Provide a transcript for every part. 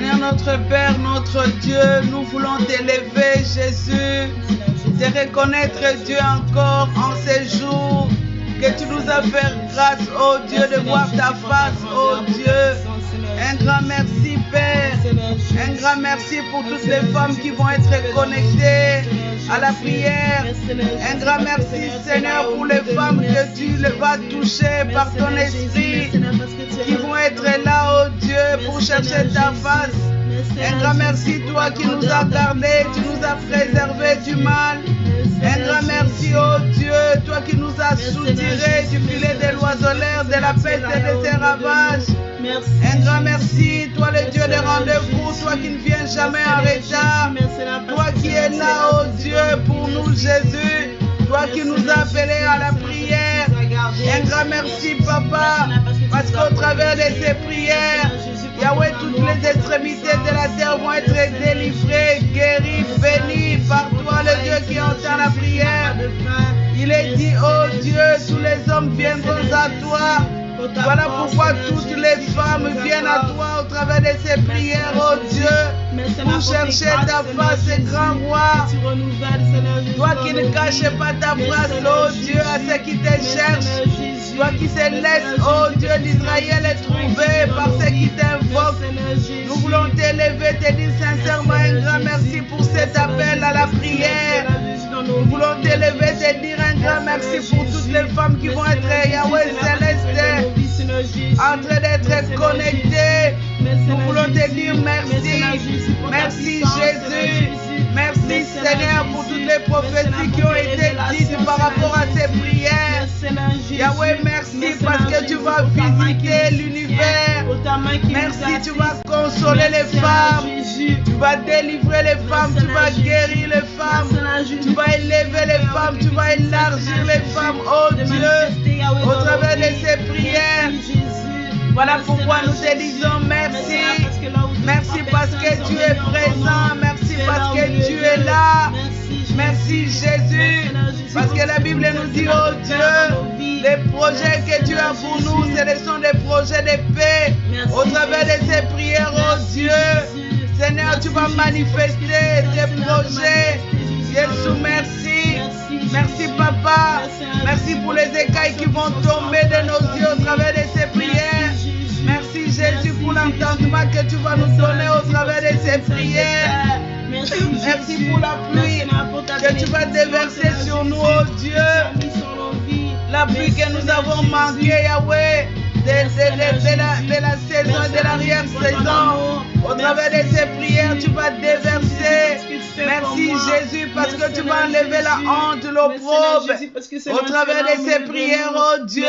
Seigneur notre Père, notre Dieu, nous voulons t'élever, Jésus, te reconnaître, Dieu, encore en ces jours, que tu nous as fait grâce, oh Dieu, de voir ta face, oh Dieu. Un grand merci, Père. Un grand merci pour toutes les femmes qui vont être connectées à la prière. Un grand merci, Seigneur, pour les femmes que tu vas toucher par ton esprit, qui vont être là, oh Dieu, pour chercher ta face. Un grand merci, toi qui nous as gardés, tu nous as préservés du mal. Un grand merci, oh Dieu, toi qui nous as soutirés du filet de l'oiseleur, de la peste et de ses ravages. Un grand merci, toi le Dieu des rendez-vous, toi qui ne viens jamais en retard. Toi qui es là, oh Dieu, pour nous, Jésus. Toi qui nous as appelés à la prière. Un grand merci, Papa, parce qu'au travers de ces prières, Yahweh, toutes les extrémités de la terre vont être délivrées, guéries, bénies par toi, le Dieu qui entend la prière. Il est dit, oh Dieu, tous les hommes viendront à toi. Voilà pourquoi toutes les femmes viennent à toi au travers de ces prières, oh Dieu, pour chercher ta face, grand roi. Toi qui ne caches pas ta face, oh Dieu, à ceux qui te cherchent. Toi qui se laisse, oh Dieu d'Israël, est trouvé par ceux qui t'invoquent. Nous voulons t'élever, te dire sincèrement un grand merci pour cet appel à la prière. Nous voulons t'élever, te dire un grand merci pour toutes les femmes qui vont être Yahweh Céleste, en train d'être connectées. Nous voulons te dire merci. Merci Jésus. Merci Seigneur pour toutes les prophéties qui ont été dites par rapport à ces prières. Yahweh, merci parce que tu vas visiter l'univers. Merci, tu vas consoler les femmes. Tu vas délivrer les femmes. Tu vas guérir les femmes. Tu vas élever les femmes. Tu vas élargir les femmes. Oh Dieu, au travers de ces prières. Voilà pourquoi nous te disons merci. Merci parce que tu es présent. Merci parce que tu es là. Merci Jésus. Parce que la Bible nous dit, oh Dieu, les projets que tu as pour nous, ce sont des projets de paix. Au travers de ces prières, oh Dieu, Seigneur, tu vas manifester tes projets. Jésus, merci. Merci Papa. Merci pour les écailles qui vont tomber de nos yeux au travers de ces prières. Merci Jésus pour l'entendement que tu vas nous donner au travers de ces prières. Merci pour la pluie que tu vas déverser sur nous, oh Dieu. La pluie que nous avons manqué, Yahweh, de la saison et de l'arrière-saison. Au travers de ces prières, tu vas déverser. Merci Jésus parce que tu vas enlever la honte, l'opprobre. Au travers de ces prières, oh Dieu.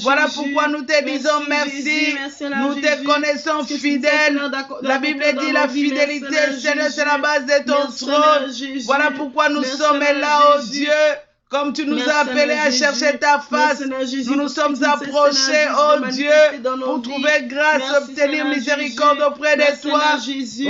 Voilà pourquoi nous te disons merci. Nous te connaissons fidèle. La Bible dit la fidélité, Seigneur, c'est la base de ton trône. Voilà pourquoi nous sommes là, oh Dieu. Comme tu nous as appelés à chercher ta face, nous nous sommes approchés, oh Dieu, pour trouver grâce, obtenir miséricorde auprès de toi,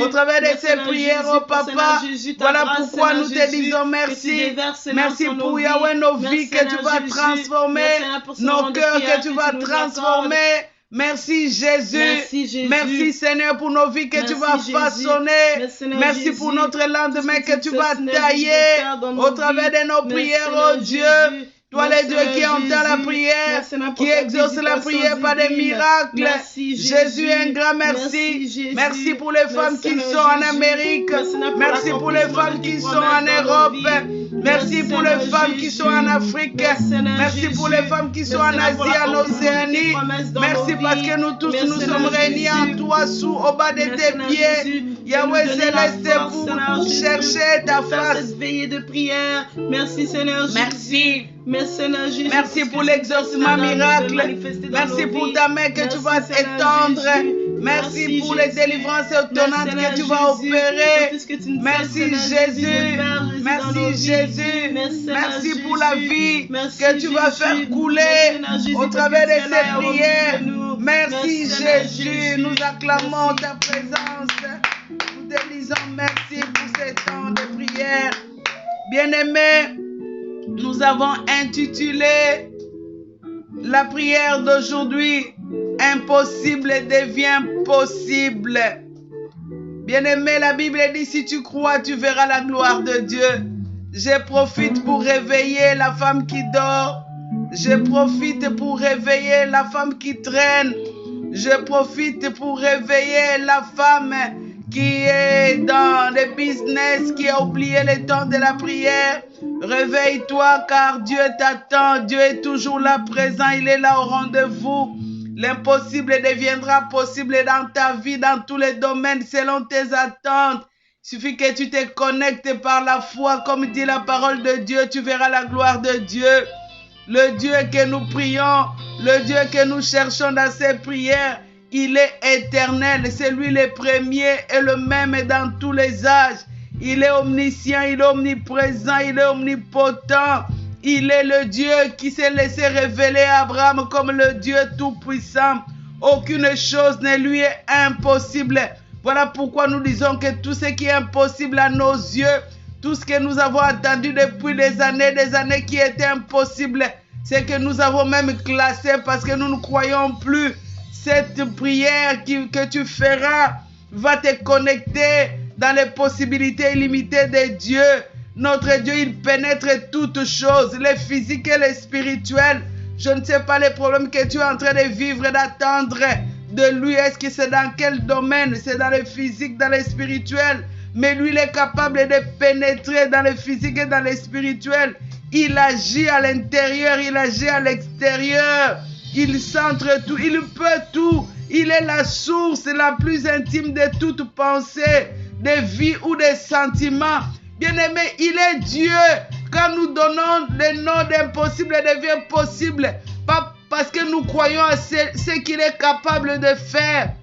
au travers de ces prières, oh Papa. Voilà pourquoi nous te disons merci. Merci pour Yahweh, nos vies que tu vas transformer, nos cœurs que tu vas transformer. Merci Jésus. Merci Seigneur pour nos vies que tu vas façonner. Merci pour notre lendemain que tu vas tailler au travers de nos prières, oh Dieu. Toi, le Dieu qui entend la prière, qui exauce la prière par des miracles. Jésus, un grand merci. Merci pour les femmes qui sont en Amérique. Merci pour les femmes qui sont en Europe. Merci pour les femmes qui sont en Afrique. Merci pour les femmes qui sont en Asie, en Océanie. Merci parce que nous tous, nous sommes réunis en toi, au bas de tes pieds. Yahweh Céleste, pour chercher ta face. Merci Seigneur. Merci. Merci pour l'exaucement miracle. Merci pour ta main que tu vas étendre. Merci pour les délivrances étonnantes que tu vas opérer. Merci Jésus. Merci Jésus. Merci pour la vie que tu vas faire couler au travers de ces prières. Merci Jésus. Nous acclamons ta présence. Nous te disons merci pour ces temps de prière. Bien-aimés, nous avons intitulé la prière d'aujourd'hui « Impossible devient possible ». Bien-aimé, la Bible dit, si tu crois, tu verras la gloire de Dieu. Je profite pour réveiller la femme qui dort. Je profite pour réveiller la femme qui traîne. Je profite pour réveiller la femme qui est dans le business, qui a oublié le temps de la prière. Réveille-toi car Dieu t'attend. Dieu est toujours là présent. Il est là au rendez-vous. L'impossible deviendra possible dans ta vie, dans tous les domaines, selon tes attentes. Il suffit que tu te connectes par la foi. Comme dit la parole de Dieu, tu verras la gloire de Dieu. Le Dieu que nous prions, le Dieu que nous cherchons dans ces prières, il est éternel. C'est lui le premier et le même dans tous les âges. Il est omniscient, il est omniprésent, il est omnipotent. Il est le Dieu qui s'est laissé révéler à Abraham comme le Dieu tout-puissant. Aucune chose ne lui est impossible. Voilà pourquoi nous disons que tout ce qui est impossible à nos yeux, tout ce que nous avons attendu depuis des années qui était impossible, c'est que nous avons même classé parce que nous ne croyons plus. Cette prière que tu feras va te connecter dans les possibilités illimitées de Dieu. Notre Dieu, il pénètre toutes choses, les physiques et les spirituelles. Je ne sais pas les problèmes que tu es en train de vivre et d'attendre de lui. Est-ce que c'est dans quel domaine? C'est dans le physique, dans le spirituel. Mais lui, il est capable de pénétrer dans le physique et dans le spirituel. Il agit à l'intérieur, il agit à l'extérieur. Il centre tout, il peut tout. Il est la source la plus intime de toute pensée, de vie ou de sentiments. Bien-aimé, il est Dieu. Quand nous donnons le nom d'impossible, devient possible. Pas parce que nous croyons à ce qu'il est capable de faire.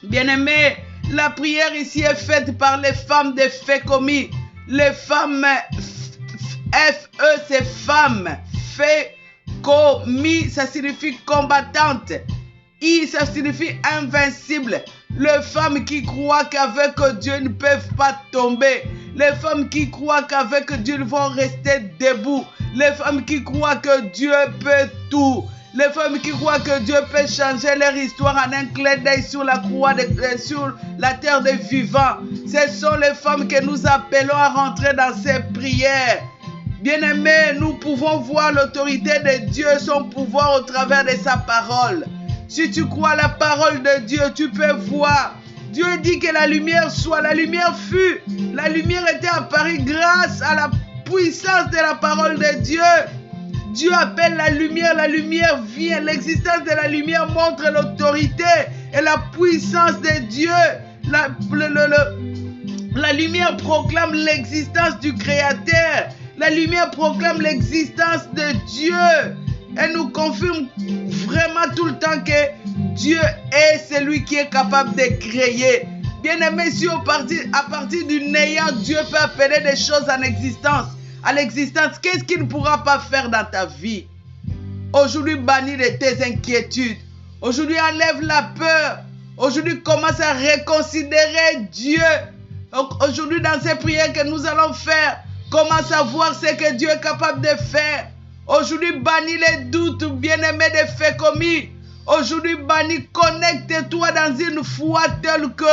Bien-aimé, la prière ici est faite par les femmes de Fécomi. Les femmes, F-E, c'est femmes. Fécomi, ça signifie combattante. I, ça signifie invincible. Les femmes qui croient qu'avec Dieu ne peuvent pas tomber. Les femmes qui croient qu'avec Dieu ils vont rester debout. Les femmes qui croient que Dieu peut tout. Les femmes qui croient que Dieu peut changer leur histoire en un clin d'œil sur la croix, sur la terre des vivants. Ce sont les femmes que nous appelons à rentrer dans ces prières. Bien-aimés, nous pouvons voir l'autorité de Dieu, son pouvoir au travers de sa parole. Si tu crois à la parole de Dieu, tu peux voir. Dieu dit que la lumière soit, la lumière fut. La lumière était apparue grâce à la puissance de la parole de Dieu. Dieu appelle la lumière vient. L'existence de la lumière montre l'autorité et la puissance de Dieu. La lumière proclame l'existence du Créateur. La lumière proclame l'existence de Dieu. Elle nous confirme vraiment tout le temps que Dieu est celui qui est capable de créer. Bien-aimé, si à partir du néant, Dieu peut appeler des choses en existence. À l'existence, qu'est-ce qu'il ne pourra pas faire dans ta vie? Aujourd'hui, bannis de tes inquiétudes. Aujourd'hui, enlève la peur. Aujourd'hui, commence à reconsidérer Dieu. Aujourd'hui, dans ces prières que nous allons faire, commence à voir ce que Dieu est capable de faire. Aujourd'hui, bannis les doutes, bien-aimés de Fécomi. Aujourd'hui, bannis, connecte-toi dans une foi telle que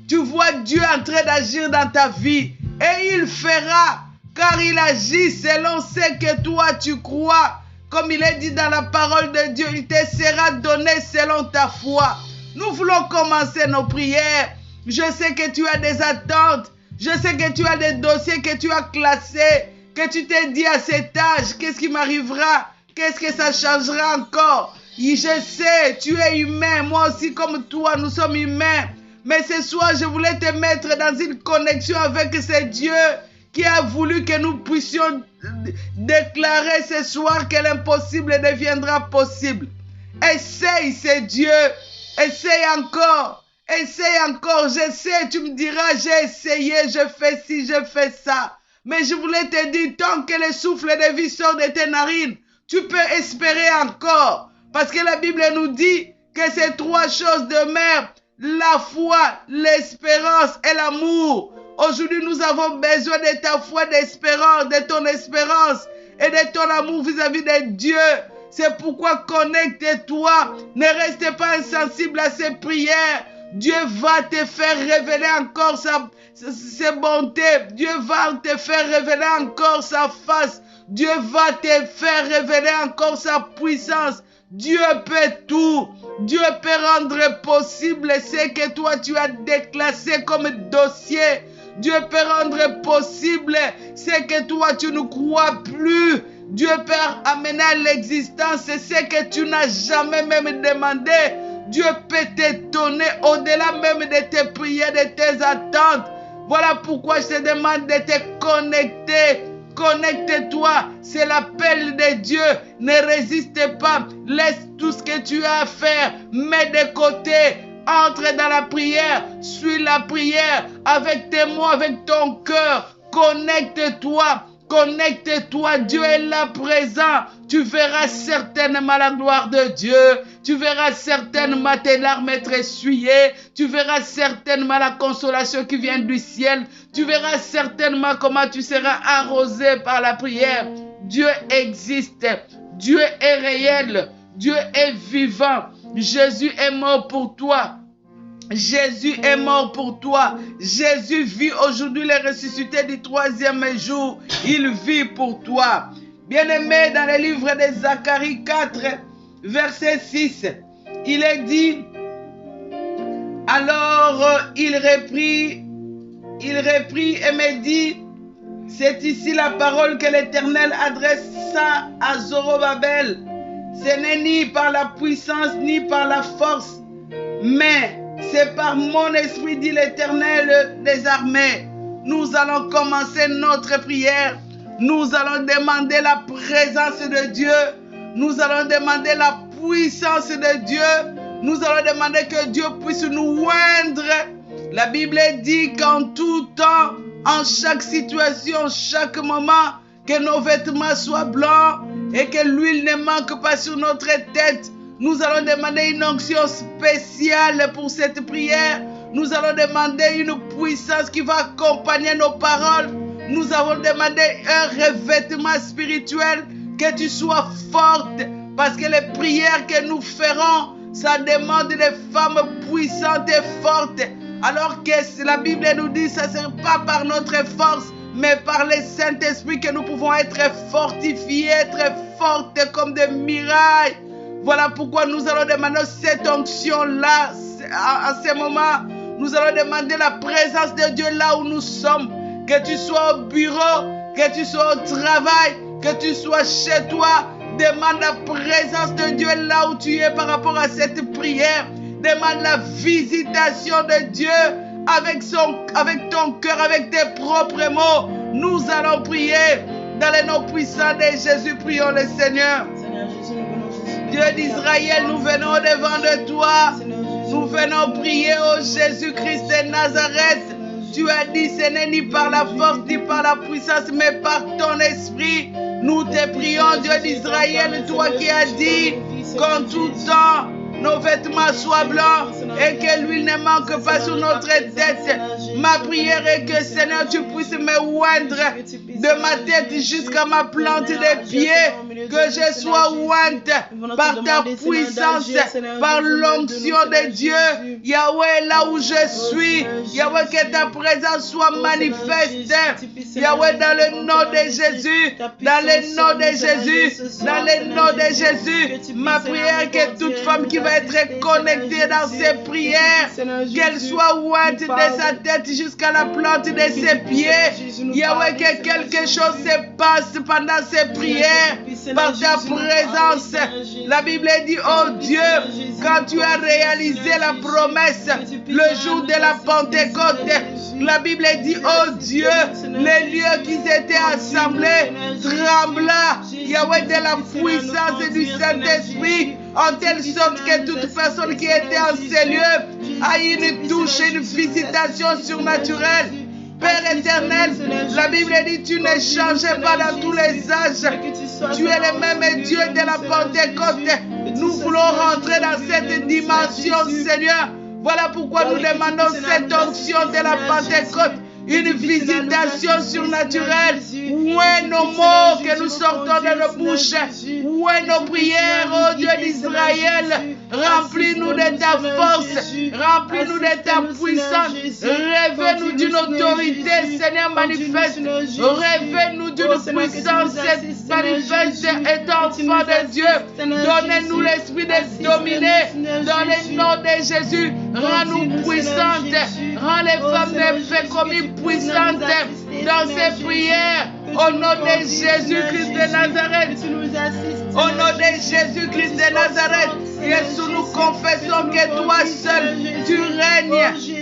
tu vois Dieu en train d'agir dans ta vie. Et il fera, car il agit selon ce que toi tu crois. Comme il est dit dans la parole de Dieu, il te sera donné selon ta foi. Nous voulons commencer nos prières. Je sais que tu as des attentes. Je sais que tu as des dossiers que tu as classés. Que tu t'es dit à cet âge, qu'est-ce qui m'arrivera? Qu'est-ce que ça changera encore? Je sais, tu es humain. Moi aussi, comme toi, nous sommes humains. Mais ce soir, je voulais te mettre dans une connexion avec ce Dieu qui a voulu que nous puissions déclarer ce soir que l'impossible deviendra possible. Essaye, c'est Dieu. Essaye encore. Essaye encore. Je sais, tu me diras, j'ai essayé, je fais ci, je fais ça. Mais je voulais te dire, tant que le souffle de vie sort de tes narines, tu peux espérer encore. Parce que la Bible nous dit que ces trois choses demeurent, la foi, l'espérance et l'amour. Aujourd'hui, nous avons besoin de ta foi, d'espérance, de ton espérance et de ton amour vis-à-vis de Dieu. C'est pourquoi connecte-toi. Ne reste pas insensible à ces prières. Dieu va te faire révéler encore ses bontés. Dieu va te faire révéler encore sa face. Dieu va te faire révéler encore sa puissance. Dieu peut tout. Dieu peut rendre possible ce que toi tu as déclassé comme dossier. Dieu peut rendre possible ce que toi tu ne crois plus. Dieu peut amener à l'existence ce que tu n'as jamais même demandé. Dieu peut t'étonner au-delà même de tes prières, de tes attentes. Voilà pourquoi je te demande de te connecter. Connecte-toi, c'est l'appel de Dieu. Ne résiste pas. Laisse tout ce que tu as à faire. Mets de côté. Entre dans la prière. Suis la prière avec tes mots, avec ton cœur. Connecte-toi. Connecte-toi. Dieu est là présent. Tu verras certainement la gloire de Dieu. Tu verras certainement tes larmes être essuyées. Tu verras certainement la consolation qui vient du ciel. Tu verras certainement comment tu seras arrosé par la prière. Dieu existe. Dieu est réel. Dieu est vivant. Jésus est mort pour toi. Jésus est mort pour toi. Jésus vit aujourd'hui, le ressuscité du 3e jour. Il vit pour toi. Bien-aimé, dans le livre de Zacharie 4, verset 6, il est dit, alors il reprit et me dit, c'est ici la parole que l'Éternel adressa à Zorobabel. Ce n'est ni par la puissance ni par la force, mais c'est par mon esprit, dit l'Éternel des armées. Nous allons commencer notre prière. Nous allons demander la présence de Dieu. Nous allons demander la puissance de Dieu. Nous allons demander que Dieu puisse nous oindre. La Bible dit qu'en tout temps, en chaque situation, chaque moment, que nos vêtements soient blancs et que l'huile ne manque pas sur notre tête. Nous allons demander une onction spéciale pour cette prière. Nous allons demander une puissance qui va accompagner nos paroles. Nous avons demandé un revêtement spirituel, que tu sois forte, parce que les prières que nous ferons, ça demande des femmes puissantes et fortes. Alors que la Bible nous dit, ça ne sert pas par notre force, mais par le Saint-Esprit que nous pouvons être fortifiés, être fortes comme des murailles. Voilà pourquoi nous allons demander cette onction-là. À ce moment, nous allons demander la présence de Dieu là où nous sommes. Que tu sois au bureau, que tu sois au travail, que tu sois chez toi. Demande la présence de Dieu là où tu es par rapport à cette prière. Demande la visitation de Dieu avec ton cœur, avec tes propres mots. Nous allons prier dans le nom puissant de Jésus. Prions le Seigneur. Dieu d'Israël, nous venons devant de toi. Nous venons prier au Jésus-Christ de Nazareth. Tu as dit, ce n'est ni par la force, ni par la puissance, mais par ton esprit. Nous te prions, Dieu d'Israël, toi qui as dit qu'en tout temps, nos vêtements soient blancs et que l'huile ne manque pas sur notre tête. Ma prière est que, Seigneur, tu puisses me oindre de ma tête jusqu'à ma plante des pieds, que je sois ointe par ta puissance, par l'onction de Dieu. Yahweh, là où je suis, Yahweh, que ta présence soit manifeste. Yahweh, dans le nom de Jésus, dans le nom de Jésus, dans le nom de Jésus, ma prière est que toute femme qui va être connectée dans ses prières, qu'elle soit ointe de sa tête jusqu'à la plante de ses pieds. Yahweh, que quelque chose se passe pendant ces prières par ta présence. La Bible dit, oh Dieu, quand tu as réalisé la promesse le jour de la Pentecôte, la Bible dit, oh Dieu, les lieux qui étaient assemblés trembla, Yahweh, de la puissance du Saint-Esprit, en telle sorte que toute personne qui était en ces lieux a une touche, une visitation surnaturelle. Père éternel, la Bible dit, tu ne changes pas dans tous les âges. Tu es le même Dieu de la Pentecôte. Nous voulons rentrer dans cette dimension, Seigneur. Voilà pourquoi nous demandons cette onction de la Pentecôte. Une visitation surnaturelle. Où est nos mots que nous sortons de nos bouches? Où est nos prières, oh Dieu d'Israël? Remplis-nous de ta force. Remplis-nous de ta puissance. Révèle-nous d'une autorité, Seigneur, manifeste. Révèle-nous d'une puissance manifeste étant enfant de Dieu. Donnez-nous l'esprit de dominer dans le nom de Jésus. Rends-nous puissantes. Rends les femmes de paix commis puissantes dans ces prières. Au nom de Jésus-Christ de Nazareth. Au nom de Jésus-Christ de Nazareth. Jésus, nous confessons que toi seul, tu règnes.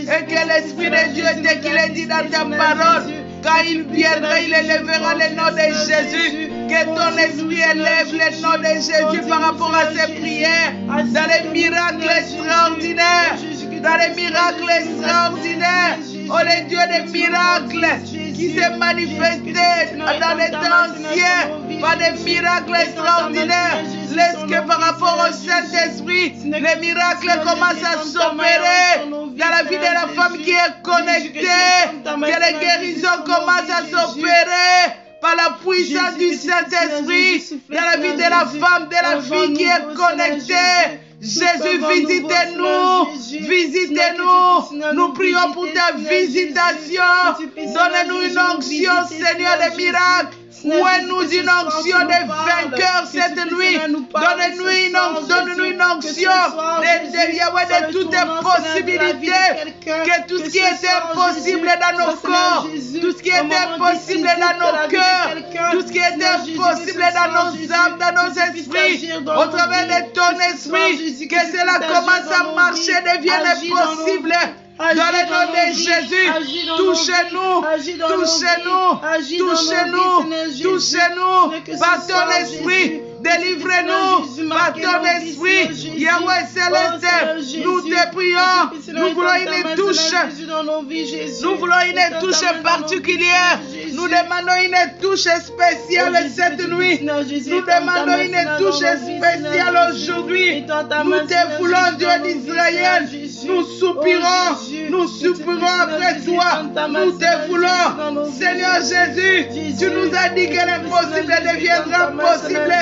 Et que l'Esprit de Dieu, dès qu'il est dit dans ta parole, quand il viendra, il élèvera le nom de Jésus. Que ton esprit élève le nom de Jésus par rapport à ces prières. Dans les miracles extraordinaires. Dans les miracles extraordinaires. Oh, le Dieu des miracles qui s'est manifesté dans les temps anciens par des miracles extraordinaires. Laisse que par rapport au Saint-Esprit, les miracles commencent à s'opérer dans la vie de la femme qui est connectée. Que les guérisons commencent à s'opérer par la puissance du Saint-Esprit dans la vie de la femme, de la fille qui est connectée. Jésus, visitez-nous, visitez-nous. Nous prions pour ta visitation. Donne-nous une onction, Seigneur, des miracles. Ouez-nous d'une onction de vainqueur cette nuit. Donne-nous une onction de toutes les possibilités. Que tout ce qui est impossible dans nos corps, tout ce qui est impossible dans nos cœurs, tout ce qui est impossible dans nos âmes, dans nos esprits, au travers de ton esprit, que cela commence à marcher, devienne possible. Dans le nom de Jésus, touchez-nous, touchez-nous, touchez-nous, touchez-nous par ton esprit. Délivrez-nous par ton esprit. Yahweh Céleste, nous te prions. Nous voulons une touche. Nous voulons une touche particulière. Nous demandons une touche spéciale cette nuit. Nous demandons une touche spéciale aujourd'hui. Nous te voulons, Dieu d'Israël. Nous soupirons après toi. Nous te voulons. Seigneur Jésus, tu nous as dit que l'impossible deviendra possible.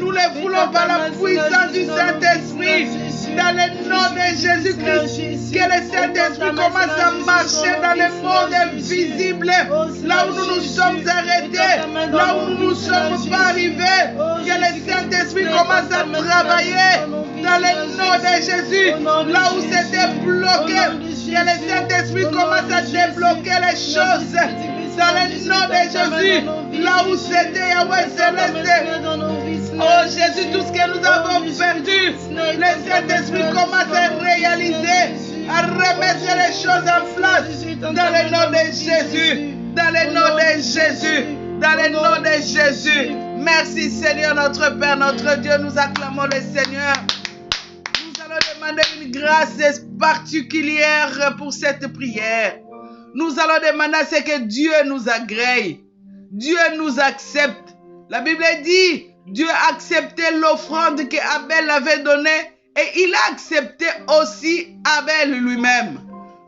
Nous le voulons par la puissance du Saint-Esprit. Dans le nom de Jésus-Christ, que le Saint-Esprit commence à marcher dans le monde invisible. Là où nous nous sommes arrêtés, là où nous ne sommes pas arrivés. Que le Saint-Esprit commence à travailler dans le nom de Jésus. Là où c'était bloqué, que le Saint-Esprit commence à débloquer les choses. Dans le nom de Jésus, là où c'était Yahweh Céleste. Oh Jésus, tout ce que nous avons perdu, le Saint-Esprit commence à réaliser, à remettre les choses en place. Dans le nom de Jésus, dans le nom de Jésus, dans le nom de Jésus. Merci Seigneur notre Père, notre Dieu, nous acclamons le Seigneur. Nous allons demander une grâce particulière pour cette prière. Nous allons demander à ce que Dieu nous agrée. Dieu nous accepte. La Bible dit, Dieu a accepté l'offrande qu'Abel avait donnée et il a accepté aussi Abel lui-même.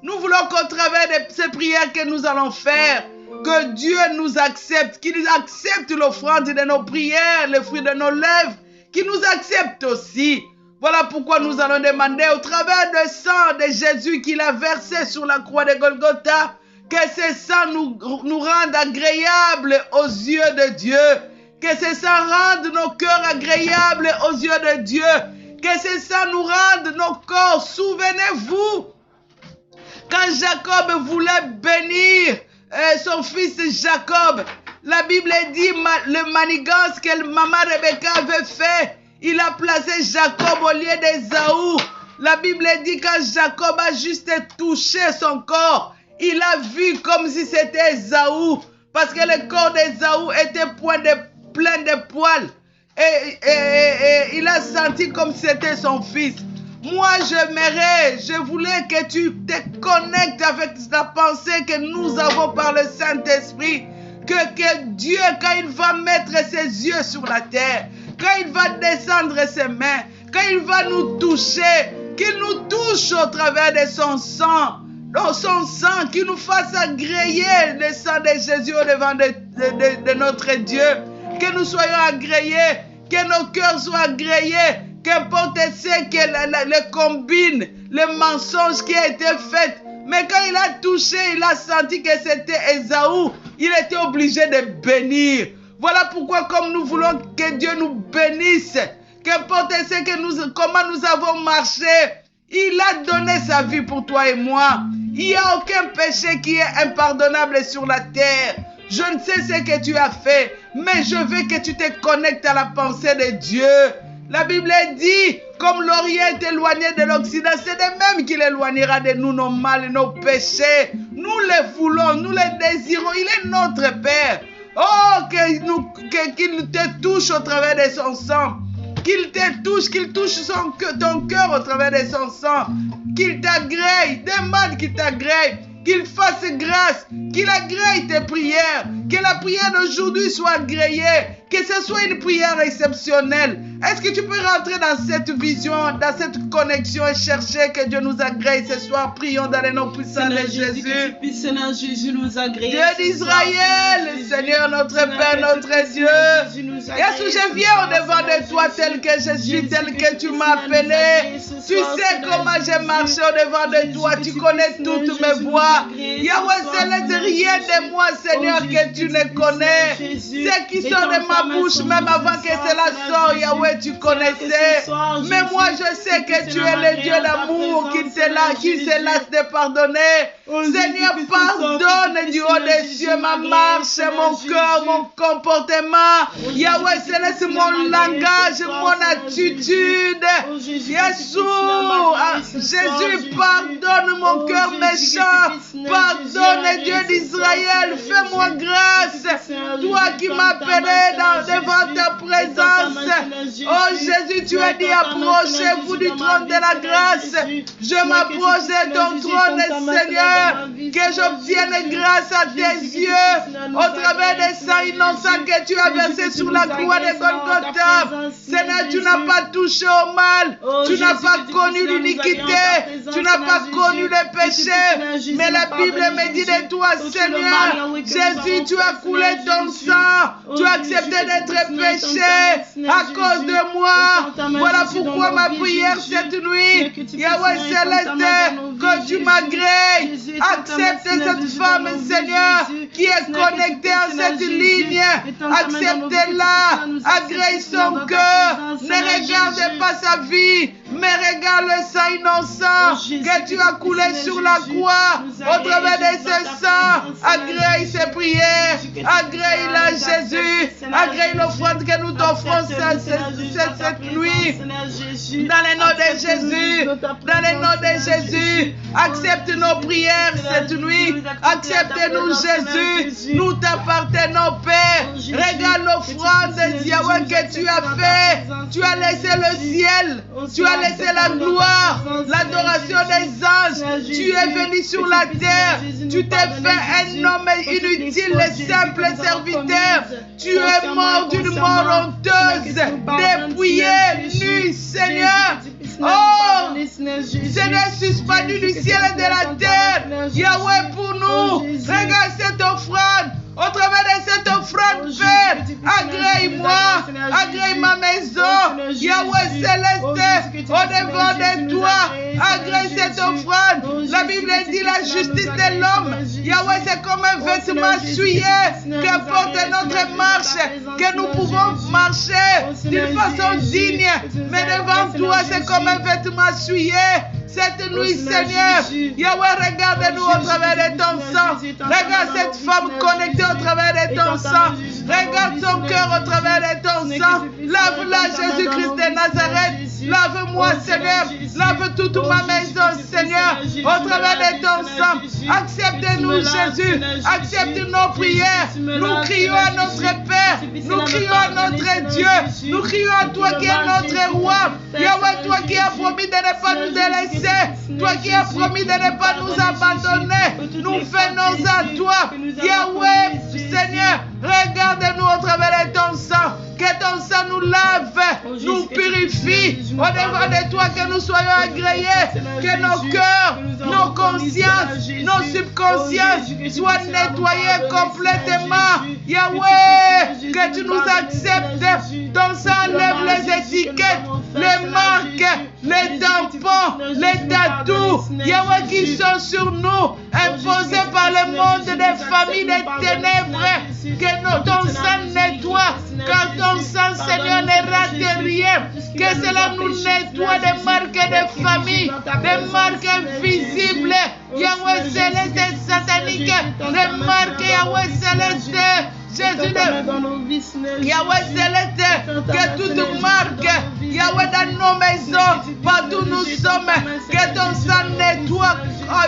Nous voulons qu'au travers de ces prières que nous allons faire, que Dieu nous accepte, qu'il accepte l'offrande de nos prières, le fruit de nos lèvres, qu'il nous accepte aussi. Voilà pourquoi nous allons demander au travers du sang de Jésus qu'il a versé sur la croix de Golgotha, que ce sang nous rende agréables aux yeux de Dieu. Que ce sang rende nos cœurs agréables aux yeux de Dieu. Que ce sang nous rende nos corps. Souvenez-vous, quand Jacob voulait bénir son fils Jacob, la Bible dit le manigance que maman Rebecca avait fait, il a placé Jacob au lieu d'Ésaü. La Bible dit quand Jacob a juste touché son corps, il a vu comme si c'était Ésaü, parce que le corps d'Ésaü était plein de poils. Et il a senti comme si c'était son fils. Moi, je voulais que tu te connectes avec la pensée que nous avons par le Saint-Esprit. Que Dieu, quand il va mettre ses yeux sur la terre, quand il va descendre ses mains, quand il va nous toucher, qu'il nous touche au travers de son sang. Dans son sang, qu'il nous fasse agréer le sang de Jésus au devant de notre Dieu. Que nous soyons agréés, que nos cœurs soient agréés, Qu'importe ce que le combine, le mensonge qui a été fait. Mais quand il a touché, il a senti que c'était Ésaü. Il était obligé de bénir. Voilà pourquoi comme nous voulons que Dieu nous bénisse. Qu'importe ce que comment nous avons marché. Il a donné sa vie pour toi et moi. Il n'y a aucun péché qui est impardonnable sur la terre. Je ne sais ce que tu as fait, mais je veux que tu te connectes à la pensée de Dieu. La Bible dit, comme l'Orient est éloigné de l'Occident, c'est de même qu'il éloignera de nous nos mal et nos péchés. Nous les voulons, nous les désirons. Il est notre Père. Oh, qu'il te touche au travers de son sang. Qu'il te touche, qu'il touche ton cœur au travers de son sang. Qu'il t'agrée, demande qu'il t'agrée. Qu'il fasse grâce, qu'il agrée tes prières, que la prière d'aujourd'hui soit agréée, que ce soit une prière exceptionnelle. Est-ce que tu peux rentrer dans cette vision, dans cette connexion et chercher que Dieu nous agrée ce soir? Prions dans les noms puissants de Jésus. Seigneur Jésus nous agrée. Dieu d'Israël, Seigneur notre Père, notre Dieu. Jésus, je viens au-devant de toi tel que je suis, tel que tu m'as appelé. Tu sais comment j'ai marché au-devant de toi. Tu connais toutes mes voies. Yahweh, c'est rien de moi, Seigneur, que tu ne connais. Ce qui sort de ma bouche, même avant que cela sorte, Yahweh, tu connaissais. Mais moi, je sais que tu es le Dieu d'amour qui se lasse de pardonner. Seigneur, pardonne du haut des cieux ma marche, mon cœur, mon comportement. Yahweh, c'est mon langage, mon attitude. Jésus, pardonne mon cœur méchant. Pardonne, Dieu d'Israël. Fais-moi grâce. Toi qui m'as appelé devant ta présence. Oh Jésus, tu as dit, approchez-vous du trône de la grâce. Je m'approche de ton trône, Seigneur, que j'obtienne grâce à tes yeux au travers des sangs innocents que tu as versés sur la croix de Golgotha. Seigneur, tu n'as pas touché au mal, tu n'as pas connu l'iniquité, tu n'as pas connu le péché, mais la Bible me dit de toi, Seigneur, Jésus, tu as coulé ton sang, tu as accepté d'être péché à cause de moi. Voilà pourquoi ma prière cette nuit, Yahweh Céleste, que tu m'agrées. Accepte cette femme, Seigneur, qui est connectée à cette ligne. Accepte-la, agrée son cœur. Ne regarde pas sa vie, mais regarde le sang innocent que tu as coulé sur la croix. Au travers de ce sang, agrée ses prières, agrée-la, Jésus, agrée l'offrande que nous t'offrons cette nuit. Dans le nom de Jésus, dans le nom de Jésus, accepte nos prières cette nuit. Accepte-nous, Jésus. Nous t'appartenons, Père. Regarde l'offrande, Yahweh, que tu as fait. Tu as laissé le ciel. Tu as laissé la gloire, l'adoration des anges. Tu es venu sur la terre. Tu t'es fait un homme inutile, le simple serviteur. Tu es mort d'une mort honteuse, dépouillé, nu, Seigneur. Oh, Seigneur, suspendu du ciel et de la terre. Yahweh, pour nous, regarde cette offrande. Au travers de cette offrande, Père, agrée-moi, agrée ma maison. Yahweh Céleste, au-devant de toi, agrée cette offrande. La Bible dit la justice de l'homme. Yahweh, c'est comme un vêtement souillé que porte notre marche, que nous pouvons marcher d'une façon digne. Mais devant toi, c'est comme un vêtement souillé. Cette nuit, Seigneur, Yahweh, regarde-nous au travers de ton sang. Regarde cette femme connectée au travers de ton sang. Regarde son cœur au travers de ton sang. Lave-la, Jésus-Christ de Nazareth. Lave-moi, Seigneur. Lave toute ma maison, Seigneur, au travers de ton sang. Accepte-nous, Jésus. Accepte nos prières. Nous crions à notre Père. Nous crions à notre Dieu. Nous crions à toi qui es notre roi. Yahweh, toi qui as promis de ne pas nous délaisser. Toi qui as promis de ne pas nous abandonner. Nous venons à toi. Yahweh, Seigneur, regarde-nous au travers de ton sang. Que ton sang nous lave, nous purifie. Au devant de toi, que nous soyons agréés. Que nos cœurs, nos consciences, nos subconsciences soient nettoyés complètement. Yahweh, que tu nous acceptes. Ton sang enlève les étiquettes, les marques, les tampons, les tatous, Yahweh, qui sont sur nous, imposés par le monde des familles des ténèbres. Que ton sang nettoie, car ton sang, Seigneur, ne rate rien. Que cela nous nettoie des marques de famille, des marques invisibles, Yahweh céleste et satanique, des marques, Yahweh céleste. Jésus, Yahweh céleste, que toute marque, Yahweh dans nos maisons, partout nous sommes, que ton sang nettoie,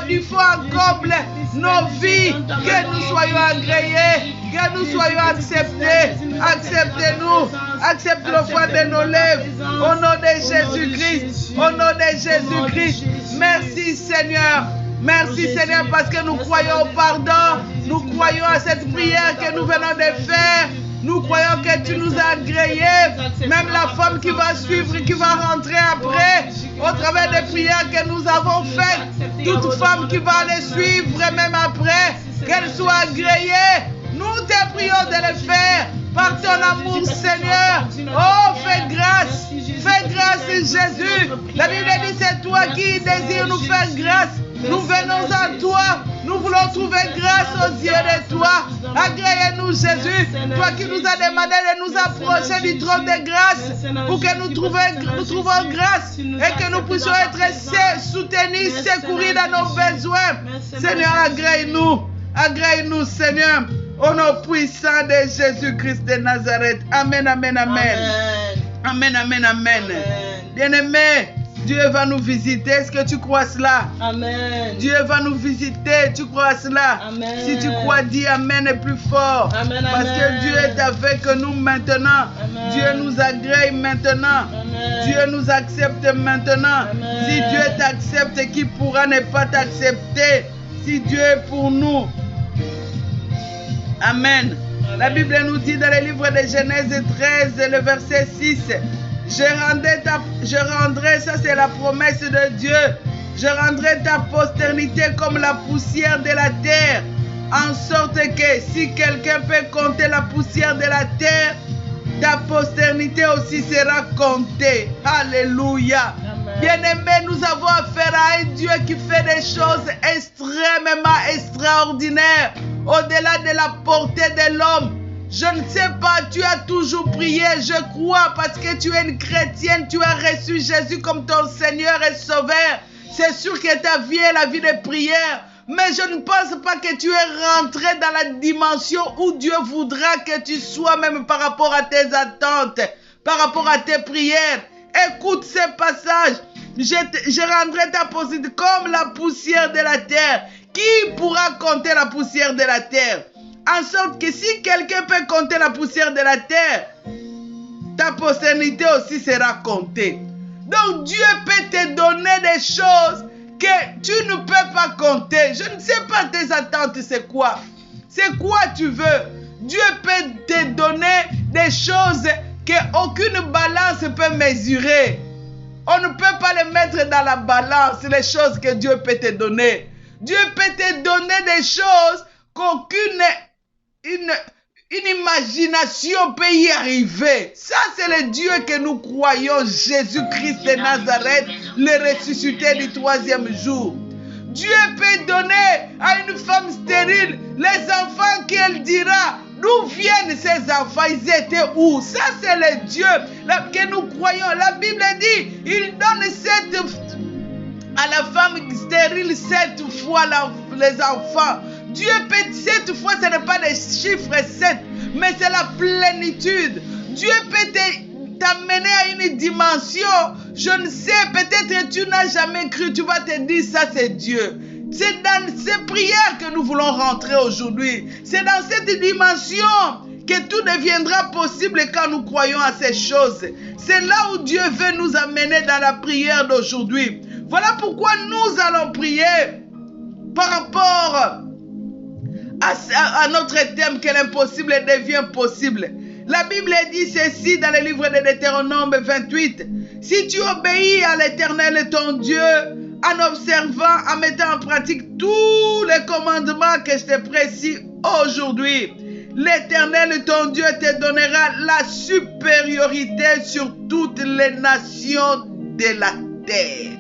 du fond en comble nos vies, que nous soyons agréés, que nous soyons acceptés. Acceptez-nous, accepte le foi de nos lèvres, au nom de Jésus-Christ, au nom de Jésus-Christ. Merci Seigneur. Merci Seigneur parce que nous croyons au pardon, nous croyons à cette prière que nous venons de faire, nous croyons que tu nous as agréés, même la femme qui va suivre, qui va rentrer après, au travers des prières que nous avons faites, toute femme qui va les suivre même après, qu'elle soit agréée, nous te prions de le faire par ton amour Seigneur. Oh, fais grâce Jésus. La Bible dit c'est toi qui désires nous faire grâce. Nous venons à toi, nous voulons trouver grâce aux yeux de toi. Agrée-nous Jésus, toi qui nous as demandé de nous approcher du trône de grâce pour que nous trouvons grâce et que nous puissions être soutenus, secourus dans nos besoins. Seigneur, agrée-nous Seigneur, au nom puissant de Jésus-Christ de Nazareth. Amen, amen, amen. Amen, amen, amen. Bien-aimé, Dieu va nous visiter. Est-ce que tu crois cela? Amen. Dieu va nous visiter. Tu crois cela? Amen. Si tu crois, dis Amen et plus fort. Amen, parce que Dieu est avec nous maintenant. Amen. Dieu nous agrée maintenant. Amen. Dieu nous accepte maintenant. Amen. Si Dieu t'accepte, qui pourra ne pas t'accepter? Si Dieu est pour nous. Amen. La Bible nous dit dans le livre de Genèse 13, le verset 6, je rendrai, ça c'est la promesse de Dieu, je rendrai ta postérité comme la poussière de la terre, en sorte que si quelqu'un peut compter la poussière de la terre, ta postérité aussi sera comptée. Alléluia. Bien-aimés, nous avons affaire à un Dieu qui fait des choses extrêmement extraordinaires, au-delà de la portée de l'homme. Je ne sais pas, tu as toujours prié, je crois, parce que tu es une chrétienne, tu as reçu Jésus comme ton Seigneur et Sauveur. C'est sûr que ta vie est la vie de prière, mais je ne pense pas que tu es rentré dans la dimension où Dieu voudra que tu sois, même par rapport à tes attentes, par rapport à tes prières. Écoute ces passages. Je rendrai ta postérité comme la poussière de la terre. Qui pourra compter la poussière de la terre? En sorte que si quelqu'un peut compter la poussière de la terre, ta postérité aussi sera comptée. Donc Dieu peut te donner des choses que tu ne peux pas compter. Je ne sais pas tes attentes, c'est quoi? C'est quoi tu veux? Dieu peut te donner des choses qu'aucune balance peut mesurer. On ne peut pas les mettre dans la balance, les choses que Dieu peut te donner. Dieu peut te donner des choses qu'aucune une imagination peut y arriver. Ça, c'est le Dieu que nous croyons, Jésus-Christ de Nazareth, le ressuscité du 3e jour. Dieu peut donner à une femme stérile les enfants qu'elle dira. D'où viennent ces enfants? Ils étaient où? Ça, c'est le Dieu que nous croyons. La Bible dit, il donne à la femme stérile 7 fois les enfants. Dieu peut 7 fois, ce n'est pas le chiffre 7, mais c'est la plénitude. Dieu peut t'amener à une dimension. Je ne sais, peut-être tu n'as jamais cru, tu vas te dire ça c'est Dieu. C'est dans ces prières que nous voulons rentrer aujourd'hui. C'est dans cette dimension que tout deviendra possible quand nous croyons à ces choses. C'est là où Dieu veut nous amener dans la prière d'aujourd'hui. Voilà pourquoi nous allons prier par rapport à notre thème que l'impossible devient possible. La Bible dit ceci dans le livre de Deutéronome 28. Si tu obéis à l'Éternel ton Dieu en observant, en mettant en pratique tous les commandements que je te précise aujourd'hui, l'Éternel ton Dieu te donnera la supériorité sur toutes les nations de la terre.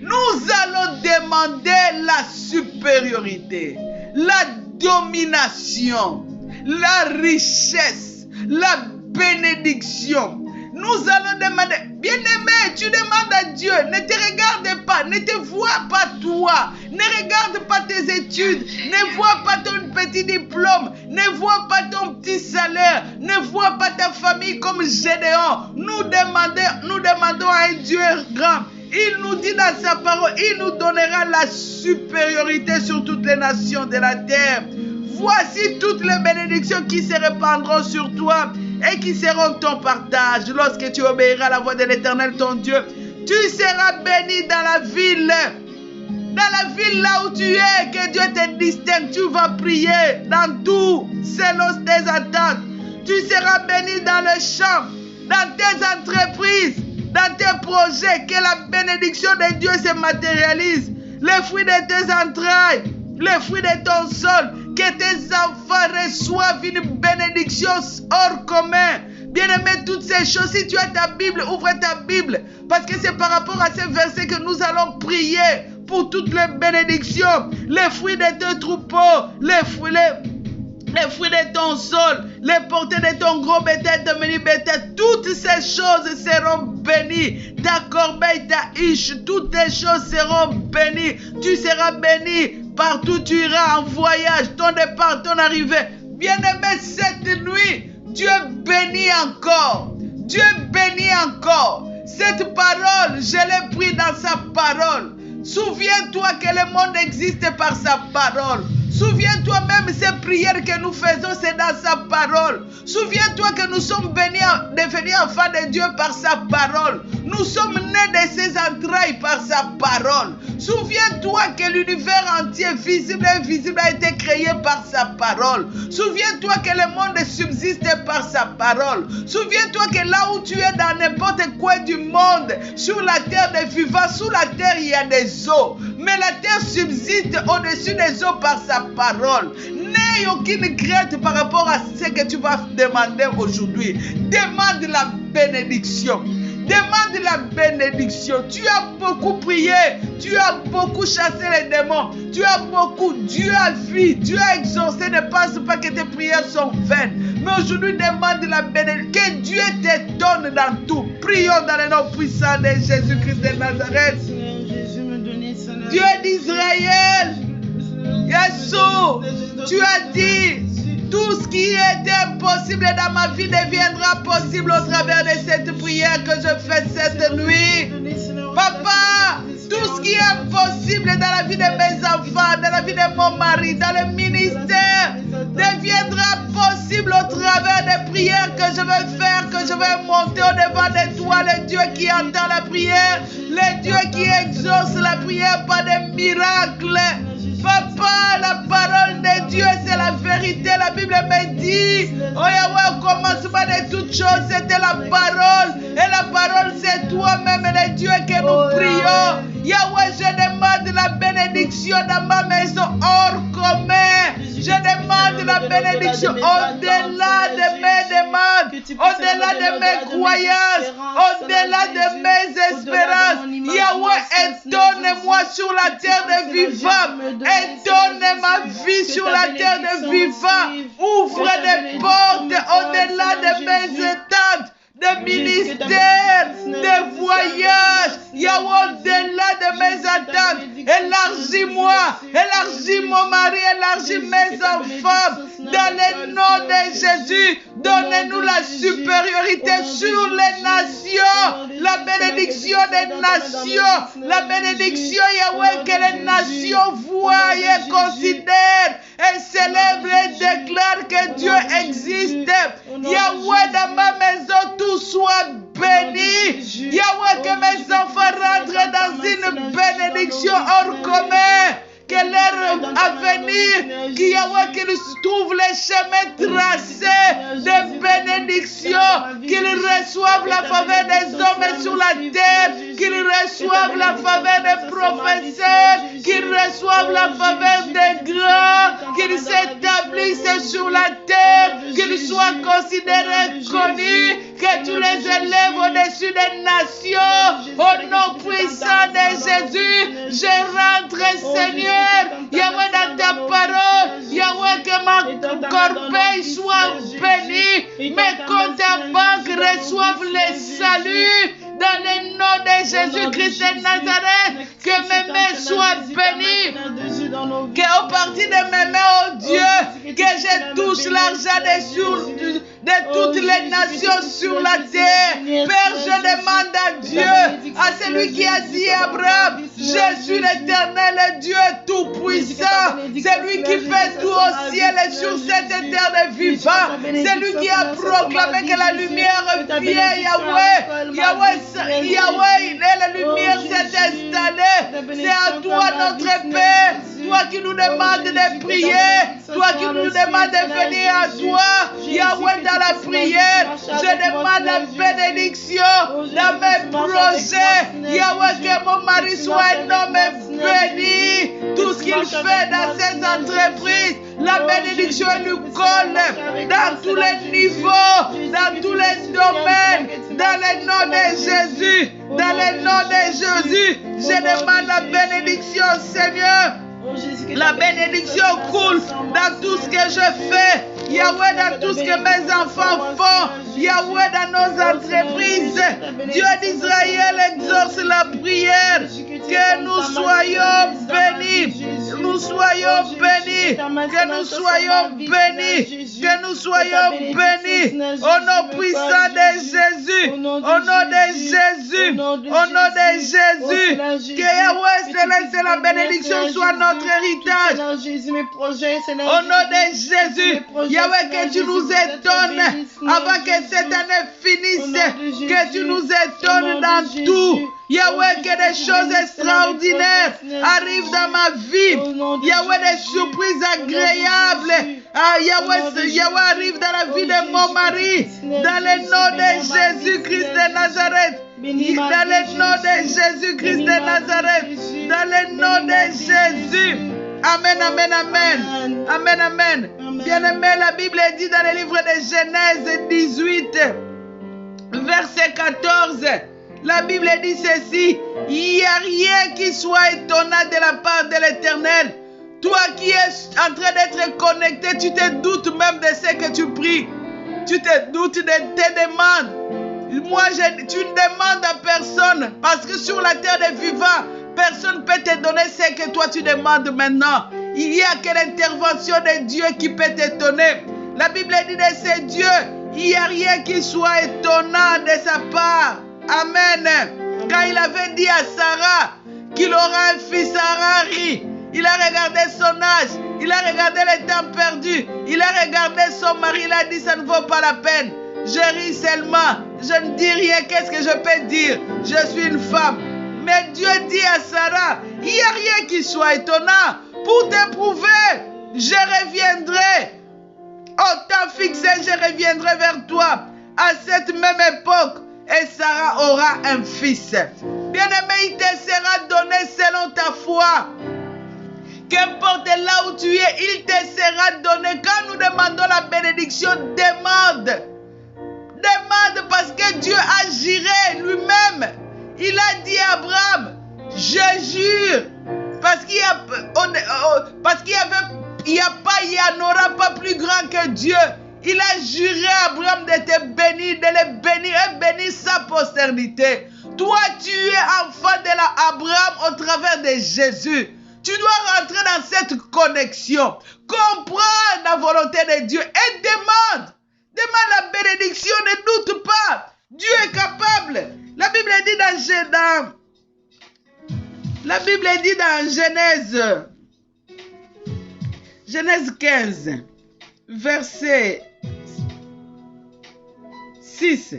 Nous allons demander la supériorité, la domination, la richesse, la bénédiction. Nous allons demander, bien-aimé, tu demandes à Dieu, ne te regarde pas, ne te vois pas toi, ne regarde pas tes études, ne vois pas ton petit diplôme, ne vois pas ton petit salaire, ne vois pas ta famille comme Gédéon. Nous demandons à un Dieu grand. Il nous dit dans sa parole, il nous donnera la supériorité sur toutes les nations de la terre. Voici toutes les bénédictions qui se répandront sur toi et qui seront ton partage. Lorsque tu obéiras à la voix de l'Éternel ton Dieu, tu seras béni dans la ville. Dans la ville là où tu es, que Dieu te distingue, tu vas prier dans tout, selon tes attentes. Tu seras béni dans le champ, dans tes entreprises, dans tes projets, que la bénédiction de Dieu se matérialise. Les fruits de tes entrailles, les fruits de ton sol, que tes enfants reçoivent une bénédiction hors commun. Bien-aimé, toutes ces choses, si tu as ta Bible, ouvre ta Bible. Parce que c'est par rapport à ces versets que nous allons prier pour toutes les bénédictions. Les fruits de tes troupeaux, les fruits de ton sol, les portées de ton gros bétail, de mini bétail, toutes ces choses seront bénies. Ta corbeille, ta hiche, toutes tes choses seront bénies. Tu seras béni partout où tu iras en voyage, ton départ, ton arrivée. Bien-aimé, cette nuit, Dieu bénit encore. Dieu bénit encore. Cette parole, je l'ai pris dans sa parole. Souviens-toi que le monde existe par sa parole. Souviens-toi même ces prières que nous faisons, c'est dans sa parole. Souviens-toi que nous sommes bénis, devenus enfants de Dieu par sa parole. Nous sommes nés de ses entrailles par sa parole. Souviens-toi que l'univers entier, visible et invisible, a été créé par sa parole. Souviens-toi que le monde subsiste par sa parole. Souviens-toi que là où tu es, dans n'importe quoi du monde, sur la terre des vivants, sous la terre il y a des eaux. Mais la terre subsiste au-dessus des eaux par sa parole. N'aie aucune crainte par rapport à ce que tu vas demander aujourd'hui. Demande la bénédiction. Demande la bénédiction. Tu as beaucoup prié. Tu as beaucoup chassé les démons. Tu as beaucoup. Dieu a vu. Dieu a exaucé. Ne pense pas que tes prières sont vaines. Mais aujourd'hui, demande la bénédiction. Que Dieu te donne dans tout. Prions dans le nom puissant de Jésus-Christ de Nazareth. Dieu d'Israël. Yeshua, tu as dit, tout ce qui était impossible dans ma vie deviendra possible au travers de cette prière que je fais cette nuit. Papa, tout ce qui est impossible dans la vie de mes enfants, dans la vie de mon mari, dans le ministère, deviendra possible au travers des prières que je vais faire, que je vais monter au devant de toi, le Dieu qui entend la prière, le Dieu qui exauce la prière par des miracles. Papa, la parole de Dieu, c'est la vérité. La Bible me dit, oh Yahweh, au commencement de toutes choses, c'était la parole. Et la parole, c'est toi-même, le Dieu que nous prions. Yahweh, je demande la bénédiction dans ma maison hors commun. Je demande la bénédiction au-delà de mes demandes, au-delà de mes croyances, au-delà de mes espérances. Yahweh, étonne-moi sur la terre des vivants. Étonne ma vie sur la terre des vivants. Ouvre des portes au-delà de mes attentes, de ministères, de voyages. Yahweh, au-delà de mes attentes, élargis-moi, élargis mon mari, élargis mes enfants. Dans le nom de Jésus, donnez-nous la supériorité sur les nations, la bénédiction des nations, la bénédiction, Yahweh, que les nations voient et considèrent et célèbrent et déclarent que Dieu existe. Yahweh, dans ma maison, tout soit béni. Yahweh, que mes enfants rentrent dans une bénédiction hors commun. que l'heure à venir, qu'il Yahweh, qu'ils trouvent les chemins tracés de bénédiction, qu'ils reçoivent la faveur des hommes sur la terre, qu'ils reçoivent la faveur des professeurs, qu'ils reçoivent la faveur des grands, qu'ils s'établissent sur la terre, qu'ils soient considérés connus, que tu les élèves au-dessus des nations, au nom puissant de Jésus. Je rentre, Seigneur, Yahweh, dans ta parole, Yahweh, que ma corbeille soit bénie, mes comptes à banque reçoivent le salut. Dans le nom de Jésus-Christ de Nazareth, que mes mains soient bénies, qu'au parti de mes mains, oh Dieu, que je touche l'argent de toutes les nations sur la terre. Père, je demande à Dieu, à celui qui a dit à Abraham, je suis l'Éternel Dieu tout-puissant, celui qui fait tout au ciel et sur cette terre de vivant, celui qui a proclamé que la lumière vient, Yahweh, la lumière s'est installée. C'est à toi, notre Père, toi qui nous demandes de prier, toi qui nous demandes de venir à toi, Yahweh, dans la prière. Je demande la bénédiction dans mes projets. Yahweh, que mon mari soit un homme béni. Tout ce qu'il fait dans ses entreprises, la bénédiction nous colle dans tous les niveaux, dans tous les domaines, dans le nom de Jésus, dans le nom de Jésus. Je demande la bénédiction, Seigneur. La bénédiction coule dans tout ce que je fais. Yahweh, dans tout ce que mes enfants font. Yahweh, dans nos entreprises. Dieu d'Israël exauce la prière. Que nous soyons bénis. Nous soyons bénis. Que nous soyons bénis. Que nous soyons bénis. Au nom puissant de Jésus. Au nom de Jésus. Au nom de Jésus. Que Yahweh céleste la bénédiction soit notre héritage. Au nom de Jésus. Yahweh, que tu nous étonnes avant que cette année finisse. Que tu nous étonnes dans tout. Yahweh, que des choses extraordinaires arrivent dans ma vie. Yahweh, des surprises agréables. Yahweh arrive dans la vie de mon mari. Dans le nom de Jésus-Christ de Nazareth. Dans le nom de Jésus-Christ de Nazareth. Dans le nom de Jésus. Amen, amen, amen. Amen, amen. Bien-aimé, la Bible dit dans le livre de Genèse 18, verset 14. La Bible dit ceci: il n'y a rien qui soit étonnant de la part de l'Éternel. Toi qui es en train d'être connecté, tu te doutes même de ce que tu pries. Tu te doutes de tes demandes. Moi, tu ne demandes à personne, parce que sur la terre des vivants, personne ne peut te donner ce que toi tu demandes maintenant. Il n'y a que l'intervention de Dieu qui peut t'étonner. La Bible dit de ce Dieu, il n'y a rien qui soit étonnant de sa part. Amen. Quand il avait dit à Sarah qu'il aura un fils, Sarah rit. Il a regardé son âge, il a regardé le temps perdu, il a regardé son mari, il a dit ça ne vaut pas la peine. Je ris seulement, je ne dis rien, qu'est-ce que je peux dire? Je suis une femme. Mais Dieu dit à Sarah, il n'y a rien qui soit étonnant. Pour t'éprouver, je reviendrai. Au temps fixé, je reviendrai vers toi. À cette même époque, et Sarah aura un fils. Bien-aimé, il te sera donné selon ta foi. Qu'importe là où tu es, il te sera donné. Quand nous demandons la bénédiction, demande. Demande parce que Dieu agirait lui-même. Il a dit à Abraham, je jure, parce qu'il n'y en aura pas plus grand que Dieu. Il a juré à Abraham de te bénir, de le bénir et bénir sa postérité. Toi, tu es enfant de Abraham au travers de Jésus. Tu dois rentrer dans cette connexion. Comprends la volonté de Dieu et demande. Demande la bénédiction, ne doute pas. Dieu est capable. La Bible dit dans Genèse 15, verset 6.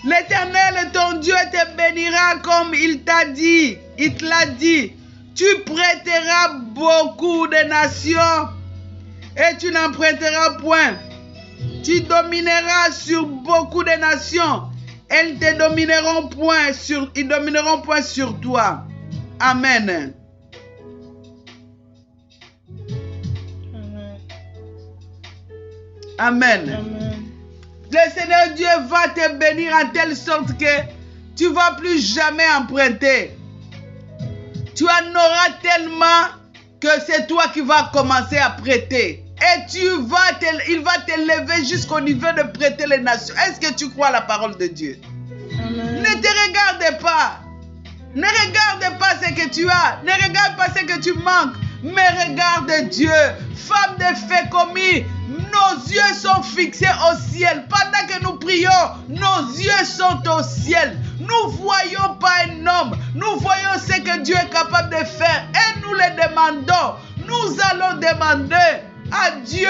L'Éternel, ton Dieu, te bénira comme il t'a dit. Il te l'a dit. Tu prêteras beaucoup de nations et tu n'emprunteras point. Tu domineras sur beaucoup de nations. Ils domineront point sur toi. Amen. Amen. Amen. Le Seigneur Dieu va te bénir en telle sorte que tu ne vas plus jamais emprunter. Tu en auras tellement que c'est toi qui vas commencer à prêter. Et il va t'élever jusqu'au niveau de prêter les nations. Est-ce que tu crois à la parole de Dieu? Amen. Ne te regarde pas. Ne regarde pas ce que tu as. Ne regarde pas ce que tu manques. Mais regarde Dieu. Femme de fait commis. Nos yeux sont fixés au ciel. Pendant que nous prions, nos yeux sont au ciel. Nous ne voyons pas un homme. Nous voyons ce que Dieu est capable de faire. Et nous le demandons. Nous allons demander à Dieu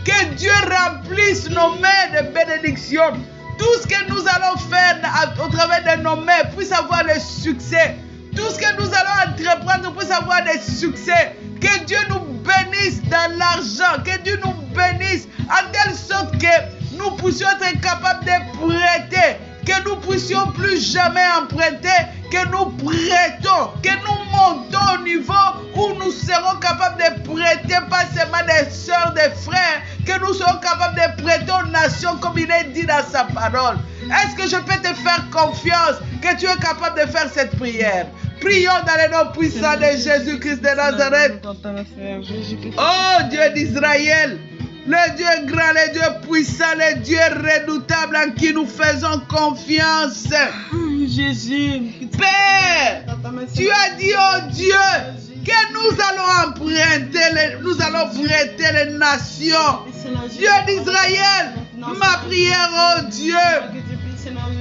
que Dieu remplisse nos mains de bénédiction. Tout ce que nous allons faire au travers de nos mains puisse avoir le succès. Tout ce que nous allons entreprendre puisse avoir des succès. Que Dieu nous bénisse dans l'argent. Que Dieu nous bénisse en telle sorte que nous puissions être capables de prêter. Que nous puissions plus jamais emprunter. Que nous prêtons. Que nous montons au niveau où nous serons capables de prêter, pas seulement des sœurs, des frères. Que nous serons capables de prêter aux nations comme il est dit dans sa parole. Est-ce que je peux te faire confiance que tu es capable de faire cette prière? Prions dans le nom puissant de Jésus-Christ de Nazareth. Oh Dieu d'Israël, le Dieu grand, le Dieu puissant, le Dieu redoutable en qui nous faisons confiance. Jésus. Père, tu as dit, oh Dieu, que nous allons emprunter, nous allons prêter les nations. Dieu d'Israël, ma prière, oh Dieu,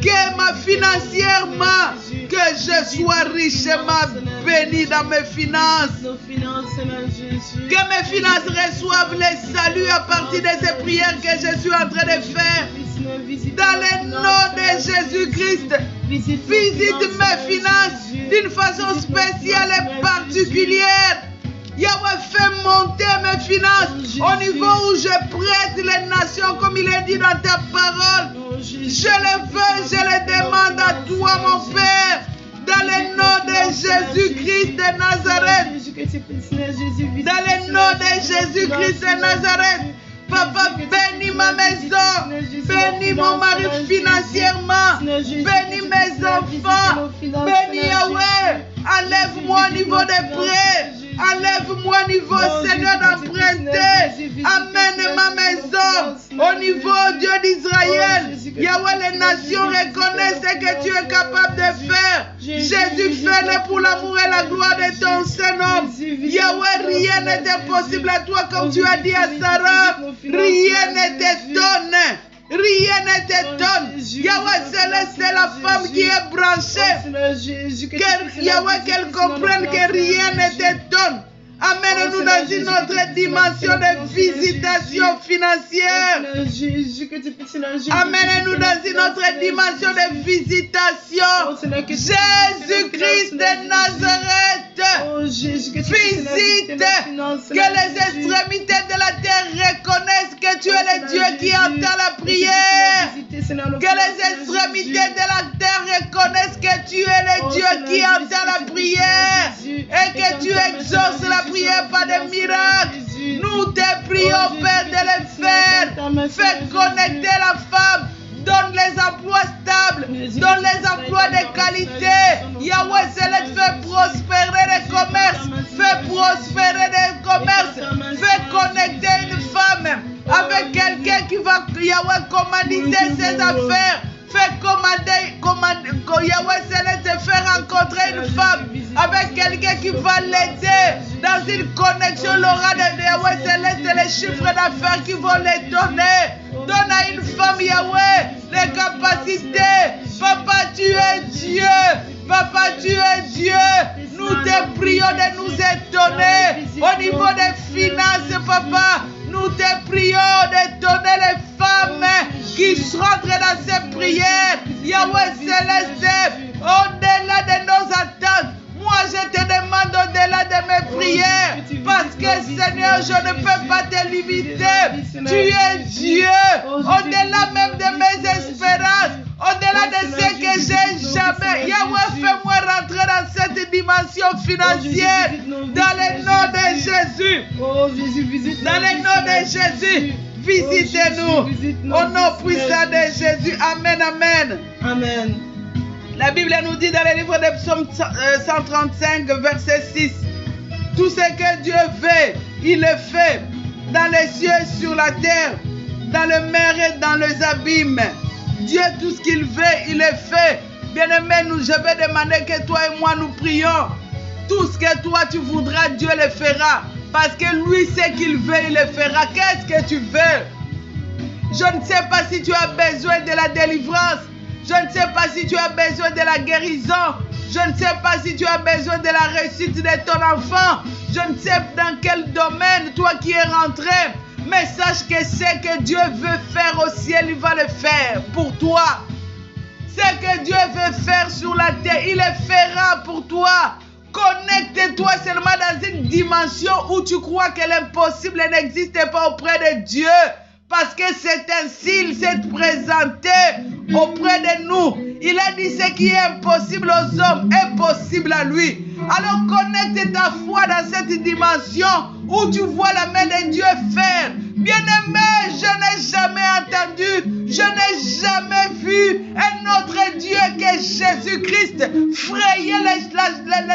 que financièrement, que je sois richement béni dans mes finances. Que mes finances reçoivent le salut à partir de ces prières que je suis en train de faire. Dans le nom de Jésus-Christ, visite mes finances d'une façon spéciale et particulière. Yahweh, fais monter mes finances au niveau où je prête les nations comme il est dit dans ta parole. Je le veux, je le demande à toi, mon Père, dans le nom de Jésus-Christ de Nazareth. Dans le nom de Jésus-Christ de Nazareth. Papa, bénis ma maison, bénis mon mari financièrement, bénis mes enfants, bénis Yahweh, enlève-moi au niveau des prêts. Enlève-moi au niveau, Seigneur, d'emprunter. Amène ma maison au niveau, Dieu d'Israël. Yahweh, les nations reconnaissent ce que tu es capable de faire. Jésus, fais-le pour l'amour et la gloire de ton Saint-Nom. Yahweh, rien n'est impossible à toi, comme tu as dit à Sarah. Rien ne t'étonne. Rien ne t'étonne. Yahweh, c'est la femme qui est branchée. Yahweh, qu'elle comprenne que rien ne t'étonne. Amène-nous dans une autre dimension de visitation financière. Amène-nous dans une autre dimension de visitation. Jésus-Christ de Nazareth. Visite. Que les extrémités de la terre reconnaissent que tu es le Dieu qui entend la prière. Que les extrémités de la terre reconnaissent que tu es le Dieu qui entend la prière. Et que tu exauces la prière par des miracles. Nous te prions, Père, de le faire. Fais connecter la femme. Donne les emplois stables. Donne les emplois de qualité. Yahweh Céleste, fais prospérer les commerces. Fais prospérer les commerces. Fais connecter une femme avec quelqu'un qui va, Yahweh, commanditer ses affaires. Fais Yahweh Céleste, faire rencontrer une femme avec quelqu'un qui va l'aider dans une connexion. L'aura de Yahweh Céleste, les chiffres d'affaires qui vont les donner. Donne à une femme, Yahweh, les capacités. Papa, tu es Dieu. Papa, tu es Dieu. Nous te prions de nous étonner au niveau des finances, Papa. Nous te prions de donner les femmes qui rentrent dans ces prières. Yahweh Céleste, au-delà de nos attentes, Moi, je te demande au-delà de mes prières, parce que Seigneur, je ne peux pas te limiter. Tu es Dieu, au-delà même de mes espérances, au-delà de ce que j'ai jamais. Yahweh, fais-moi rentrer dans cette dimension financière, dans le nom de Jésus. Dans le nom de Jésus, visitez-nous. Au nom puissant de Jésus, amen, amen. Amen. La Bible nous dit dans le livre de Psaume 135, verset 6, tout ce que Dieu veut, il le fait, dans les cieux et sur la terre, dans le mer et dans les abîmes. Dieu, tout ce qu'il veut, il le fait. Bien-aimé, je vais demander que toi et moi nous prions. Tout ce que toi tu voudras, Dieu le fera. Parce que lui, ce qu'il veut, il le fera. Qu'est-ce que tu veux? Je ne sais pas si tu as besoin de la délivrance. Je ne sais pas si tu as besoin de la guérison. Je ne sais pas si tu as besoin de la réussite de ton enfant. Je ne sais dans quel domaine, toi qui es rentré. Mais sache que ce que Dieu veut faire au ciel, il va le faire pour toi. Ce que Dieu veut faire sur la terre, il le fera pour toi. Connecte-toi seulement dans une dimension où tu crois que l'impossible n'existe pas auprès de Dieu. Parce que c'est ainsi, il s'est présenté auprès de nous. Il a dit ce qui est impossible aux hommes est possible à lui. Alors connecte ta foi dans cette dimension où tu vois la main de Dieu faire. Bien-aimé, je n'ai jamais entendu, je n'ai jamais vu un autre Dieu que Jésus-Christ frayer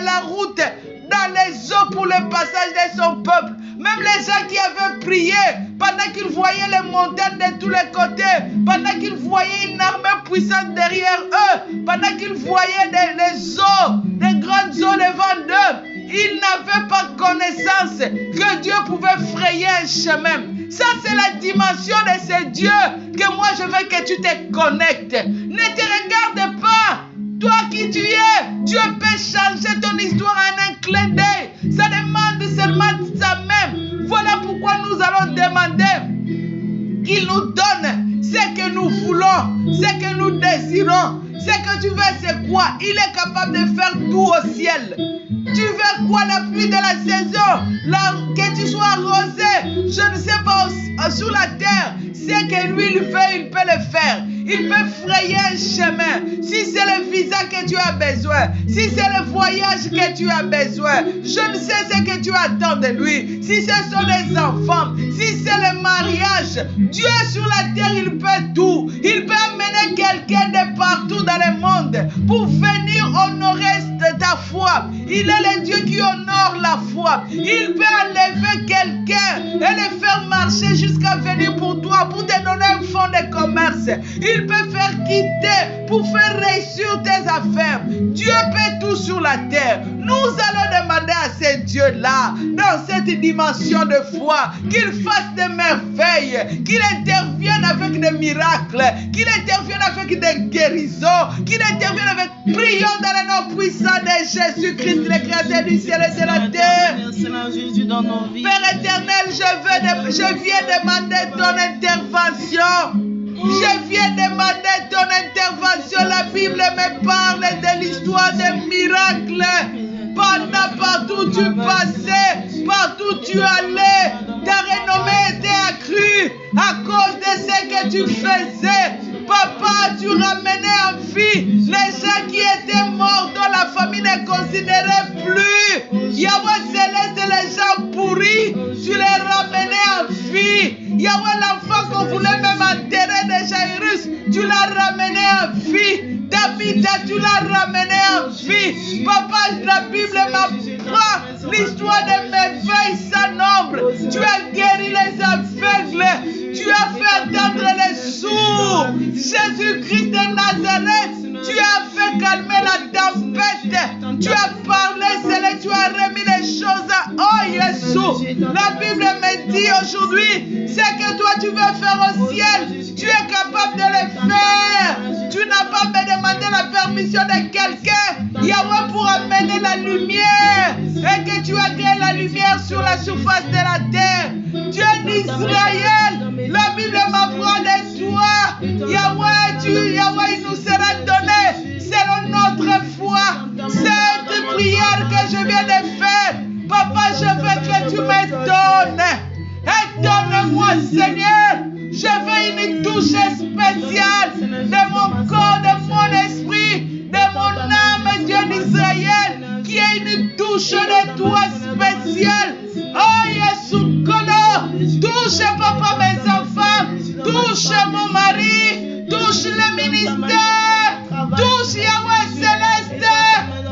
la route dans les eaux pour le passage de son peuple. Même les gens qui avaient prié, pendant qu'ils voyaient les montagnes de tous les côtés, pendant qu'ils voyaient une armée puissante derrière eux, pendant qu'ils voyaient des eaux, des grandes eaux devant eux, ils n'avaient pas connaissance que Dieu pouvait frayer un chemin. Ça, c'est la dimension de ce Dieu que moi, je veux que tu te connectes. Ne te regarde pas. Toi qui tu es, Dieu peut changer ton histoire en un clin d'œil. Ça demande seulement sa main. Voilà pourquoi nous allons demander qu'il nous donne ce que nous voulons, ce que nous désirons. Ce que tu veux, c'est quoi? Il est capable de faire tout au ciel. Tu veux quoi? La pluie de la saison, que tu sois arrosé, je ne sais pas, sur la terre. Ce que lui il fait, il peut le faire. Il peut frayer un chemin. Si c'est le visa que tu as besoin, si c'est le voyage que tu as besoin, je ne sais ce que tu attends de lui. Si ce sont les enfants, si c'est le mariage, Dieu sur la terre, il peut tout. Il peut amener quelqu'un de partout dans le monde pour venir honorer ta foi. Il est le Dieu qui honore la foi. Il peut enlever quelqu'un et le faire marcher jusqu'à venir pour toi, pour te donner un fonds de commerce. Il peut faire quitter pour faire réussir tes affaires. Dieu peut tout sur la terre. Nous allons demander à ce Dieu-là, dans cette dimension de foi, qu'il fasse des merveilles, qu'il intervienne avec des miracles, qu'il intervienne avec des guérisons, qu'il intervienne avec... Prions dans le nom puissant de Jésus-Christ, le Créateur du ciel et de la terre. Père éternel, je viens demander ton intervention. Je viens demander ton intervention. La Bible me parle de l'histoire des miracles. Partout tu passais, partout tu allais, ta renommée était accrue à cause de ce que tu faisais. Papa, tu ramenais en vie les gens qui étaient morts, dont la famille ne considérait plus. Yahweh céleste, les gens pourris, tu les ramenais en vie. Yahweh, l'enfant qu'on voulait même enterrer de Jairus, tu l'as ramené en vie. David, tu l'as ramené en vie. Papa, la Bible m'apprend l'histoire de merveilles sans nombre. Tu as guéri les aveugles. Tu as fait entendre les sourds. Jésus-Christ de Nazareth, tu as fait calmer la tempête. Tu as parlé, tu as remis les choses à... Oh Jésus, la Bible me dit aujourd'hui, c'est que toi tu veux faire au ciel. Tu es capable de le faire. Tu n'as pas me demandé la permission de quelqu'un, Yahweh, pour amener la lumière. Et que tu as créé la lumière sur la surface de la terre. Dieu d'Israël, la Bible m'apprend de toi. Yahweh, il nous sera donné selon notre foi. Cette prière viens de faire. Papa, je veux que tu me donnes. Étonne-moi, Seigneur. Je veux une touche spéciale de mon corps, de mon esprit, de mon âme, Dieu d'Israël, qui est une touche de toi spéciale. Oh, Jésus, touche, papa, mes enfants, touche mon mari, touche le ministère, touche Yahweh Céleste.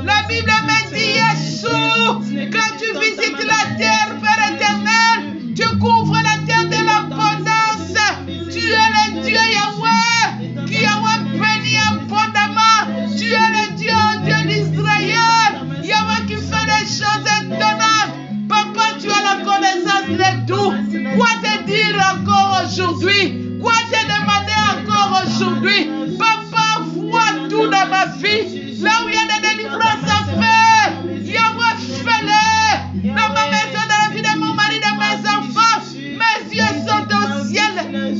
La Bible me dit, Jésus, quand tu visites la terre, Père éternel, tu couvres la terre de l'abondance. Tu es le Dieu Yahweh, qui Yahweh bénit abondamment. Tu es le Dieu d'Israël, Yahweh qui fait des choses étonnantes. Papa, tu as la connaissance de tout. Quoi te dire encore aujourd'hui? Quoi te demander encore aujourd'hui? Papa, vois tout dans ma vie. Là où il y a des délivrances à faire, Yahweh, fais-le. Dans ma maison, dans la vie de mon mari, de mes enfants, mes yeux sont au ciel.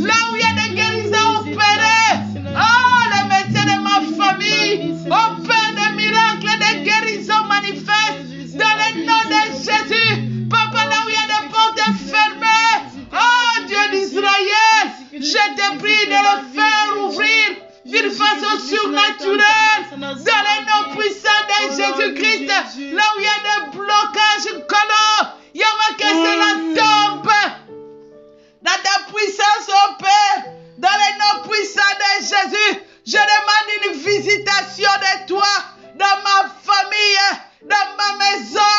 Là où il y a des guérisons opérées, oh, les médecins de ma famille, opère des miracles, des guérisons manifestes dans le nom de Jésus. Papa, là où il y a des portes fermées, oh Dieu d'Israël, je te prie de le faire ouvrir d'une façon surnaturelle dans le nom puissant de Jésus-Christ. Là où il y a des blocages colons, Yahweh, que cela tombe dans ta puissance, oh Père, dans le nom puissant de Jésus. Je demande une visitation de toi dans ma famille, dans ma maison,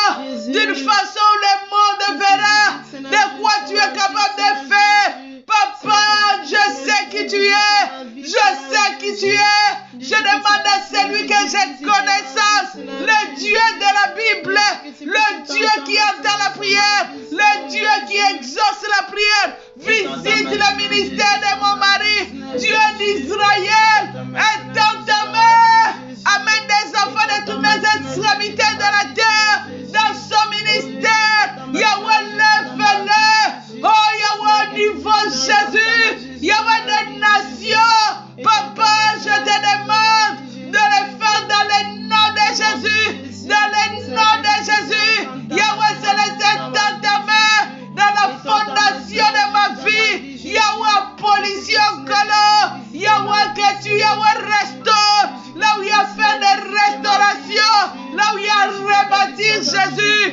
d'une façon où le monde verra de quoi tu es capable de faire. Papa, je sais qui tu es, je sais qui tu es. Je demande à celui que j'ai connaissance, le Dieu de la Bible, le Dieu qui entend la prière, le Dieu qui exauce la prière. Visite le ministère de mon mari, Dieu d'Israël, étends ta main, amène des enfants de toutes les extrémités de la terre dans son ministère. Yahweh, lève-le. Oh Yahweh, au niveau Jésus, Yahweh des nations, Papa, je te demande de le faire dans le nom de Jésus, dans le nom de Jésus. Yahweh, Céleste, dans ta main, dans la fondation de ma vie. Yahweh, pollution, colon. Yahweh, que tu, Yahweh, restaure. Là où il y a fait des restaurations, là où il y a rebâti Jésus.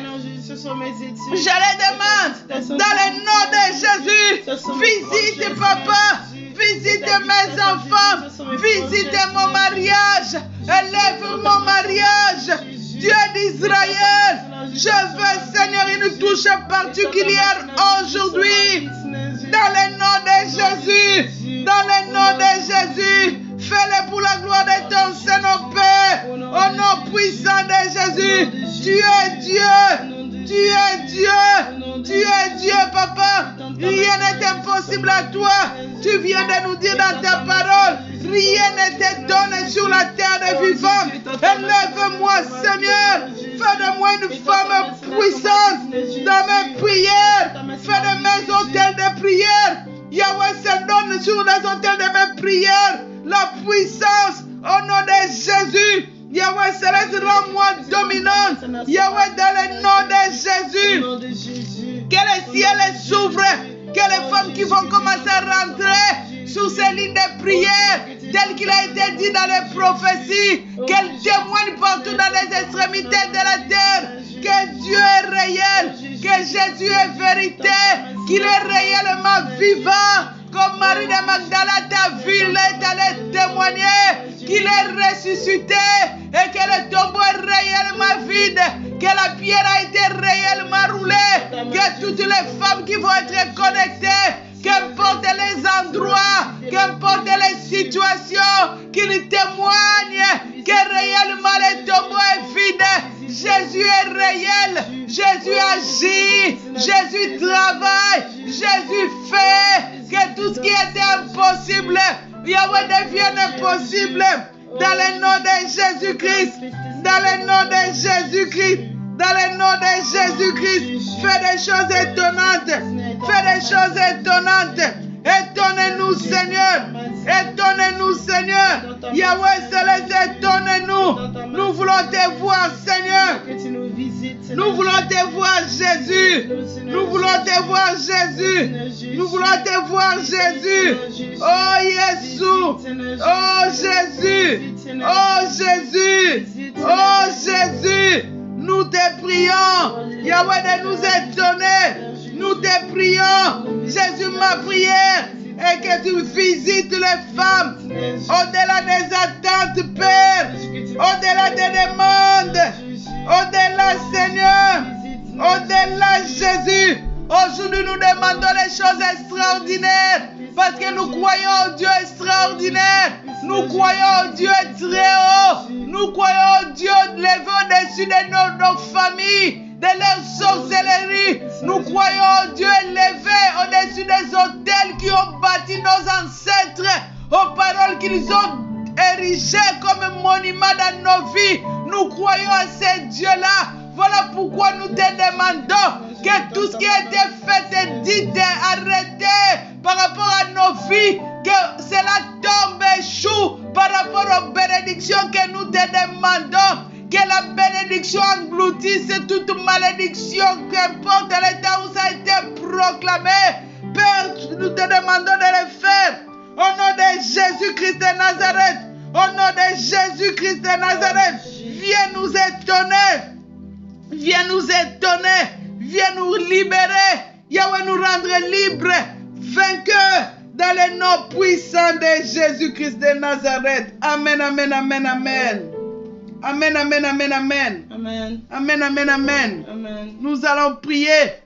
Je les demande, dans le nom de Jésus, visite papa, visite mes enfants, visite mon mariage, élève mon mariage, Dieu d'Israël. Je veux, Seigneur, une touche particulière aujourd'hui, dans le nom de Jésus, dans le nom de Jésus. Fais-le pour la gloire de ton Saint-Père, au nom puissant de Jésus. Tu es Dieu, tu es Dieu, tu es Dieu, papa. Rien n'est impossible à toi. Tu viens de nous dire dans ta parole, rien ne t'étonne sur la terre des vivants. Élève-moi, Seigneur. Fais de moi une femme puissante dans mes prières. Fais de mes hôtels de prière. Yahweh se donne sur les hôtels de mes prières la puissance au nom de Jésus. Yahweh Céleste, rends-moi dominante. Yahweh, dans le nom de Jésus. Que le ciel s'ouvre. Que les femmes qui vont commencer à rentrer sous ces lignes de prière, tel qu'il a été dit dans les prophéties, qu'elles témoignent partout dans les extrémités de la terre, que Dieu est réel, que Jésus est vérité, qu'il est réellement vivant, comme Marie de Magdala t'a vu, il est allé témoigner qu'il est ressuscité et que le tombeau est réellement vide, que la pierre a été réellement roulée, que toutes les femmes qui vont être connectées, qu'importe les endroits, qu'importe les situations, qu'ils témoignent que réellement le tombeau est vide. Jésus est réel, Jésus agit, Jésus travaille, Jésus fait que tout ce qui était impossible, Yahweh devienne possible. Dans le nom de Jésus-Christ, dans le nom de Jésus-Christ, dans le nom de Jésus-Christ, fais des choses étonnantes, fais des choses étonnantes. Étonne-nous, Seigneur, étonne-nous, Seigneur. Yahweh Céleste, étonne-nous. Nous voulons te voir, Seigneur. Que tu nous visites. Nous voulons te voir, Jésus. Nous voulons te voir, Jésus. Nous voulons te voir, Jésus. Oh, Jésus. Oh, Jésus. Oh, Jésus. Oh, Jésus. Nous te prions, Yahweh, de nous étonner. Nous te prions, Jésus, ma prière, et que tu visites les femmes au-delà des attentes, Père, au-delà des demandes, au-delà, Seigneur, au-delà, Jésus. Aujourd'hui, nous demandons des choses extraordinaires parce que nous croyons au Dieu extraordinaire. Nous croyons au Dieu très haut. Nous croyons au Dieu levé au-dessus de nos familles, de leur sorcellerie. Nous croyons au Dieu élevé au-dessus des hôtels qui ont bâti nos ancêtres, aux paroles qu'ils ont érigées comme monument dans nos vies. Nous croyons à ces dieux-là. Voilà pourquoi nous te demandons que tout ce qui a été fait et dit et arrêté par rapport à nos vies, que cela tombe et échoue par rapport aux bénédictions que nous te demandons. Que la bénédiction engloutisse toute malédiction, qu'importe l'état où ça a été proclamé. Père, nous te demandons de le faire. Au nom de Jésus-Christ de Nazareth. Au nom de Jésus-Christ de Nazareth. Viens nous étonner. Viens nous étonner. Viens nous libérer. Yahweh, nous rendre libres. Vainqueurs dans le nom puissant de Jésus-Christ de Nazareth. Amen, amen, amen, amen. Amen, amen, amen, amen. Amen. Amen, amen, amen. Amen. Nous allons prier.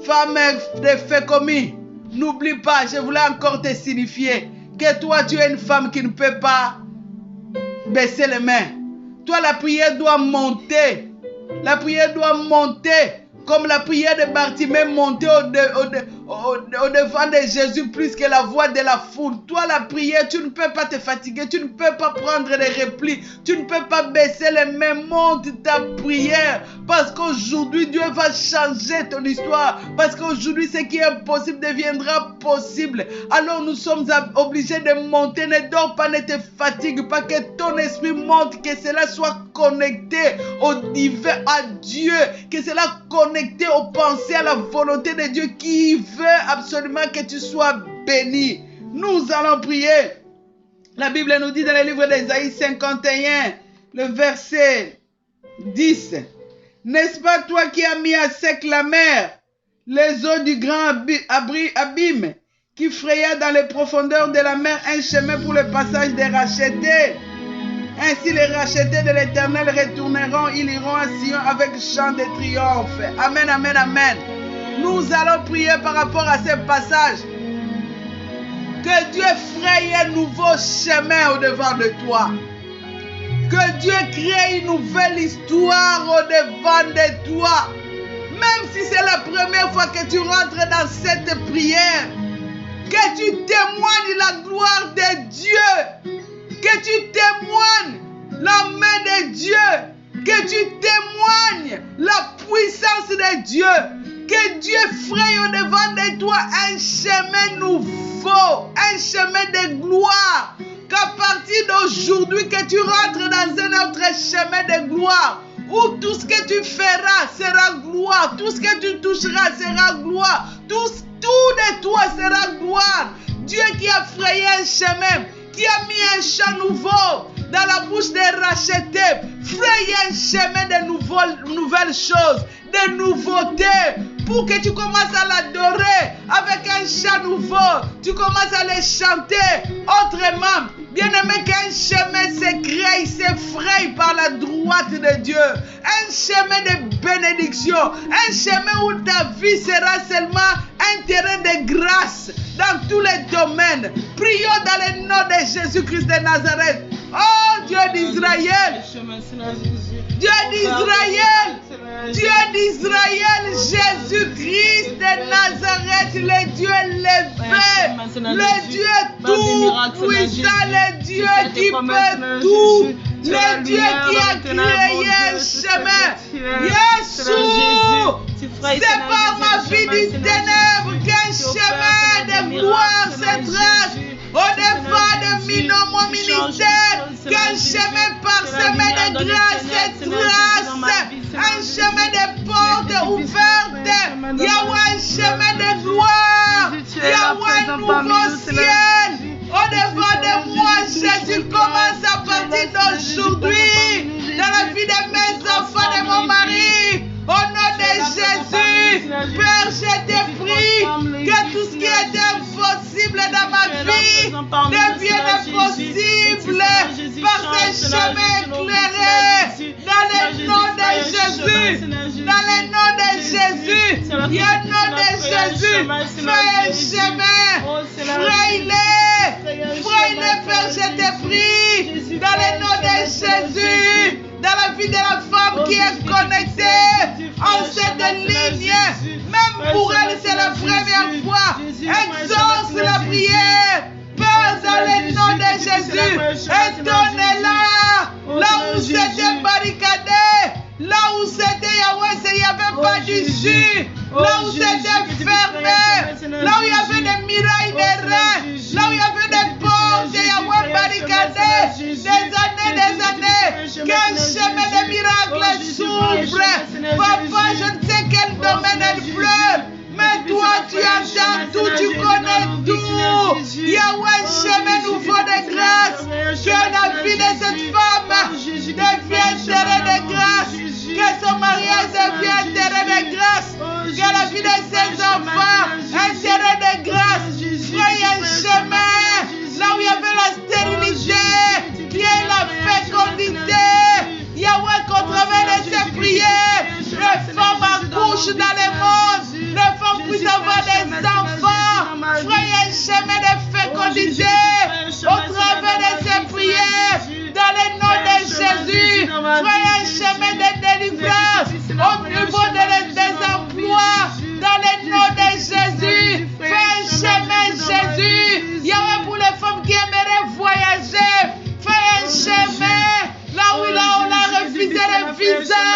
Femme de Fécomi, n'oublie pas, je voulais encore te signifier que toi, tu es une femme qui ne peut pas baisser les mains. Toi, la prière doit monter. La prière doit monter. Comme la prière de Bartimée montait au devant de Jésus plus que la voix de la foule. Toi, la prière, tu ne peux pas te fatiguer, tu ne peux pas prendre des replis, tu ne peux pas baisser les mains, monte ta prière. Parce qu'aujourd'hui, Dieu va changer ton histoire. Parce qu'aujourd'hui, ce qui est impossible deviendra possible. Alors, nous sommes obligés de monter. Ne dors pas, ne te fatigue pas, que ton esprit monte, que cela soit connecté au divin, à Dieu, que cela connecté aux pensées, à la volonté de Dieu qui veut absolument que tu sois béni. Nous allons prier. La Bible nous dit dans le livre d'Ésaïe 51, le verset 10. N'est-ce pas toi qui as mis à sec la mer, les eaux du grand abîme, qui fraya dans les profondeurs de la mer un chemin pour le passage des rachetés? Ainsi les rachetés de l'Éternel retourneront, ils iront à Sion avec chant de triomphe. Amen, amen, amen. Nous allons prier par rapport à ce passage. Que Dieu fraye un nouveau chemin au-devant de toi. Que Dieu crée une nouvelle histoire au-devant de toi. Même si c'est la première fois que tu rentres dans cette prière. Que tu témoignes la gloire de Dieu. Que tu témoignes la main de Dieu. Que tu témoignes la puissance de Dieu. Que Dieu fraye au-devant de toi un chemin nouveau. Un chemin de gloire. Qu'à partir d'aujourd'hui, que tu rentres dans un autre chemin de gloire. Où tout ce que tu feras sera gloire. Tout ce que tu toucheras sera gloire. Tout de toi sera gloire. Dieu qui a frayé un chemin, qui a mis un chant nouveau dans la bouche des rachetés, fraye un chemin de nouvelles choses, de nouveautés, pour que tu commences à l'adorer avec un chant nouveau. Tu commences à le chanter autrement. Bien-aimé, qu'un chemin se crée, se fraye par la droite de Dieu. Un chemin de bénédiction. Un chemin où ta vie sera seulement un terrain de grâce dans tous les domaines. Prions dans le nom de Jésus-Christ de Nazareth. Oh Dieu d'Israël. Dieu d'Israël. Dieu d'Israël, Jésus-Christ de Nazareth, le Dieu élevé, le Dieu tout-puissant, le Dieu qui peut tout, le Dieu qui a créé un chemin. Jésus, c'est par ma vie du ténèbre qu'un chemin de gloire se trace au-devant de cheminons mon ministère, qu'un chemin parsemé de grâce et traces, un chemin de portes ouvertes, Yahweh, un chemin de gloire, Yahweh, un nouveau ciel. Au-devant de moi, Jésus commence à partir d'aujourd'hui dans la vie de mes enfants, de mon mari. Au nom de Jésus, Père, je te prie que tout ce qui est impossible dans ma vie devienne possible par ces chemins éclairés. Dans le nom de Jésus, dans le nom de Jésus, dans le nom de Jésus, fais un chemin, fraye-les, Père, je te prie, dans le nom de Jésus, dans la vie de la femme qui est connectée en cette ligne, même pour elle c'est la première fois, exauce la prière, Père, dans le nom de Jésus, étonne-la, là où c'était barricadé, là où c'était Yahweh, il n'y avait pas d'issue, là où c'était fermé, là où il y avait des murailles de reins, là où il y avait des portes, Yahweh barricadées, des années, qu'un chemin de miracles s'ouvre. Papa, je ne sais quel domaine elle pleure, mais toi tu entends tout, tu connais tout. Yahweh, chemin nouveau de grâce, que la vie de cette femme devienne terrain de grâce, que son mariage devienne terrain de grâce, que la vie de ses enfants un terrain de grâce. Frère, un chemin là où il y avait la stérilité, qui est la fécondité. Yahweh, qu'au travers de ces prières, les femmes accouchent dans le monde, les femmes puissent avoir des enfants. Frère, un chemin de fécondité au travers de ces prières, dans le nom de Jésus. Frère, un chemin de délivrance au niveau des emplois, dans le nom de Jésus. Fais un chemin, Jésus. Yahweh, pour les femmes qui aimeraient voyager, fais un chemin là où on a refusé le visa,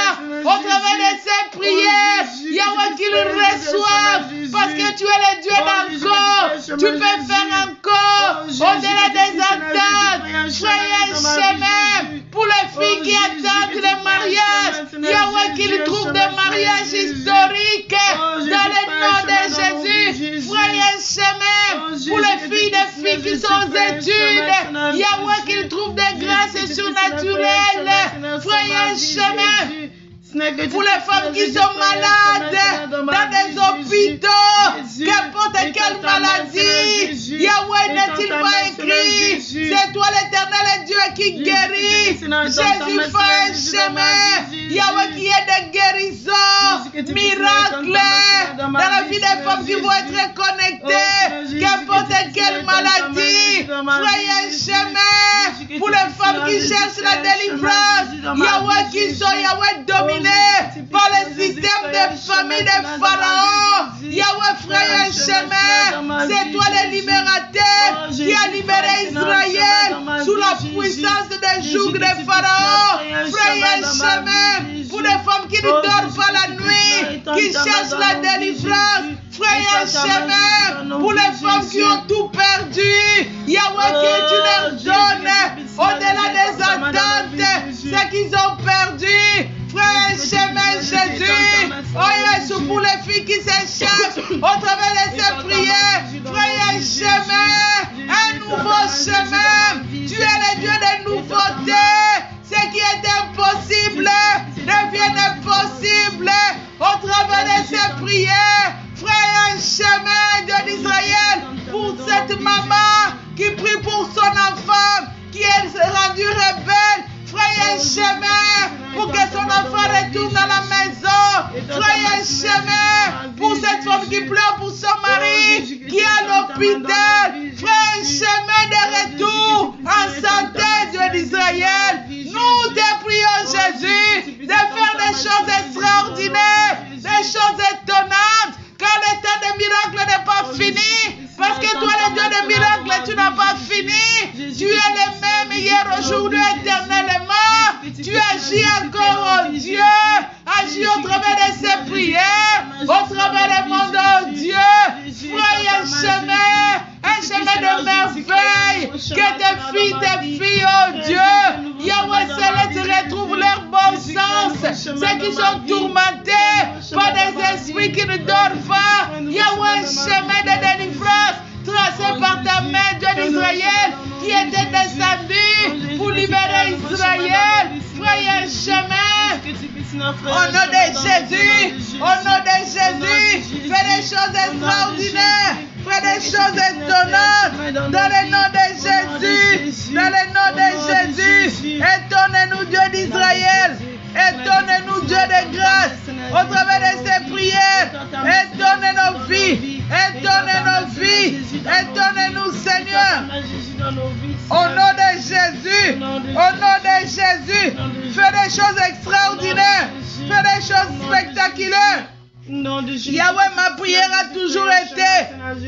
au travers de ces prières, Yahweh, qu'ils reçoivent, parce que tu es le Dieu d'encore, tu peux faire encore au-delà des attentes. Fais un chemin pour les filles qui attendent le mariage, Yahweh, qu'ils trouvent des mariages historiques dans le nom de Jésus. Fais un chemin pour les filles qui sont aux études, Yahweh, qu'ils trouvent des grâces surnaturelles. Fais un chemin pour les femmes qui sont malades dans des hôpitaux, qu'importe quelle maladie, Yahweh, n'est-il pas écrit, c'est toi l'Éternel Dieu qui guérit. Jésus fait un chemin, Yahweh, qui est de guérison, miracle dans la vie des femmes qui vont être connectées, qu'importe quelle maladie. Fais un chemin pour les femmes qui cherchent la délivrance, Yahweh, qui sont Yahweh dominés par le système de famille de Pharaon. Yahweh, frère, un chemin, c'est toi le libérateur qui a libéré Israël sous la puissance des jougs de Pharaon. Frère, un chemin pour les femmes qui ne dorment pas la nuit, qui cherchent la délivrance. Frère, un chemin pour les femmes qui ont tout perdu, Yahweh, que tu leur donnes au-delà des attentes ce qu'ils ont perdu. Frère, un chemin, Jésus. Oh Jésus, pour les filles qui s'échappent au travers de ces prières. Frère, un chemin, un nouveau chemin. Tu es le Dieu des nouveautés. Ce qui est impossible devienne possible au travers de ces prières. Frère, un chemin, Dieu d'Israël, pour cette maman qui prie pour son enfant, qui est rendu rebelle. Frère, un chemin pour que son enfant retourne à la maison. Frère, un chemin pour cette femme qui pleure pour son mari, qui est à l'hôpital. Frère, un chemin de retour en santé, Dieu d'Israël. Nous te prions, Jésus, de faire des choses extraordinaires, des choses étonnantes, car le temps des miracles n'est pas fini. Parce que toi, le Dieu des miracles, tu n'as pas fini. Tu es le même hier, aujourd'hui, éternellement. Tu agis encore, oh Dieu. Agis au travers de ces prières, au travers du monde, oh Dieu. Frère, un chemin de merveille Que tes filles, oh Dieu, Yahweh Céleste, retrouvent leur bon sens. Ceux qui sont tourmentés par des esprits qui ne dorment pas. Yahweh, chemin de délivrance, tracé par ta main, Dieu d'Israël, qui était descendu pour libérer Israël. Frère, un chemin. Au nom de Jésus, fais des choses extraordinaires, fais des choses étonnantes, dans le nom de Jésus, étonnez-nous Dieu d'Israël, étonnez-nous Dieu de grâce, au travers de ces prières, étonnez nos vies, étonnez-nous Seigneur, au nom de Jésus, fais des choses extraordinaires, fais des choses spectaculaires. Yahweh, ma prière a toujours été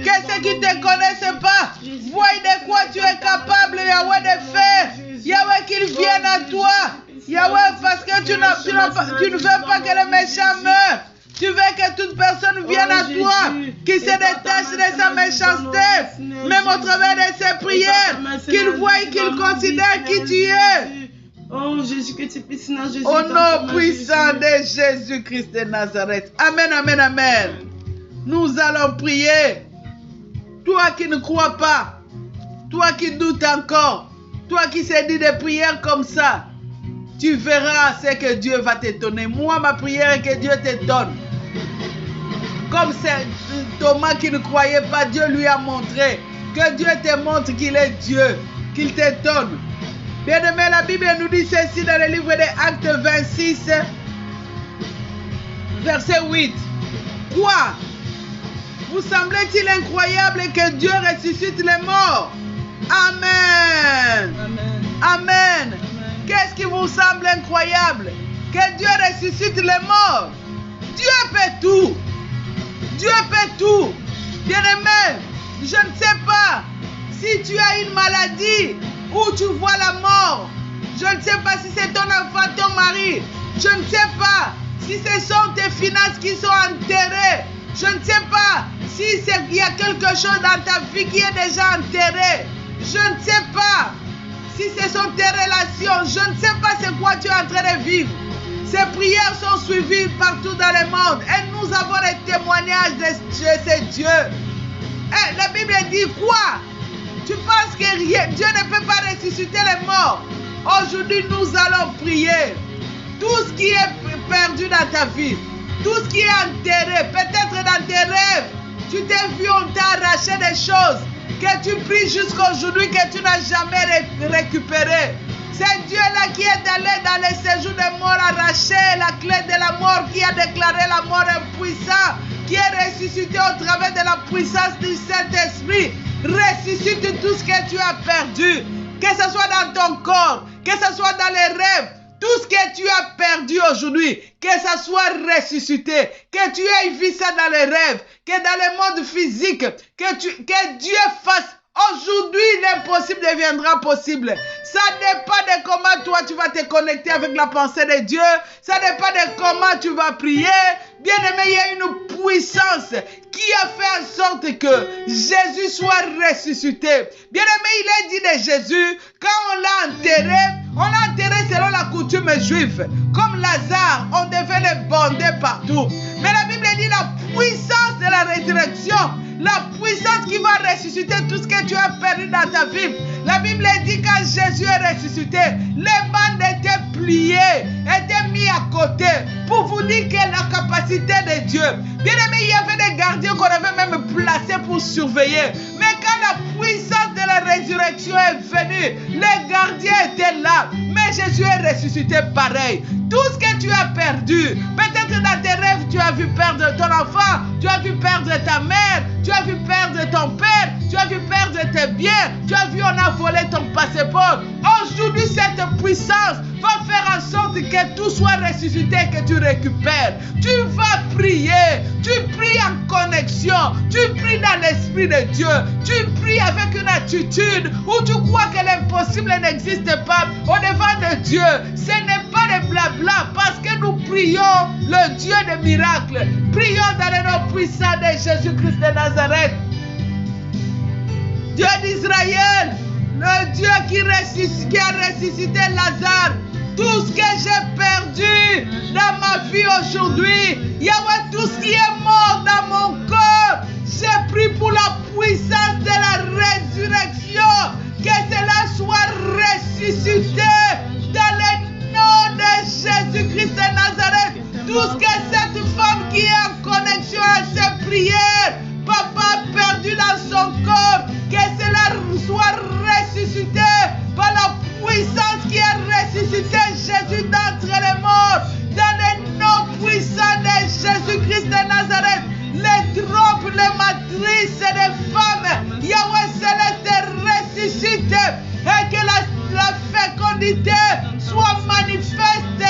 que ceux qui ne te connaissent pas voient de quoi tu es capable, Yahweh, de faire. Yahweh, qu'ils viennent à toi. Yahweh, parce que tu ne veux pas que les méchants meurent. Tu veux que toute personne vienne à toi, qui se détache de sa méchanceté, même au travers de ses prières, qu'il voie, qu'il considère qui tu es. Oh Jésus, que tu puisses dans Jésus. Au nom puissant de Jésus-Christ de Nazareth. Amen, amen, amen. Nous allons prier. Toi qui ne crois pas, toi qui doutes encore, toi qui s'est dit des prières comme ça, tu verras ce que Dieu va t'étonner. Moi, ma prière est que Dieu t'étonne. Comme c'est Thomas qui ne croyait pas, Dieu lui a montré. Que Dieu te montre qu'il est Dieu, qu'il t'étonne. Bien-aimé, la Bible nous dit ceci dans le livre des Actes 26, verset 8. Quoi? Vous semblait-il incroyable que Dieu ressuscite les morts? Amen. Amen. Amen. Qu'est-ce qui vous semble incroyable? Que Dieu ressuscite les morts. Dieu peut tout. Dieu peut tout. Bien-aimé, je ne sais pas si tu as une maladie où tu vois la mort. Je ne sais pas si c'est ton enfant, ton mari. Je ne sais pas si ce sont tes finances qui sont enterrées. Je ne sais pas si il y a quelque chose dans ta vie qui est déjà enterré. Je ne sais pas si ce sont tes relations. Je ne sais pas c'est quoi tu es en train de vivre. Ces prières sont suivies partout dans le monde. Et nous avons les témoignages de ces dieux. Et la Bible dit quoi? Tu penses que Dieu ne peut pas ressusciter les morts? Aujourd'hui, nous allons prier. Tout ce qui est perdu dans ta vie, tout ce qui est enterré, peut-être dans tes rêves, tu t'es vu, on t'a arraché des choses que tu pries jusqu'à aujourd'hui, que tu n'as jamais récupéré. C'est Dieu-là qui est allé dans les séjours des morts arracher la clé de la mort, qui a déclaré la mort impuissante, qui est ressuscité au travers de la puissance du Saint-Esprit. Ressuscite tout ce que tu as perdu, que ce soit dans ton corps, que ce soit dans les rêves, tout ce que tu as perdu aujourd'hui, que ça soit ressuscité, que tu aies vu ça dans les rêves, que dans le monde physique, que Dieu fasse. Aujourd'hui, l'impossible deviendra possible. Ça dépend de comment toi tu vas te connecter avec la pensée de Dieu. Ça dépend de comment tu vas prier. Bien aimé, il y a une puissance qui a fait en sorte que Jésus soit ressuscité. Bien aimé, il est dit de Jésus, quand on l'a enterré selon la coutume juive. Comme Lazare, on devait le bander partout. Mais la Bible dit la puissance de la résurrection. La puissance qui va ressusciter tout ce que tu as perdu dans ta vie. La Bible dit quand Jésus est ressuscité, les bandes étaient pliées, étaient mis à côté pour vous dire que la capacité de Dieu. Bien aimé, il y avait des gardiens qu'on avait même placés pour surveiller. Mais quand la puissance de la résurrection est venue, les gardiens étaient là. Mais Jésus est ressuscité pareil. Tout ce que tu as perdu, peut-être dans tes rêves, tu as vu perdre ton enfant, tu as vu perdre ta mère, tu as vu perdre ton père, tu as vu perdre tes biens, tu as vu on a volé ton passeport. Aujourd'hui, cette puissance va faire en sorte que tout soit ressuscité, que tu récupères. Tu vas prier, tu pries en connexion, tu pries dans l'Esprit de Dieu, tu pries avec une attitude où tu crois que l'impossible n'existe pas au devant de Dieu. Ce n'est pas de blabla parce que nous prions le Dieu des miracles. Prions dans le nom puissant de Jésus-Christ de Nazareth. Dieu d'Israël, le Dieu qui a ressuscité Lazare. Tout ce que j'ai perdu dans ma vie aujourd'hui, Yahweh, tout ce qui est mort dans mon corps, j'ai pris pour la puissance de la résurrection, que cela soit ressuscité dans le nom de Jésus-Christ de Nazareth. Tout ce que cette femme qui est en connexion à ses prières, papa a perdu dans son corps, que cela soit ressuscité par la puissance qui a ressuscité Jésus d'entre les morts, dans le nom puissant de Jésus-Christ de Nazareth. Les trompes, les matrices des femmes, Yahweh Céleste ressuscite, et que la fécondité soit manifeste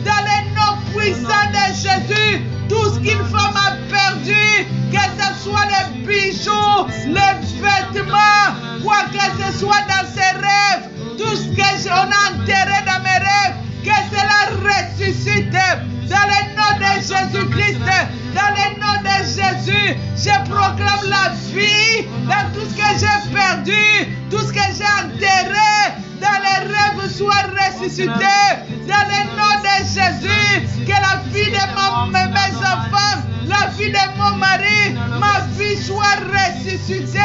dans le nom puissant de Jésus. Tout ce qu'une femme a perdu, que ce soit les bijoux, les vêtements, quoi que ce soit dans ses rêves, tout ce qu'on a enterré dans mes rêves, que cela ressuscite dans le nom de Jésus-Christ, dans le nom de Jésus. Je proclame la vie dans tout ce que j'ai perdu, tout ce que j'ai enterré dans les rêves soit ressuscité dans le nom de Jésus. Que la vie de mes enfants, la vie de mon mari, ma vie soit ressuscitée.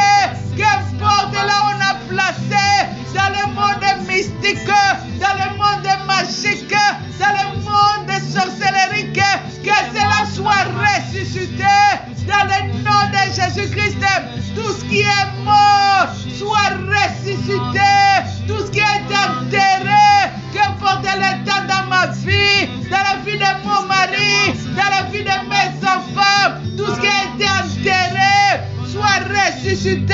Qu'importe là où on a placé, dans le monde mystique, dans le monde magique, dans le monde sorcellerie, que cela soit ressuscité dans le nom de Jésus-Christ. Tout ce qui est mort soit ressuscité. Tout ce qui est enterré, qu'importe le temps dans ma vie, dans la vie de mon mari, dans la vie de mes enfants, tout ce qui a été enterré soit ressuscité.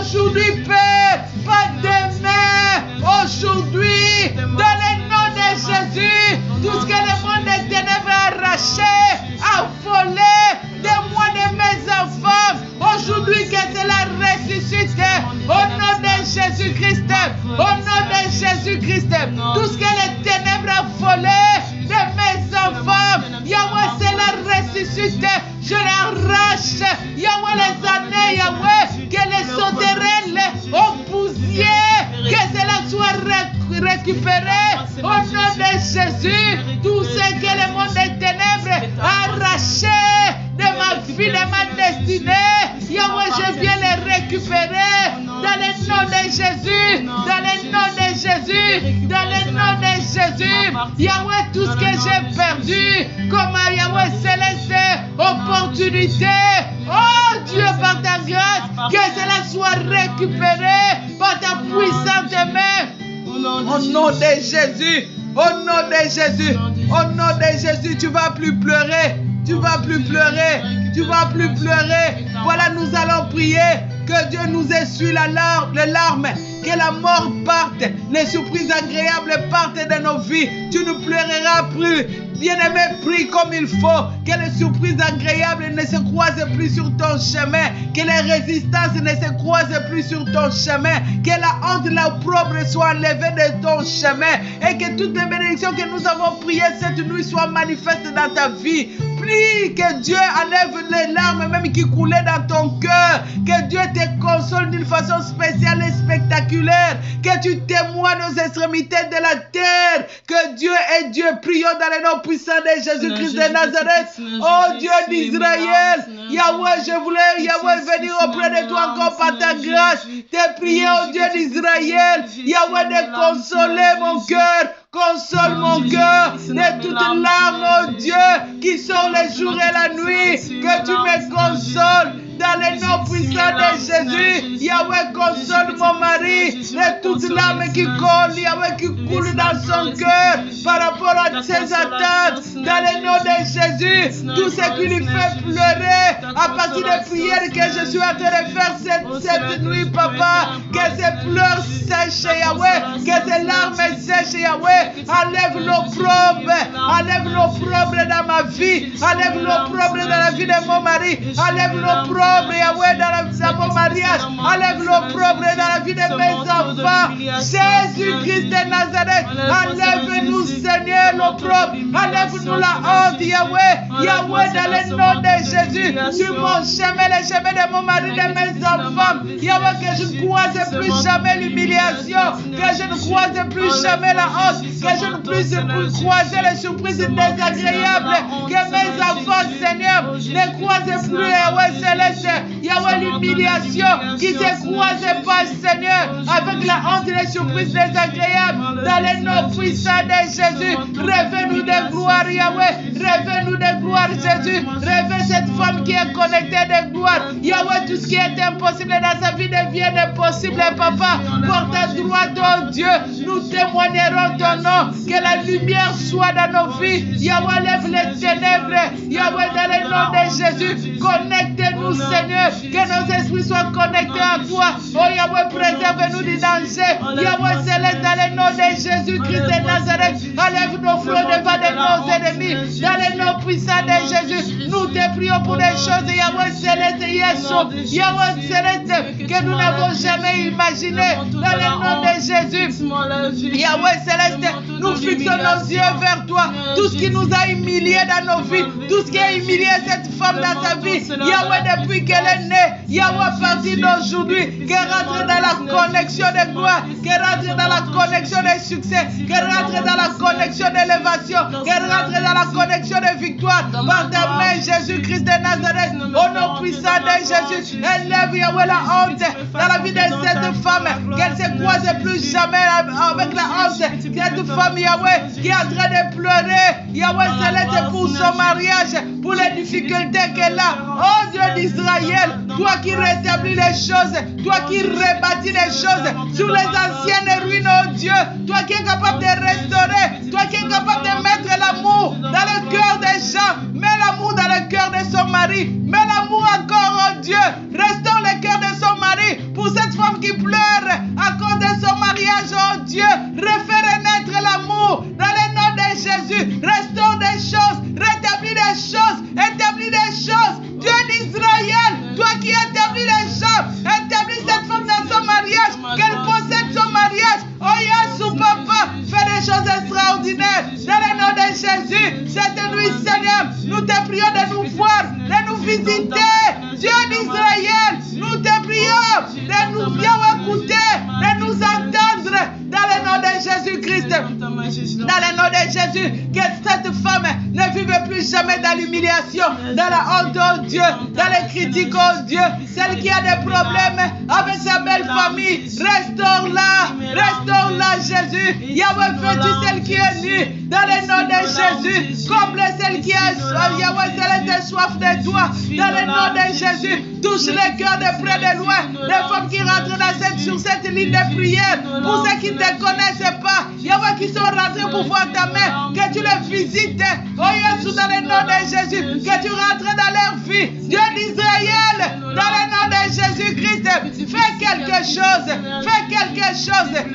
Aujourd'hui, Père, pas demain, aujourd'hui, dans le nom de Jésus, tout ce que le monde des ténèbres a arraché, a volé de moi, de mes enfants, aujourd'hui que cela ressuscite, au nom de Jésus-Christ, au nom de Jésus-Christ, tout ce que les ténèbres ont volé de mes enfants, Yahweh, cela ressuscite, je l'arrache, Yahweh, les années, Yahweh, que les sauterelles ont bousillé, que cela soit récupéré, au nom de Jésus, tout ce que le monde des ténèbres a arraché de ma vie, de ma destinée, Yahweh, je viens les récupérer dans le nom de Jésus, dans le nom de Jésus, dans le nom de Jésus. Yahweh, tout ce que j'ai perdu, comme Yahweh Céleste, opportunité, oh Dieu, par ta grâce, que cela soit récupéré par ta puissante main. Au nom de Jésus, au nom de Jésus, au nom de Jésus, tu vas plus pleurer. Tu vas plus pleurer, tu vas plus pleurer. Voilà, nous allons prier que Dieu nous essuie les larmes, que la mort parte, les surprises agréables partent de nos vies. Tu ne pleureras plus. Bien-aimé, prie comme il faut. Que les surprises agréables ne se croisent plus sur ton chemin. Que les résistances ne se croisent plus sur ton chemin. Que la honte, l'opprobre soit enlevée de ton chemin. Et que toutes les bénédictions que nous avons priées cette nuit soient manifestes dans ta vie. Prie que Dieu enlève les larmes même qui coulaient dans ton cœur. Que Dieu te console d'une façon spéciale et spectaculaire. Que tu témoignes aux extrémités de la terre que Dieu est Dieu. Prions dans le nom puissant de Jésus-Christ de Nazareth. Oh Dieu d'Israël, Yahweh, je voulais, Yahweh, venir auprès de toi encore par ta grâce. Te prier, oh Dieu d'Israël, Yahweh, de consoler mon cœur. Console mon cœur de toutes larmes, oh Dieu, qui sont les jours et la nuit. Que tu me consoles dans le nom puissant de Jésus. Yahweh, console mon mari de toutes larmes qui coulent, Yahweh, qui coulent dans son cœur par rapport à ses attentes. Dans le nom de Jésus, tout ce qui lui fait pleurer à partir des prières que je suis en train de faire cette nuit, Papa, que ces pleurs sèchent, Yahweh, que ces larmes sèchent, Yahweh. Enlève l'opprobre, enlève l'opprobre dans ma vie, enlève l'opprobre dans la vie de mon mari, enlève l'opprobre, Yahweh, dans mon mariage, enlève l'opprobre dans la vie de mes enfants. Jésus-Christ Christ de Nazareth. Enlève-nous, Seigneur, l'opprobre. Enlève-nous la honte, Yahweh. Yahweh, dans le nom de Jésus. Sur mon chemin, le chemin de mon mari, de mes enfants. Yahweh, que je ne croise plus jamais l'humiliation. Que je ne croise plus jamais la honte. Que je ne puisse plus croiser les surprises désagréables. Que mes enfants, Seigneur, ne croisent plus, Yahweh Céleste. Yahweh, l'humiliation qui se croise pas, Seigneur, avec la honte et les surprises désagréables. Dans le nom puissant de Jésus, révèle-nous de gloire, Yahweh. Révèle-nous de gloire, Jésus. Révèle cette femme qui est connectée de gloire. Yahweh, tout ce qui est impossible dans sa vie devient possible, Papa. Pour ta droite, oh Dieu, nous témoignerons ton nom. Que la lumière soit dans nos vies. Yahweh, lève les ténèbres. Yahweh, dans le nom de Jésus, connectez-nous, Seigneur. Que nos esprits soient connectés à toi. Oh Yahweh, préserve-nous du danger. Yahweh Céleste, dans le nom de Jésus-Christ de Nazareth, enlève nos flots devant de nos ennemis. Dans le nom puissant de Jésus, nous te prions pour des choses, Yahweh Céleste, Yahweh Céleste, que nous n'avons jamais imaginé. Dans le nom de Jésus, Yahweh Céleste, nous fixons nos yeux vers toi. Tout ce qui nous a humiliés dans nos vies, tout ce qui a humilié cette femme dans sa vie, Yahweh, depuis qu'elle est née, Yahweh, à partir d'aujourd'hui, qu'elle rentre dans la connexion de gloire, qu'elle rentre dans la connexion de succès, qu'elle rentre dans la connexion d'élévation, qu'elle rentre dans la connexion de victoire. Par ta main, Jésus-Christ de Nazareth, au nom puissant de Jésus, élève, Yahweh, la honte dans la vie de cette femme, qu'elle ne se croise plus jamais avec la honte. Cette femme, Yahweh, qui est en train de pleurer, Yahweh Céleste, pour son mariage, pour les difficultés qu'elle a. Oh Dieu d'Israël, toi qui rétablis les choses, toi qui rebâtis les choses sur les anciennes ruines, oh Dieu, toi qui es capable de restaurer, toi qui es capable de mettre l'amour dans le cœur des gens, mets l'amour dans le cœur de son mari, mets l'amour encore, oh Dieu, restaure le cœur de son mari, pour cette femme qui pleure à cause de son mariage, oh Dieu, refais renaître l'amour dans le nom de Jésus, restaure des choses, rétablis des choses, établis des choses, Dieu d'Israël, toi qui établis les choses, établis cette femme dans son mariage, qu'elle possède son mariage, oh Yahshua, Papa, fais des choses extraordinaires, dans le nom de Jésus, cette nuit, Seigneur, nous te prions de nous voir, de nous visiter, Dieu d'Israël, nous te prions de nous bien écouter, de nous entendre, dans le nom de Jésus-Christ, dans le nom de Jésus, que cette femme ne vive plus jamais dans l'humiliation, dans la honte, oh Dieu, dans les critiques, oh Dieu, celle qui a des problèmes avec sa belle famille, restaure-la, Jésus, Yahweh, fais-tu celle qui est nue, dans le nom de Jésus, comble celle qui a, Yahweh, celle soif de toi, dans le nom de Jésus, touche les cœurs de près de loin, les femmes qui rentrent sur cette ligne de prière, pour ceux qui ne te connaissent pas, Yahweh, qui sont rentrés pour voir ta main, que tu les visites, oh Jésus, dans le nom de Jésus, que tu rentres dans leur vie, Dieu d'Israël, dans le nom de Jésus-Christ, fais quelque chose,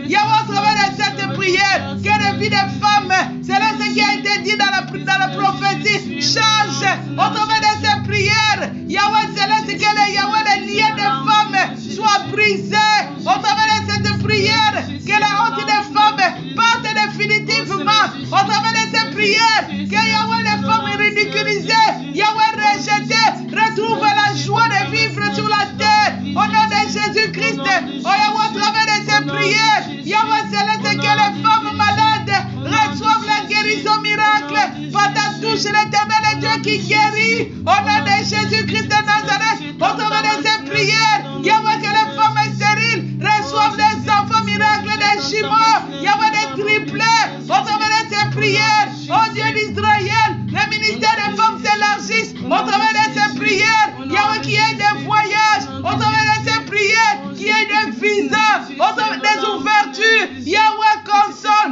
Yahweh, au travers de cette prière, que la vie des femmes, c'est là ce qui a été dit dans la prophétie, change, au travers de ces prières, Yahweh, c'est là ce que les liens des femmes soient brisés, au travers de cette prière, que la honte des femmes parte définitivement, au travers de ces prières, que Yahweh, les femmes ridiculisées, Yahweh, rejetées, retrouve la joie de vivre sur la terre, au nom de Jésus-Christ, oh Yahweh, au travers de ces prières, Yahweh, c'est que les femmes malades reçoivent la guérison miracle, par ta touche l'éternel Dieu qui guérit, au nom de Jésus-Christ de Nazareth, au travers de ces prières, Yahweh, que les femmes stériles reçoivent des enfants miracles, des jumeaux, Yahweh, des triplés, au travers de ces prières, oh Dieu d'Israël, le ministère des femmes s'élargisse, au travers de ces prières, Yahweh, qui ait des voyages, au travers de ces prières, qui ait des visas, au travers des ouvertures, Yahweh console,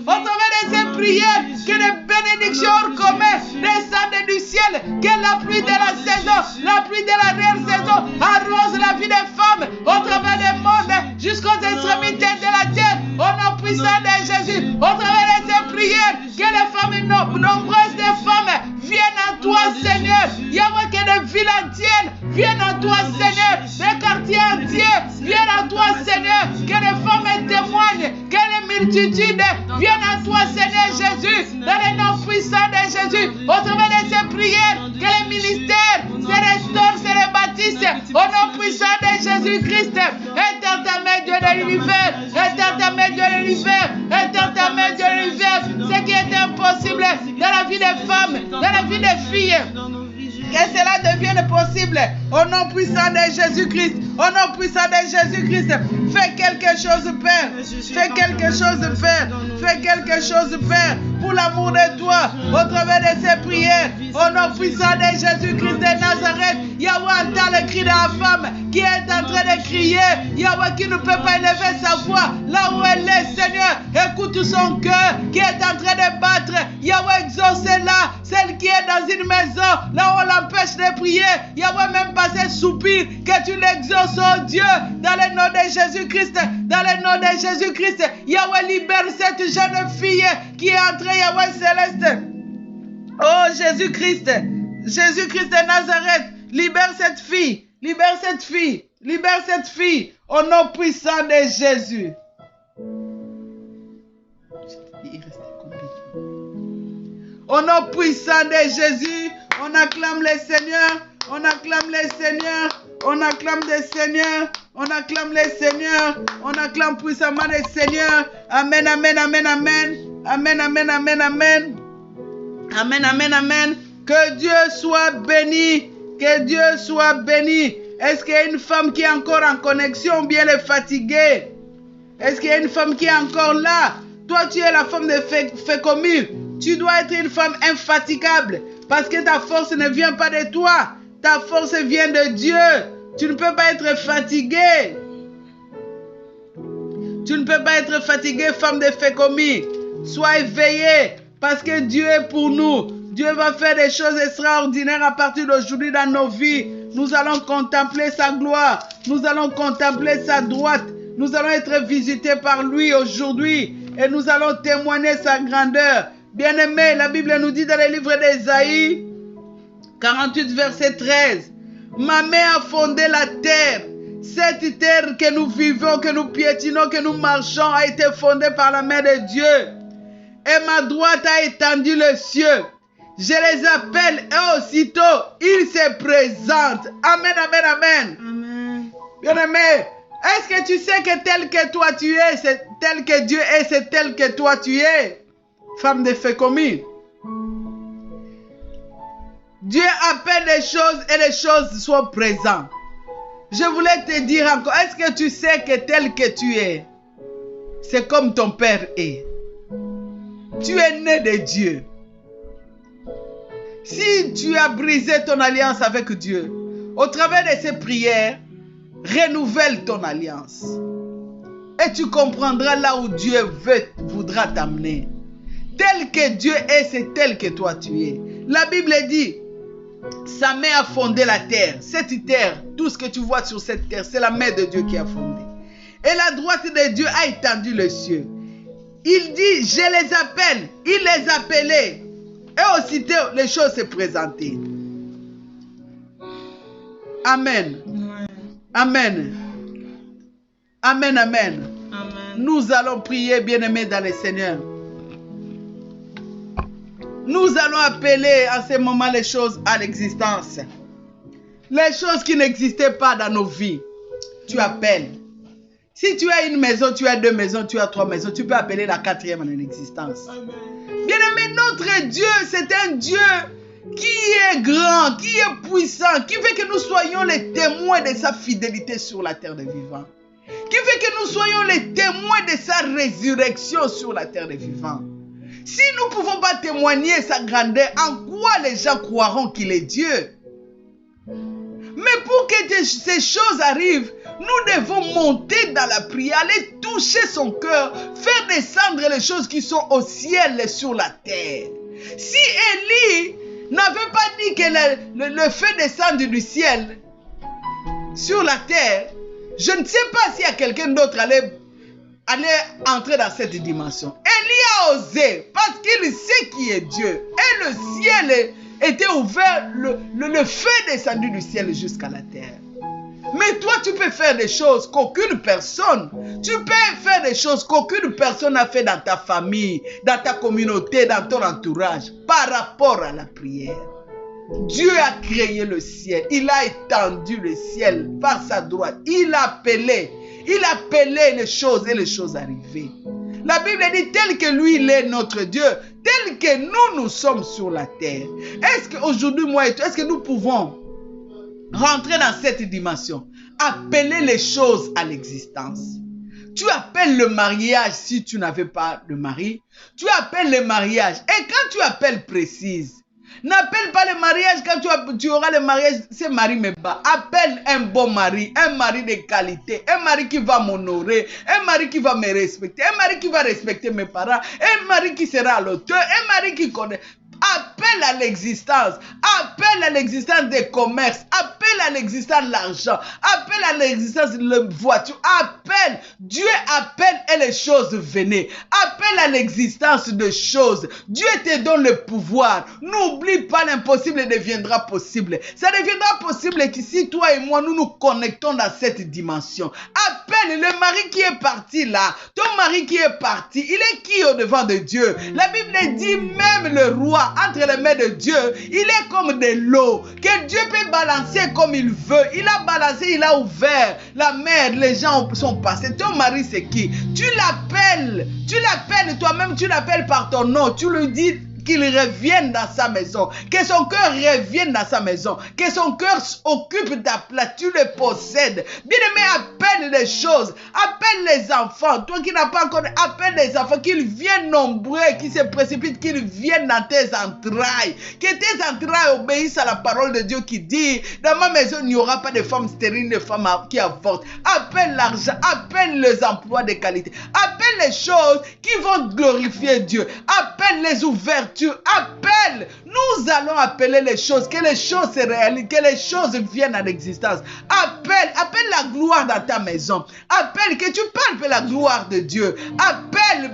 au travers de ces prières, que les bénédictions hors commun descendent du ciel, que la pluie de la saison, la pluie de la réelle saison, arrose la vie des femmes, au travers du monde, jusqu'aux extrémités de la terre, au nom puissant de Jésus, au travers de ces prières, que les femmes, nombreuses des femmes, viennent à toi, Seigneur, Yahweh, que des villes entières viennent à toi, Seigneur, des quartiers entiers viennent à toi, Seigneur, que les femmes témoignent multitudes viennent à toi, Seigneur Jésus, dans le nom puissant de Jésus. Au travers de ces prières, que les ministères se restaurent, se rebâtissent. Au nom puissant de Jésus-Christ. Étends ta main, Dieu de l'univers. Étends ta main, Dieu de l'univers. Étends ta main, Dieu de l'univers. Ce qui est impossible dans la vie des femmes, dans la vie des filles. Que cela devienne possible au nom puissant de Jésus-Christ. Au nom puissant de Jésus-Christ. Fais quelque chose, Père. Fais quelque chose, Père. Fais quelque chose, Père. Pour l'amour de toi, au travers de ces prières. Au nom puissant de Jésus-Christ de Nazareth. Yahweh entend le cri de la femme qui est en train de crier. Yahweh qui ne peut pas élever sa voix. Là où elle est, Seigneur. Écoute son cœur qui est en train de battre. Yahweh exauce-la. Celle qui est dans une maison. Là où on l'empêche de prier. Yahweh même pas ses soupirs. Que tu l'exauces, oh Dieu. Dans le nom de Jésus-Christ. Dans le nom de Jésus-Christ. Yahweh libère cette jeune fille qui est entrée, Yahweh céleste. Oh Jésus-Christ. Jésus-Christ de Nazareth. Libère cette fille. Libère cette fille. Libère cette fille. Au nom puissant de Jésus. Il restait compliqué. Au nom puissant de Jésus, on acclame le Seigneur. On acclame le Seigneur. On acclame le Seigneur. On acclame le Seigneur. On acclame puissamment le Seigneur. Amen, amen, amen, amen. Amen, amen, amen, amen. Amen, amen, amen. Que Dieu soit béni. Que Dieu soit béni. Est-ce qu'il y a une femme qui est encore en connexion ou bien elle est fatiguée? Est-ce qu'il y a une femme qui est encore là? Toi, tu es la femme de Fécomu. Tu dois être une femme infatigable. Parce que ta force ne vient pas de toi. Ta force vient de Dieu. Tu ne peux pas être fatiguée. Tu ne peux pas être fatiguée, femme de Fécomu. Sois éveillée. Parce que Dieu est pour nous. Dieu va faire des choses extraordinaires à partir d'aujourd'hui dans nos vies. Nous allons contempler sa gloire. Nous allons contempler sa droite. Nous allons être visités par lui aujourd'hui. Et nous allons témoigner sa grandeur. Bien-aimés, la Bible nous dit dans le livre d'Ésaïe 48, verset 13. Ma main a fondé la terre. Cette terre que nous vivons, que nous piétinons, que nous marchons a été fondée par la main de Dieu. Et ma droite a étendu le ciel. Je les appelle et aussitôt ils se présentent. Amen, amen, amen. Amen. Bien-aimé, est-ce que tu sais que tel que toi tu es, c'est tel que Dieu est, c'est tel que toi tu es? Femme de Fécomu. Dieu appelle les choses et les choses sont présentes. Je voulais te dire encore, est-ce que tu sais que tel que tu es, c'est comme ton Père est? Tu es né de Dieu. Si tu as brisé ton alliance avec Dieu, au travers de ces prières, renouvelle ton alliance. Et tu comprendras là où Dieu voudra t'amener. Tel que Dieu est, c'est tel que toi tu es. La Bible dit, sa main a fondé la terre. Cette terre, tout ce que tu vois sur cette terre, c'est la main de Dieu qui a fondé. Et la droite de Dieu a étendu le ciel. Il dit, je les appelle. Il les appelait. Et aussitôt, les choses se présentaient. Amen. Amen. Amen, amen. Amen. Nous allons prier, bien-aimés dans le Seigneur. Nous allons appeler à ce moment les choses à l'existence. Les choses qui n'existaient pas dans nos vies. Tu appelles. Si tu as une maison, tu as deux maisons, tu as trois maisons, tu peux appeler la quatrième en existence. Bien-aimé, notre Dieu, c'est un Dieu qui est grand, qui est puissant, qui fait que nous soyons les témoins de sa fidélité sur la terre des vivants. Qui fait que nous soyons les témoins de sa résurrection sur la terre des vivants. Si nous ne pouvons pas témoigner sa grandeur, en quoi les gens croiront qu'il est Dieu? Mais pour que ces choses arrivent, nous devons monter dans la prière, aller toucher son cœur, faire descendre les choses qui sont au ciel et sur la terre. Si Élie n'avait pas dit que le feu descend du ciel sur la terre, je ne sais pas s'il y a quelqu'un d'autre allait entrer dans cette dimension. Élie a osé parce qu'il sait qui est Dieu. Et le ciel était ouvert, le feu descendu du ciel jusqu'à la terre. Mais toi, tu peux faire des choses qu'aucune personne, tu peux faire des choses qu'aucune personne n'a fait dans ta famille, dans ta communauté, dans ton entourage, par rapport à la prière. Dieu a créé le ciel, il a étendu le ciel par sa droite, il a appelé les choses et les choses arrivées. La Bible dit tel que lui, il est notre Dieu, tel que nous sommes sur la terre. Est-ce qu'aujourd'hui, moi et toi, est-ce que nous pouvons rentrer dans cette dimension, appeler les choses à l'existence? Tu appelles le mariage si tu n'avais pas de mari, tu appelles le mariage, et quand tu appelles précise, n'appelle pas le mariage quand tu auras le mariage, c'est mari me bat. Appelle un bon mari, un mari de qualité, un mari qui va m'honorer, un mari qui va me respecter, un mari qui va respecter mes parents, un mari qui sera à l'auteur, un mari qui connaît. Appelle à l'existence des commerces, appelle à l'existence de l'argent, appelle à l'existence de la voiture, appelle, Dieu appelle et les choses venaient, appelle à l'existence de choses, Dieu te donne le pouvoir, n'oublie pas l'impossible deviendra possible, ça deviendra possible qu'ici toi et moi nous nous connectons dans cette dimension. Appelle le mari qui est parti là, ton mari qui est parti, il est qui au devant de Dieu? La Bible dit même le roi entre les mains de Dieu, il est comme de l'eau que Dieu peut balancer comme il veut. Il a balancé, il a ouvert la mer, les gens sont passés. Ton mari c'est qui? Tu l'appelles toi-même, tu l'appelles par ton nom, tu lui dis qu'il revienne dans sa maison, que son cœur revienne dans sa maison, que son cœur occupe ta place, tu le possèdes. Bien-aimé, appelle les choses, appelle les enfants, toi qui n'as pas encore, appelle les enfants, qu'ils viennent nombreux, qu'ils se précipitent, qu'ils viennent dans tes entrailles, que tes entrailles obéissent à la parole de Dieu qui dit, dans ma maison, il n'y aura pas de femmes stériles, de femmes qui avortent. Appelle l'argent, appelle les emplois de qualité, appelle les choses qui vont glorifier Dieu, appelle les ouvertures, appelle, nous allons appeler les choses, que les choses se réalisent, que les choses viennent à l'existence. Appelle la gloire dans ta maison. Appelle, que tu parles de la gloire de Dieu. Appelle.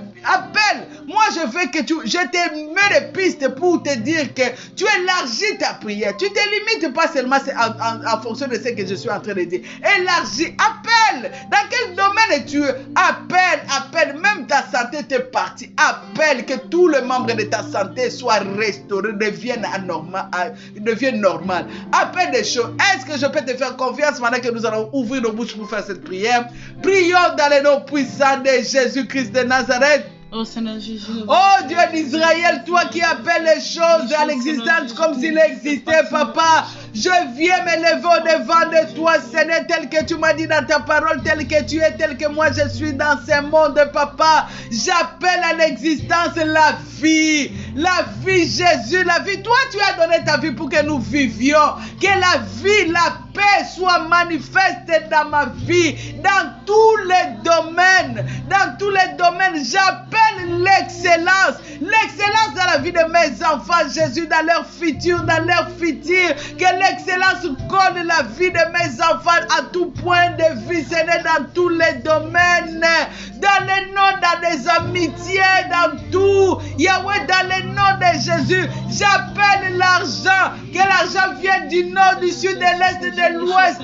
Moi, je veux que je te mets des pistes pour te dire que tu élargis ta prière. Tu ne te limites pas seulement en fonction de ce que je suis en train de dire. Élargis, appelle. Dans quel domaine es-tu? Appelle. Même ta santé t'est partie. Appelle que tous les membres de ta santé soient restaurés, deviennent normal. Appelle des choses. Est-ce que je peux te faire confiance pendant que nous allons ouvrir nos bouches pour faire cette prière? Prions dans les noms puissants de Jésus-Christ de Nazareth. Oh Seigneur Jésus. Oh Dieu d'Israël, toi qui appelles les choses à l'existence comme s'il existait, Papa. Je viens me lever au-devant de toi, Seigneur, tel que tu m'as dit dans ta parole, tel que tu es, tel que moi je suis dans ce monde, Papa. J'appelle à l'existence la vie, Jésus, la vie. Toi, tu as donné ta vie pour que nous vivions, que la vie, la paix soit manifeste dans ma vie, dans tous les domaines. Dans tous les domaines, j'appelle l'excellence dans la vie de mes enfants, Jésus, dans leur futur, que l'excellence colle la vie de mes enfants à tout point de vue, Seigneur, dans tous les domaines, dans les noms, dans les amitiés, dans tout, Yahweh, dans les noms de Jésus, j'appelle l'argent, que l'argent vienne du nord, du sud, de l'est, de l'ouest,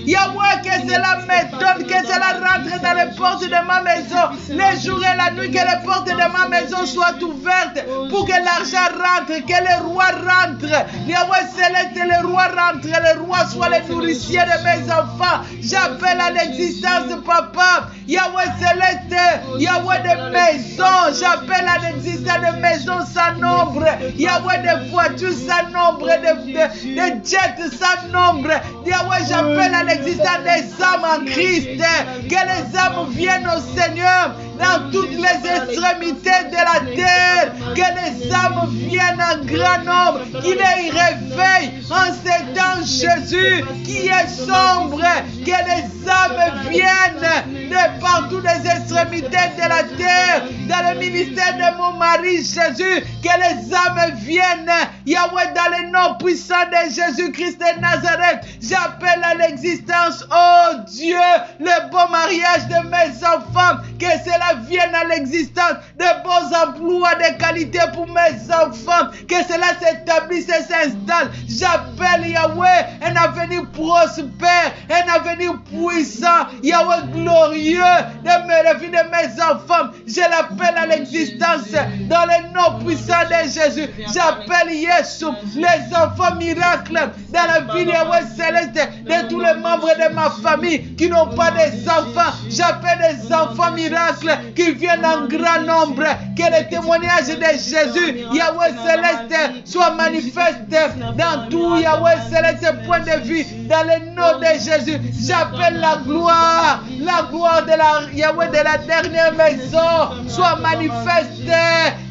Yahweh, que cela m'étonne, que cela rentre dans les portes de ma maison, les jours et la nuit, que les portes de ma maison soient ouvertes, pour que l'argent rentre, que les rois rentrent, Yahweh céleste, les rois rentrent, les rois soient les nourriciers de mes enfants, j'appelle à l'existence, Papa, Yahweh céleste, Yahweh de maisons, j'appelle à l'existence de maisons sans nombre, Yahweh de voitures sans nombre, de jets sans nombre, Yahweh j'appelle à l'existence des âmes en Christ, que les âmes viennent au Seigneur dans toutes les extrémités de la terre, que les âmes viennent en grand nombre, qu'il les réveille en ces temps Jésus qui est sombre, que les âmes viennent de partout des extrémités de la terre, dans le ministère de mon mari, Jésus, que les âmes viennent, Yahweh, dans le nom puissant de Jésus-Christ de Nazareth. J'appelle à l'existence, oh Dieu, le bon mariage de mes enfants, que cela vienne à l'existence, de bons emplois de qualité pour mes enfants, que cela s'établisse et s'installe. J'appelle, Yahweh, un avenir prospère, un avenir puissant, Yahweh glorieux de la vie de mes enfants. Je l'appelle à l'existence dans le nom puissant de Jésus. J'appelle Yeshua, les enfants miracles dans la vie, Yahweh céleste, de tous les membres de ma famille qui n'ont pas des enfants. J'appelle des enfants miracles qui viennent en grand nombre. Que le témoignage de Jésus, Yahweh céleste, soit manifeste dans tout, Yahweh céleste, point de vue, dans le nom de Jésus. J'appelle la gloire de la Yahweh de la dernière maison, soit manifeste,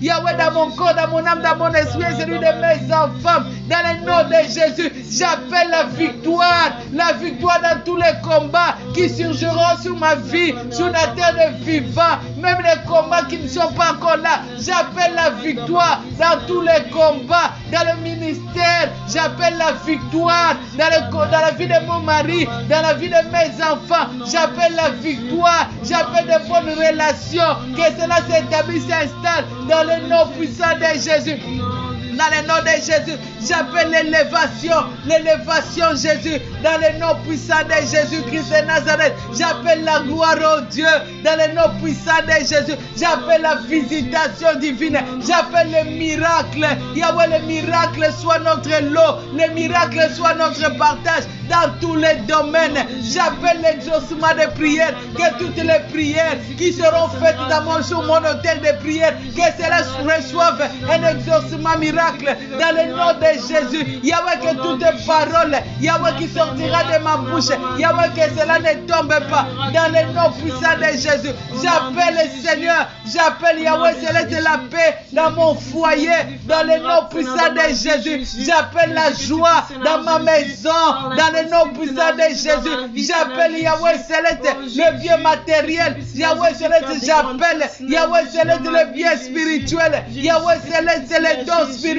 Yahweh, dans mon corps, dans mon âme, dans mon esprit, et celui de mes enfants, dans le nom de Jésus. J'appelle la victoire dans tous les combats qui surgiront sur ma vie, sur la terre des vivants, même les combats qui ne sont pas encore là. J'appelle la victoire dans tous les combats, dans le ministère. J'appelle la victoire dans la vie de mon mari, dans la vie de mes enfants. J'appelle la victoire, j'appelle de bonnes relations, que cela s'établisse et s'installe dans le nom puissant de Jésus. Dans le nom de Jésus, j'appelle l'élévation, Jésus, dans le nom puissant de Jésus-Christ de Nazareth. J'appelle la gloire au Dieu, dans le nom puissant de Jésus. J'appelle la visitation divine, j'appelle le miracle. Yahweh, le miracle soit notre lot, le miracle soit notre partage dans tous les domaines. J'appelle l'exaucement des prières, que toutes les prières qui seront faites sur mon hôtel de prière, que cela reçoive un exaucement miracle. Dans le nom de Jésus, Yahweh, que toute parole, Yahweh, qui sortira de ma bouche, Yahweh, que cela ne tombe pas. Dans le nom puissant de Jésus, j'appelle le Seigneur, j'appelle Yahweh, céleste, la paix dans mon foyer. Dans le nom puissant de Jésus, j'appelle la joie dans ma maison. Dans le nom puissant de Jésus, j'appelle Yahweh, céleste, le bien matériel. Yahweh, céleste, j'appelle Yahweh, céleste, le bien spirituel. Yahweh, céleste, les dons spirituels,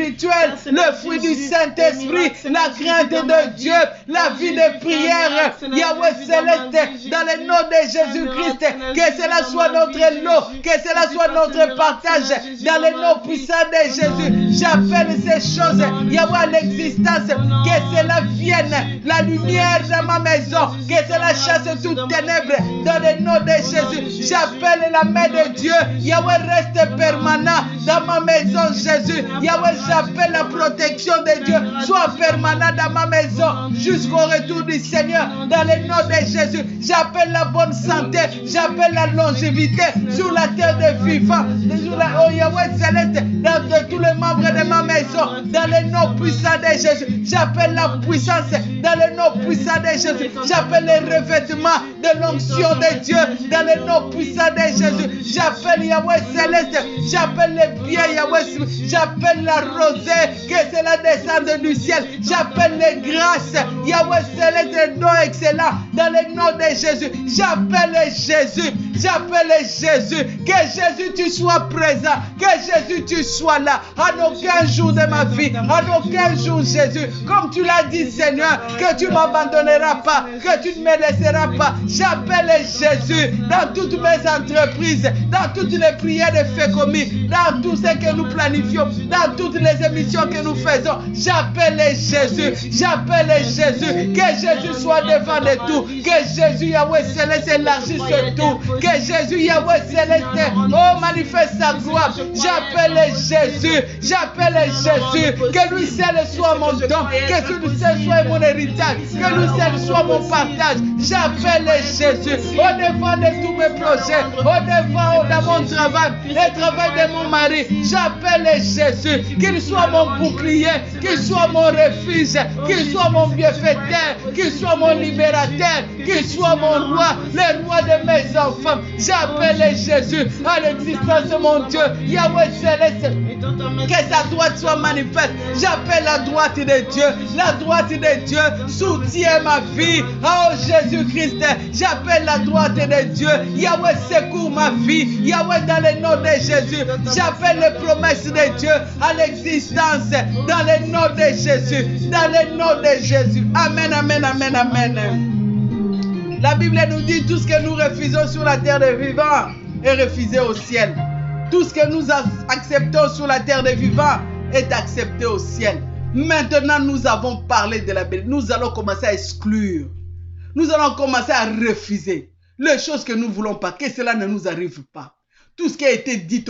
le fruit du Saint-Esprit, la crainte de Dieu, la vie de prière. Yahweh céleste, dans le nom de Jésus-Christ, que cela soit notre lot, que cela soit notre partage, dans le nom puissant de Jésus. J'appelle ces choses, Yahweh, à l'existence, que cela vienne, la lumière dans ma maison, que cela chasse toute ténèbres, dans le nom de Jésus. J'appelle la main de Dieu, Yahweh reste permanent dans ma maison, Jésus. Yahweh, j'appelle la protection de Dieu, soit permanente dans ma maison, jusqu'au retour du Seigneur, dans le nom de Jésus. J'appelle la bonne santé, j'appelle la longévité sur la terre des vivants, oh Yahweh céleste, dans tous les membres de ma maison, dans le nom puissant de Jésus. J'appelle la puissance, dans le nom puissant de Jésus. J'appelle les revêtements de l'onction de Dieu, dans le nom puissant de Jésus. J'appelle Yahweh céleste, j'appelle les biens, Yahweh, j'appelle la rosée, que cela descende du ciel. J'appelle les grâces, Yahweh céleste, les dons excellents, dans le nom de Jésus. J'appelle Jésus, que Jésus tu sois présent, que Jésus tu sois là, à aucun jour de ma vie, à aucun jour Jésus, comme tu l'as dit Seigneur, que tu ne m'abandonneras pas, que tu ne me laisseras pas. J'appelle Jésus dans toutes mes entreprises, dans toutes les prières de FECOMI, dans tout ce que nous planifions, dans toutes les émissions que nous faisons. J'appelle Jésus, que Jésus soit devant de tout, que Jésus Yahweh céleste élargisse tout, que Jésus Yahweh céleste manifeste sa gloire. J'appelle Jésus, que lui seul soit mon don, que lui seul soit mon héritage, que lui seul soit mon partage. J'appelle Jésus au devant de tous mes projets, au devant dans mon travail, le travail de mon mari. J'appelle Jésus, qu'il soit mon bouclier, qu'il soit mon refuge, qu'il soit mon bienfaiteur, qu'il soit mon libérateur, qu'il soit mon roi, le roi de mes enfants. femmes. J'appelle Jésus à l'existence, mon Dieu. Yahweh céleste, que sa droite soit manifeste. J'appelle la droite de Dieu. La droite de Dieu soutient ma vie. Oh Jésus-Christ, j'appelle la droite de Dieu. Yahweh secours ma vie. Yahweh dans le nom de Jésus. J'appelle les promesses de Dieu à l'existence dans le nom de Jésus. Dans le nom de Jésus. Amen, amen, amen, amen. La Bible nous dit tout ce que nous refusons sur la terre des vivants est refusé au ciel. Tout ce que nous acceptons sur la terre des vivants est accepté au ciel. Maintenant, nous avons parlé de la Bible. Nous allons commencer à exclure. Nous allons commencer à refuser les choses que nous ne voulons pas, que cela ne nous arrive pas. Tout ce qui a été dit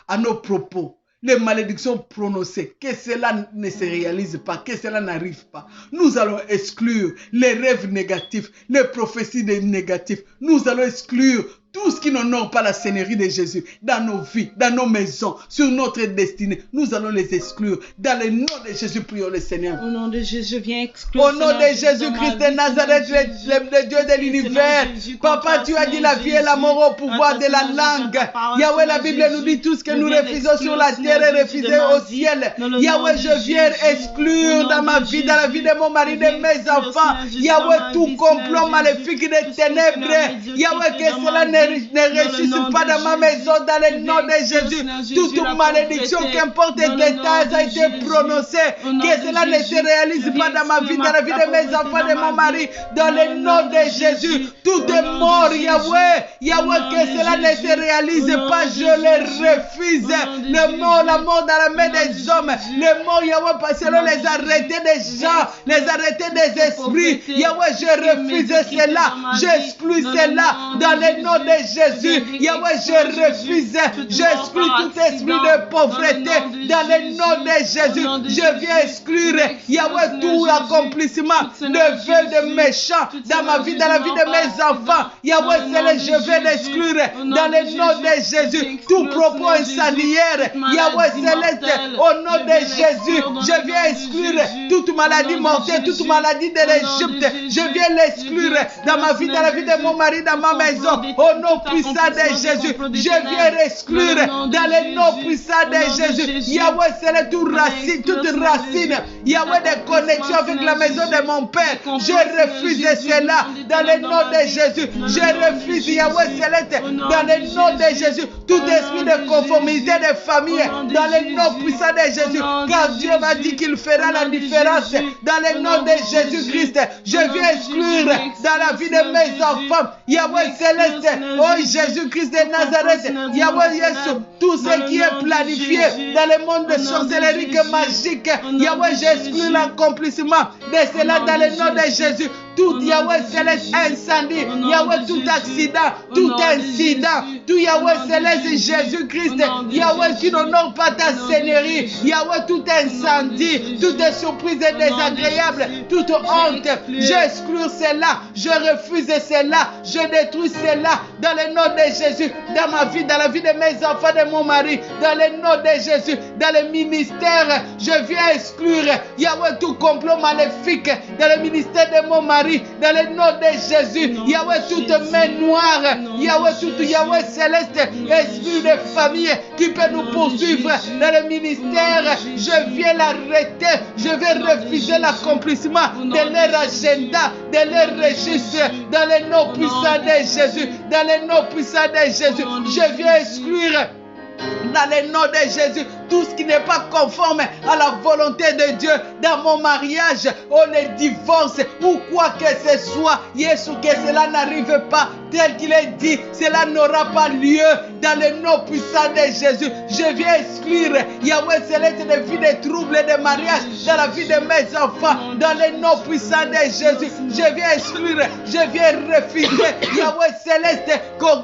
à nos propos, les malédictions prononcées, que cela ne se réalise pas, que cela n'arrive pas. Nous allons exclure les rêves négatifs, les prophéties négatives. Nous allons exclure tout ce qui n'honore pas la Seigneurie de Jésus dans nos vies, dans nos maisons, sur notre destinée. Nous allons les exclure. Dans le nom de Jésus, prions le Seigneur. Au nom de Jésus, je viens exclure. Au nom de Jésus-Christ de Nazareth, le Dieu de l'univers. Papa, tu as dit la vie et la mort au pouvoir de la langue. Yahweh, la Bible nous dit tout ce que nous refusons sur la terre est refusé au ciel. Yahweh, je viens exclure dans ma vie, dans la vie de mon mari, de mes enfants. Yahweh, tout complot maléfique des ténèbres. Yahweh, que cela ne ressuscite pas dans ma maison, dans le nom de Jésus. Toute malédiction, qu'importe l'état, a été prononcé. Que cela ne se réalise pas dans ma vie, dans la vie de mes enfants, de mon mari, dans le nom de Jésus. Tout est mort, Yahweh. Yahweh, que cela ne se réalise pas, je le refuse. Le mort, la mort dans la main des hommes. Le mort, Yahweh, parce que les arrêtés des gens, les arrêtés des esprits. Yahweh, je refuse cela. J'exclus cela dans le nom de Jésus. Yahweh, je refuse. J'exclus tout esprit de pauvreté dans le nom de Jésus. Je viens exclure, Yahweh, tout l'accomplissement de vœux de méchants dans ma vie, dans la vie de mes enfants. Yahweh, je viens l'exclure dans le nom de Jésus. Tout propos incendiaire, Yahweh céleste, au nom de Jésus, je viens exclure toute maladie mortelle, toute maladie de l'Égypte. Je viens l'exclure dans ma vie, dans la vie de mon mari, dans ma maison. Au nom puissant de Jésus, je viens exclure dans le nom puissant de Jésus. Yahweh, c'est toute racine, Yahweh, des connexions avec la maison de mon Père. Je refuse cela dans le nom de Jésus. Je refuse, Yahweh céleste, dans le nom de Jésus, tout esprit de conformité de famille, dans le nom puissant de Jésus. Car Dieu m'a dit qu'il fera la différence dans le nom de Jésus-Christ. Je viens exclure dans la vie de mes enfants, Yahweh céleste, oh Jésus-Christ de Nazareth, Yahweh Yesu, tout ce qui est planifié dans le monde de sorcellerie magique, Yahweh, j'exclus l'accomplissement de cela dans le nom de Jésus. Tout Yahweh céleste incendie, Yahweh tout accident, tout incident, tout Yahweh céleste Jésus-Christ, Yahweh qui n'honore pas ta Seigneurie, Yahweh tout incendie, toute surprise désagréable, toute honte, j'exclus cela, je refuse cela, je détruis cela dans le nom de Jésus, dans ma vie, dans la vie de mes enfants, de mon mari, dans le nom de Jésus, dans le ministère, je viens exclure, Yahweh tout complot maléfique dans le ministère de mon mari, dans le nom de Jésus, Yahweh toute main noire, Yahweh tout Yahweh céleste, esprit de famille qui peut nous poursuivre dans le ministère, je viens l'arrêter, je vais refuser l'accomplissement de leur agenda, de leur registre, dans le nom puissant de Jésus, dans le nom puissant de Jésus, je viens exclure dans le nom de Jésus tout ce qui n'est pas conforme à la volonté de Dieu dans mon mariage, ou le divorce, ou quoi que ce soit. Yesu, que cela n'arrive pas tel qu'il est dit, cela n'aura pas lieu dans le nom puissant de Jésus. Je viens exclure, Yahweh céleste, des vies de troubles de mariage dans la vie de mes enfants, dans le nom puissant de Jésus. Je viens exclure, je viens refuser, Yahweh céleste,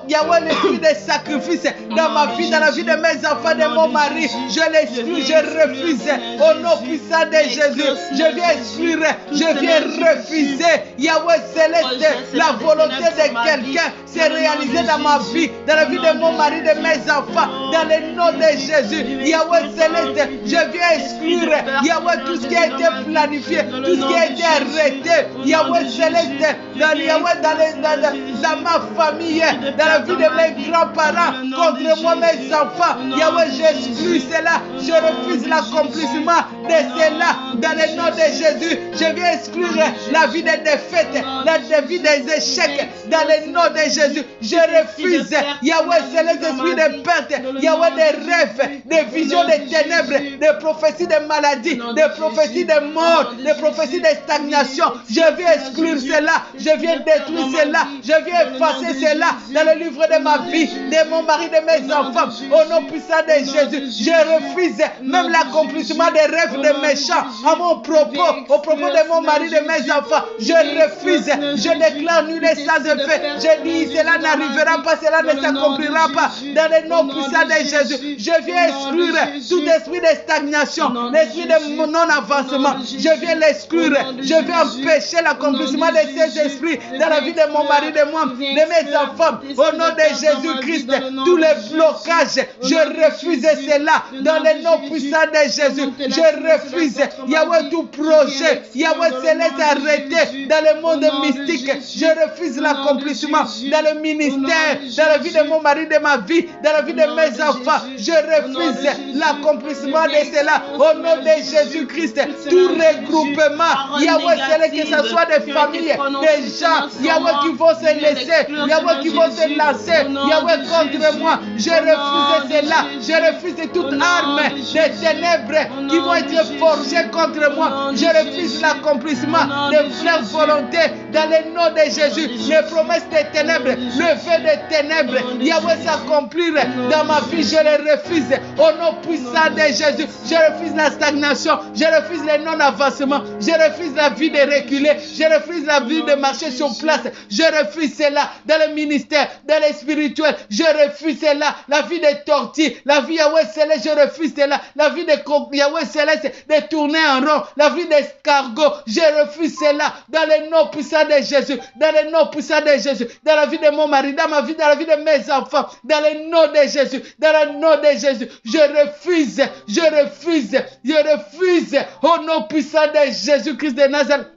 Yahweh l'esprit de sacrifice dans ma vie, dans la vie de mes enfants, de mon mari. Je l'exclus, je refuse au nom puissant de Jésus. Je viens exclure, je viens refuser, Yahweh céleste, la volonté de quelqu'un s'est réalisée dans ma vie, dans la vie de mon mari, de mes enfants, dans le nom de Jésus. Yahweh céleste, je viens exclure, Yahweh, tout ce qui a été planifié, tout ce qui a été arrêté, Yahweh céleste, dans ma famille, dans la vie de mes grands-parents, contre moi, mes enfants. Yahweh, j'exclus cela. Je refuse l'accomplissement de cela. Dans le nom de Jésus, je viens exclure la vie des défaites, la vie des échecs. Dans le nom de Jésus, je refuse. Yahweh, c'est les esprits de perte. Yahweh, des rêves, des visions des ténèbres, des prophéties de maladies, des prophéties de mort, des prophéties de stagnation. Je viens exclure cela. Je viens détruire cela. Je viens effacer cela dans le livre de ma vie, de mon mari, de mes enfants. Au nom puissant de Jésus, je refuse même l'accomplissement des rêves des méchants à mon propos, au propos de mon mari, de mes enfants. Je refuse. Je déclare nul et sans effet. Je dis, cela n'arrivera pas, cela ne s'accomplira pas. Dans le nom puissant de Jésus, je viens exclure tout esprit de stagnation, l'esprit de non-avancement. Je viens l'exclure. Je viens empêcher l'accomplissement de ces esprits dans la vie de mon mari, de moi, de mes enfants. Au nom de Jésus-Christ, tous les blocages, je refuse cela dans le nom puissant de Jésus. Je refuse, Yahweh, tout projet, Yahweh, se laisse arrêter dans le monde mystique. Je refuse l'accomplissement dans le ministère, dans la vie de mon mari, de ma vie, dans la vie de mes enfants. Je refuse l'accomplissement de cela au nom de Jésus-Christ. Tout regroupement, Yahweh, c'est que ce soit des familles, des gens, Yahweh, qui vont se laisser, Yahweh, qui vont se lancer, Yahweh, contre moi. Je refuse cela. Je refuse toute arme des ténèbres qui vont être forgées contre moi. Je refuse l'accomplissement de leur volonté dans le nom de Jésus. Les promesses des ténèbres, le feu des ténèbres, Yahweh, s'accomplir dans ma vie. Je les refuse au nom puissant de Jésus. Je refuse la stagnation. Je refuse le non-avancement. Je refuse la vie de reculer. Je refuse la vie de marcher sur place. Je refuse cela dans le ministère, dans le spirituel. Je refuse cela. La vie de tortilles, la vie Yahweh céleste, je refuse cela. La vie de Yahweh céleste, de tourner en rond. La vie d'escargot, je refuse cela dans le nom puissant de Jésus. Dans le nom puissant de Jésus. Dans la vie de mon mari, dans ma vie, dans la vie de mes enfants. Dans le nom de Jésus. Dans le nom de Jésus. Je refuse. Je refuse. Je refuse. Au nom puissant de Jésus-Christ de Nazareth.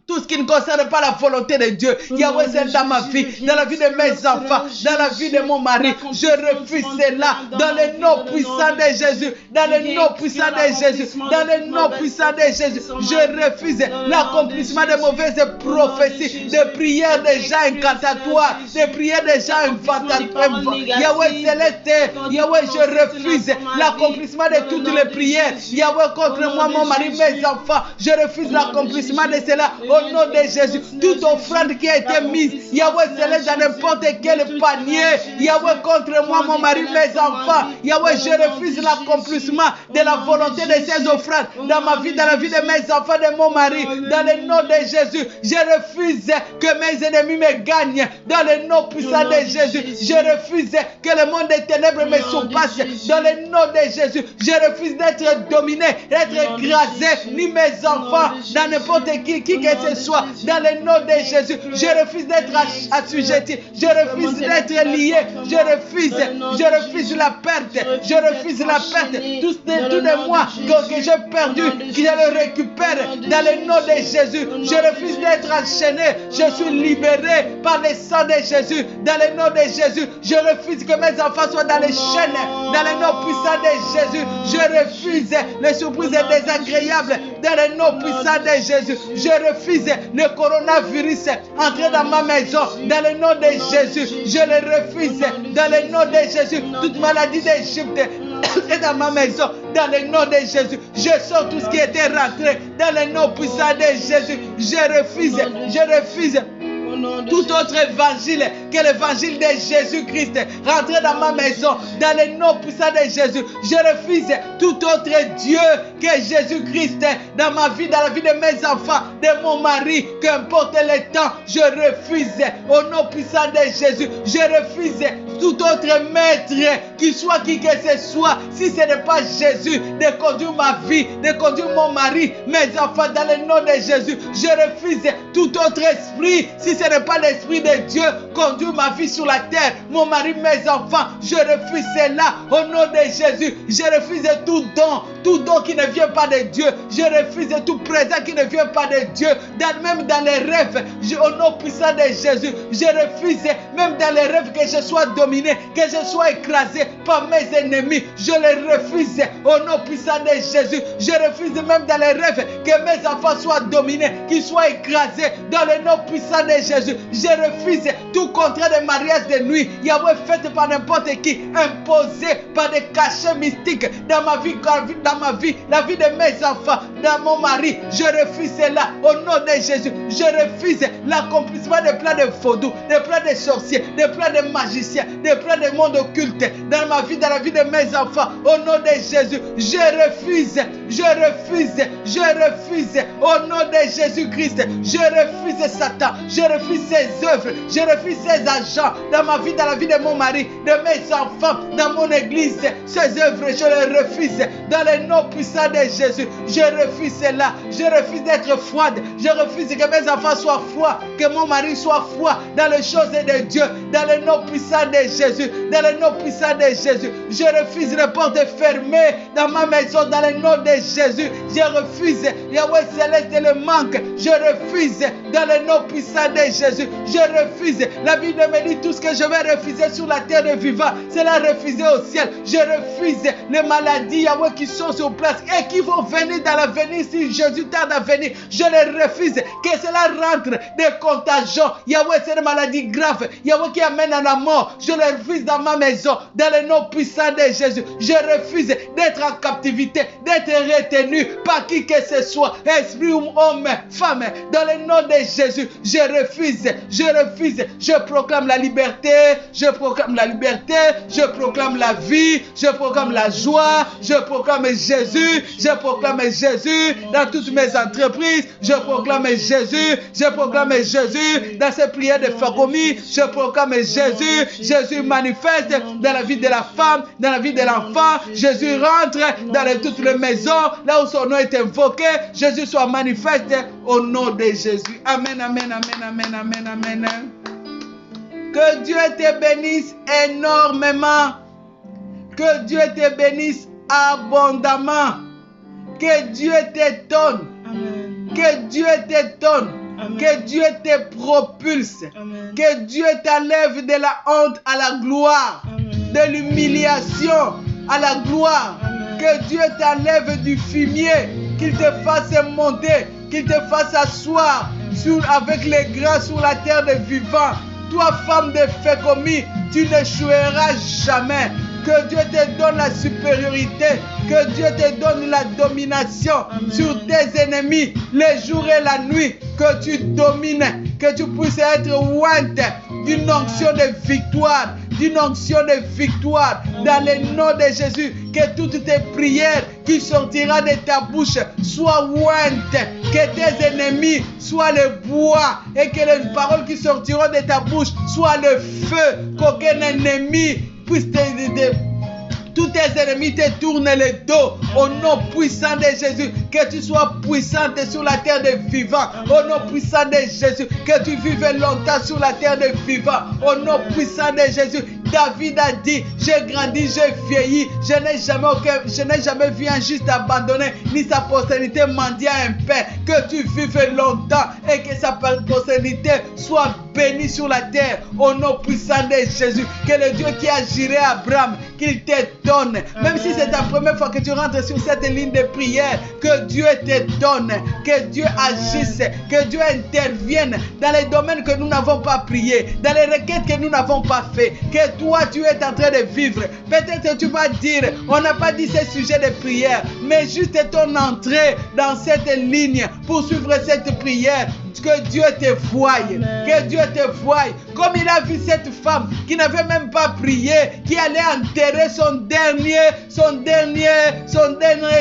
Tout ce qui ne concerne pas la volonté de Dieu. Yahweh, c'est dans ma vie, dans la vie de mes enfants, dans la vie de mon mari. Je refuse cela dans le nom puissant de Jésus. Dans le nom puissant de Jésus. Dans le nom puissant de Jésus. Je refuse l'accomplissement de mauvaises prophéties, de prières de gens incantatoires, de prières de gens inventatoires. Yahweh céleste, Yahweh, je refuse l'accomplissement de toutes les prières. Yahweh, contre moi, mon mari, mes enfants. Je refuse l'accomplissement de cela. Au nom de Jésus, toute offrande qui a été mise, Yahweh céleste, dans n'importe quel panier, Yahweh, contre moi, mon mari, mes enfants, Yahweh, je refuse l'accomplissement de la volonté de ces offrandes dans ma vie, dans la vie de mes enfants, de mon mari, dans le nom de Jésus. Je refuse que mes ennemis me gagnent dans le nom puissant de Jésus. Je refuse que le monde des ténèbres me surpasse dans le nom de Jésus. Je refuse d'être dominé, d'être écrasé, ni mes enfants, dans n'importe qui que ce soit, dans le nom de Jésus. Je refuse d'être assujetti. Je refuse d'être lié. Je refuse la perte. Je refuse la perte. Tout de moi que j'ai perdu, que je le récupère dans le nom de Jésus. Je refuse d'être enchaîné. Je suis libéré par le sang de Jésus. Dans le nom de Jésus, je refuse que mes enfants soient dans les chaînes. Dans le nom puissant de Jésus, je refuse les surprises désagréables. Dans le nom puissant de Jésus, je refuse le coronavirus entrer dans ma maison. Dans le nom de Jésus, je le refuse. Dans le nom de Jésus, toute maladie d'Égypte est dans ma maison. Dans le nom de Jésus, je sors tout ce qui était rentré. Dans le nom puissant de Jésus, je refuse tout autre évangile que l'évangile de Jésus-Christ rentrer dans ma maison. Dans le nom puissant de Jésus, je refuse tout autre Dieu que Jésus-Christ dans ma vie, dans la vie de mes enfants, de mon mari, qu'importe le temps. Je refuse au nom puissant de Jésus. Je refuse tout autre maître, qu'il soit qui que ce soit, si ce n'est pas Jésus, de conduire ma vie, de conduire mon mari, mes enfants, dans le nom de Jésus. Je refuse tout autre esprit, si ce n'est pas l'esprit de Dieu, conduire ma vie sur la terre, mon mari, mes enfants. Je refuse cela au nom de Jésus. Je refuse tout don, tout don qui ne vient pas de Dieu. Je refuse tout présent qui ne vient pas de Dieu. Même dans les rêves, au nom puissant de Jésus, je refuse même dans les rêves que je sois dominé, que je sois écrasé par mes ennemis. Je les refuse au nom puissant de Jésus. Je refuse même dans les rêves que mes enfants soient dominés, qu'ils soient écrasés dans le nom puissant de Jésus. Je refuse tout contrat de mariage de nuit, Yahweh, fait par n'importe qui, imposé par des cachets mystiques dans ma vie, la vie de mes enfants, dans mon mari. Je refuse cela au nom de Jésus. Je refuse l'accomplissement des plans de vaudou, des plans de sorciers, des plans de magiciens, des plans de monde occulte dans ma vie, dans la vie de mes enfants. Au nom de Jésus, je refuse au nom de Jésus-Christ. Je refuse Satan, je refuse ses œuvres, je refuse ses agents dans ma vie, dans la vie de mon mari, de mes enfants, dans mon église. Ces œuvres, je les refuse dans le nom puissant de Jésus. Je refuse cela. Je refuse d'être froide. Je refuse que mes enfants soient froids, que mon mari soit froid dans les choses de Dieu, dans le nom puissant de Jésus, dans le nom puissant de Jésus. Je refuse les portes fermées dans ma maison, dans le nom de Jésus. Je refuse, Yahweh céleste, le manque. Je refuse dans le nom puissant de Jésus. Je refuse. La Bible me dit tout ce que je vais refuser sur la terre de vivant, c'est la refuser au ciel. Je refuse les maladies, Yahweh, qui sont sur place et qui vont venir dans l'avenir si Jésus tarde à venir. Je les refuse. Que cela rentre des contagions. Yahweh, c'est une maladie grave. Yahweh qui amène à la mort. Je les refuse dans ma maison. Dans le nom puissant de Jésus. Je refuse d'être en captivité, d'être retenu par qui que ce soit. Esprit ou homme, femme. Dans le nom de Jésus. Je refuse. Je refuse. Je proclame la liberté. Je proclame la liberté. Je proclame la vie. Je proclame la joie. Je proclame Jésus. Je proclame Jésus dans toutes mes entreprises. Je proclame Jésus. Je proclame Jésus dans ces prières de Fagomi. Je proclame Jésus. Jésus manifeste dans la vie de la femme, dans la vie de l'enfant. Jésus rentre dans toutes les maisons, là où son nom est invoqué. Jésus soit manifeste au nom de Jésus. Amen, amen, amen, amen, amen, amen. Que Dieu te bénisse énormément. Que Dieu te bénisse abondamment. Que Dieu te donne. Amen. Que Dieu te donne. Amen. Que Dieu te propulse. Amen. Que Dieu t'enlève de la honte à la gloire. Amen. De l'humiliation à la gloire. Amen. Que Dieu t'enlève du fumier. Qu'il te fasse monter. Qu'il te fasse asseoir avec les grands sur la terre des vivants. Toi, femme de Fagomi, tu n'échoueras jamais. Que Dieu te donne la supériorité. Que Dieu te donne la domination. Amen. Sur tes ennemis, les jours et la nuit. Que tu domines. Que tu puisses être ointe d'une onction de victoire. D'une onction de victoire. Dans le nom de Jésus. Que toutes tes prières qui sortiront de ta bouche soient ointes. Que tes ennemis soient le bois. Et que les paroles qui sortiront de ta bouche soient le feu. Qu'aucun ennemi puisse tous tes ennemis te tournent le dos. Au nom puissant de Jésus. Que tu sois puissante sur la terre des vivants. Au nom puissant de Jésus. Que tu vives longtemps sur la terre des vivants. Au nom puissant de Jésus. David a dit, j'ai grandi, j'ai vieilli, je n'ai jamais vu un juste abandonné, ni sa postérité mendier un pain. Que tu vives longtemps et que sa postérité soit bénie sur la terre. Au nom puissant de Jésus. Que le Dieu qui a géré Abraham, qu'il te donne. Même si c'est ta première fois que tu rentres sur cette ligne de prière, que Dieu te donne, que Dieu agisse, que Dieu intervienne dans les domaines que nous n'avons pas prié, dans les requêtes que nous n'avons pas fait, que toi tu es en train de vivre. Peut-être que tu vas dire, on n'a pas dit ce sujet de prière, mais juste ton entrée dans cette ligne pour suivre cette prière. Que Dieu te voie, que Dieu te voie. Comme il a vu cette femme qui n'avait même pas prié, qui allait enterrer son dernier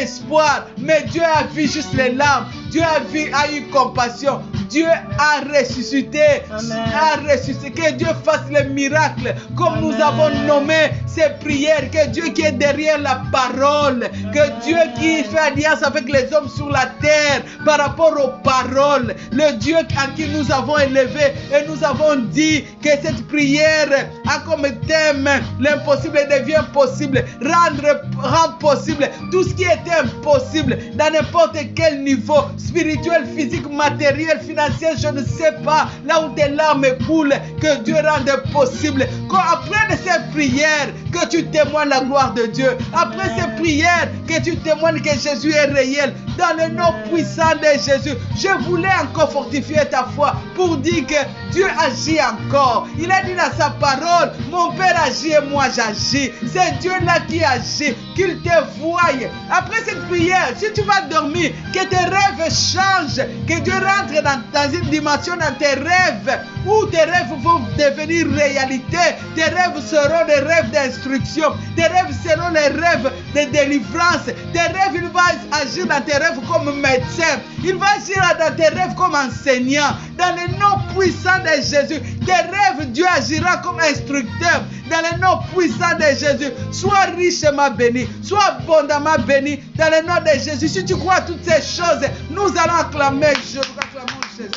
espoir. Mais Dieu a vu juste les larmes. Dieu a eu compassion. Dieu a ressuscité. Amen. A ressuscité. Que Dieu fasse le miracle comme Amen. nous avons nommé ces prières. Que Dieu qui est derrière la parole. Que Dieu qui fait alliance avec les hommes sur la terre par rapport aux paroles. Le Dieu à qui nous avons élevé et nous avons dit que cette prière a comme thème l'impossible devient possible. Rendre possible tout ce qui était impossible dans n'importe quel niveau, spirituel, physique, matériel, financier, je ne sais pas, là où tes larmes coulent, que Dieu rende possible. Après de ces prières, que tu témoignes la gloire de Dieu. Après ces prières, que tu témoignes que Jésus est réel. Dans le nom puissant de Jésus, je voulais encore fortifier ta foi pour dire que Dieu agit encore. Il a dit dans sa parole, mon Père agit et moi j'agis. C'est Dieu là qui agit, qu'il te voie. Après cette prière, si tu vas dormir, que tes rêves changent, que Dieu rentre dans une dimension dans tes rêves, où tes rêves vont devenir réalité. Tes rêves seront des rêves d'instruction. Tes rêves seront les rêves de délivrance. Tes rêves, il va agir dans tes rêves comme médecin. Il va agir dans tes rêves comme enseignant. Dans le nom puissant de Jésus, tes rêves, Dieu agira comme instructeur. Dans le nom puissant de Jésus, sois richement béni, sois abondamment béni. Dans le nom de Jésus, si tu crois à toutes ces choses, nous allons acclamer Jésus. Acclamons Jésus.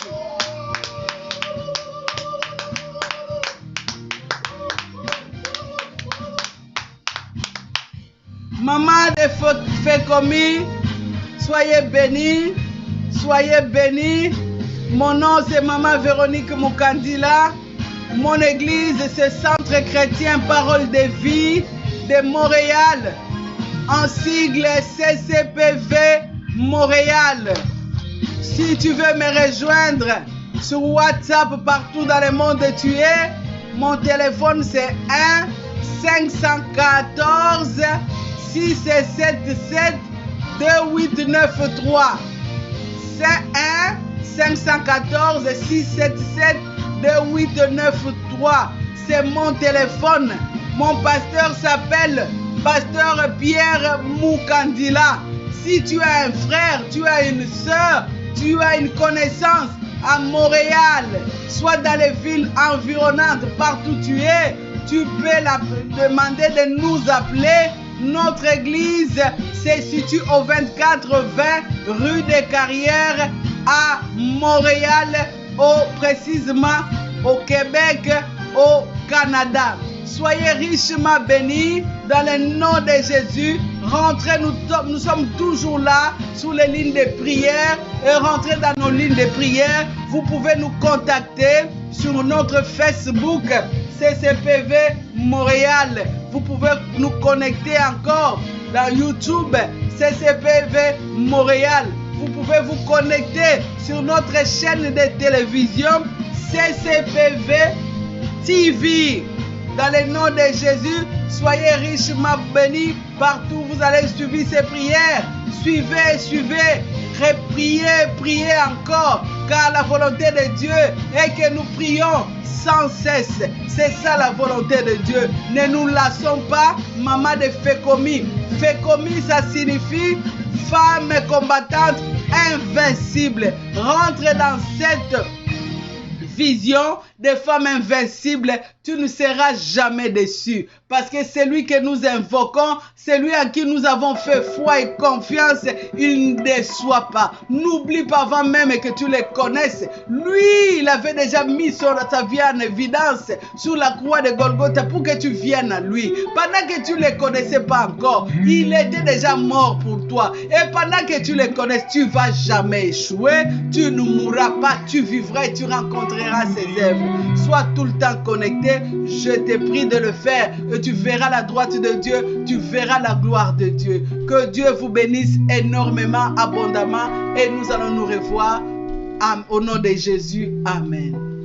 Maman de Fécomi, soyez bénis, soyez bénis. Mon nom c'est Maman Véronique Mukandila. Mon église c'est Centre Chrétien Parole de Vie de Montréal. En sigle CCPV Montréal. Si tu veux me rejoindre sur WhatsApp partout dans le monde où tu es, mon téléphone c'est 1 514 677 2893. C'est 1 514 677 2893. C'est mon téléphone. Mon pasteur s'appelle Pasteur Pierre Mukandila. Si tu as un frère, tu as une soeur, tu as une connaissance à Montréal, soit dans les villes environnantes, partout où tu es, tu peux demander de nous appeler. Notre église se situe au 2420 rue des Carrières à Montréal, précisément au Québec, au Canada. Soyez richement bénis dans le nom de Jésus. Rentrez, nous sommes toujours là sous les lignes de prière et rentrez dans nos lignes de prière. Vous pouvez nous contacter sur notre Facebook CCPV Montréal. Vous pouvez nous connecter encore dans YouTube CCPV Montréal. Vous pouvez vous connecter sur notre chaîne de télévision CCPV TV. Dans le nom de Jésus, soyez richement bénis partout. Vous allez suivre ces prières. Suivez. Priez encore. Car la volonté de Dieu est que nous prions sans cesse. C'est ça la volonté de Dieu. Ne nous lassons pas. Maman de Fécomi. Fécomi, ça signifie femme combattante invincible. Rentre dans cette vision des femmes invincibles, tu ne seras jamais déçu. Parce que c'est lui que nous invoquons, c'est lui à qui nous avons fait foi et confiance, il ne déçoit pas. N'oublie pas avant même que tu le connaisses. Lui, il avait déjà mis sa vie en évidence sur la croix de Golgotha pour que tu viennes à lui. Pendant que tu ne le connaissais pas encore, il était déjà mort pour toi. Et pendant que tu le connais, tu ne vas jamais échouer. Tu ne mourras pas, tu vivras et tu rencontreras ses œuvres. Sois tout le temps connecté. Je te prie de le faire et tu verras la droite de Dieu, tu verras la gloire de Dieu. Que Dieu vous bénisse énormément, abondamment et nous allons nous revoir au nom de Jésus. Amen.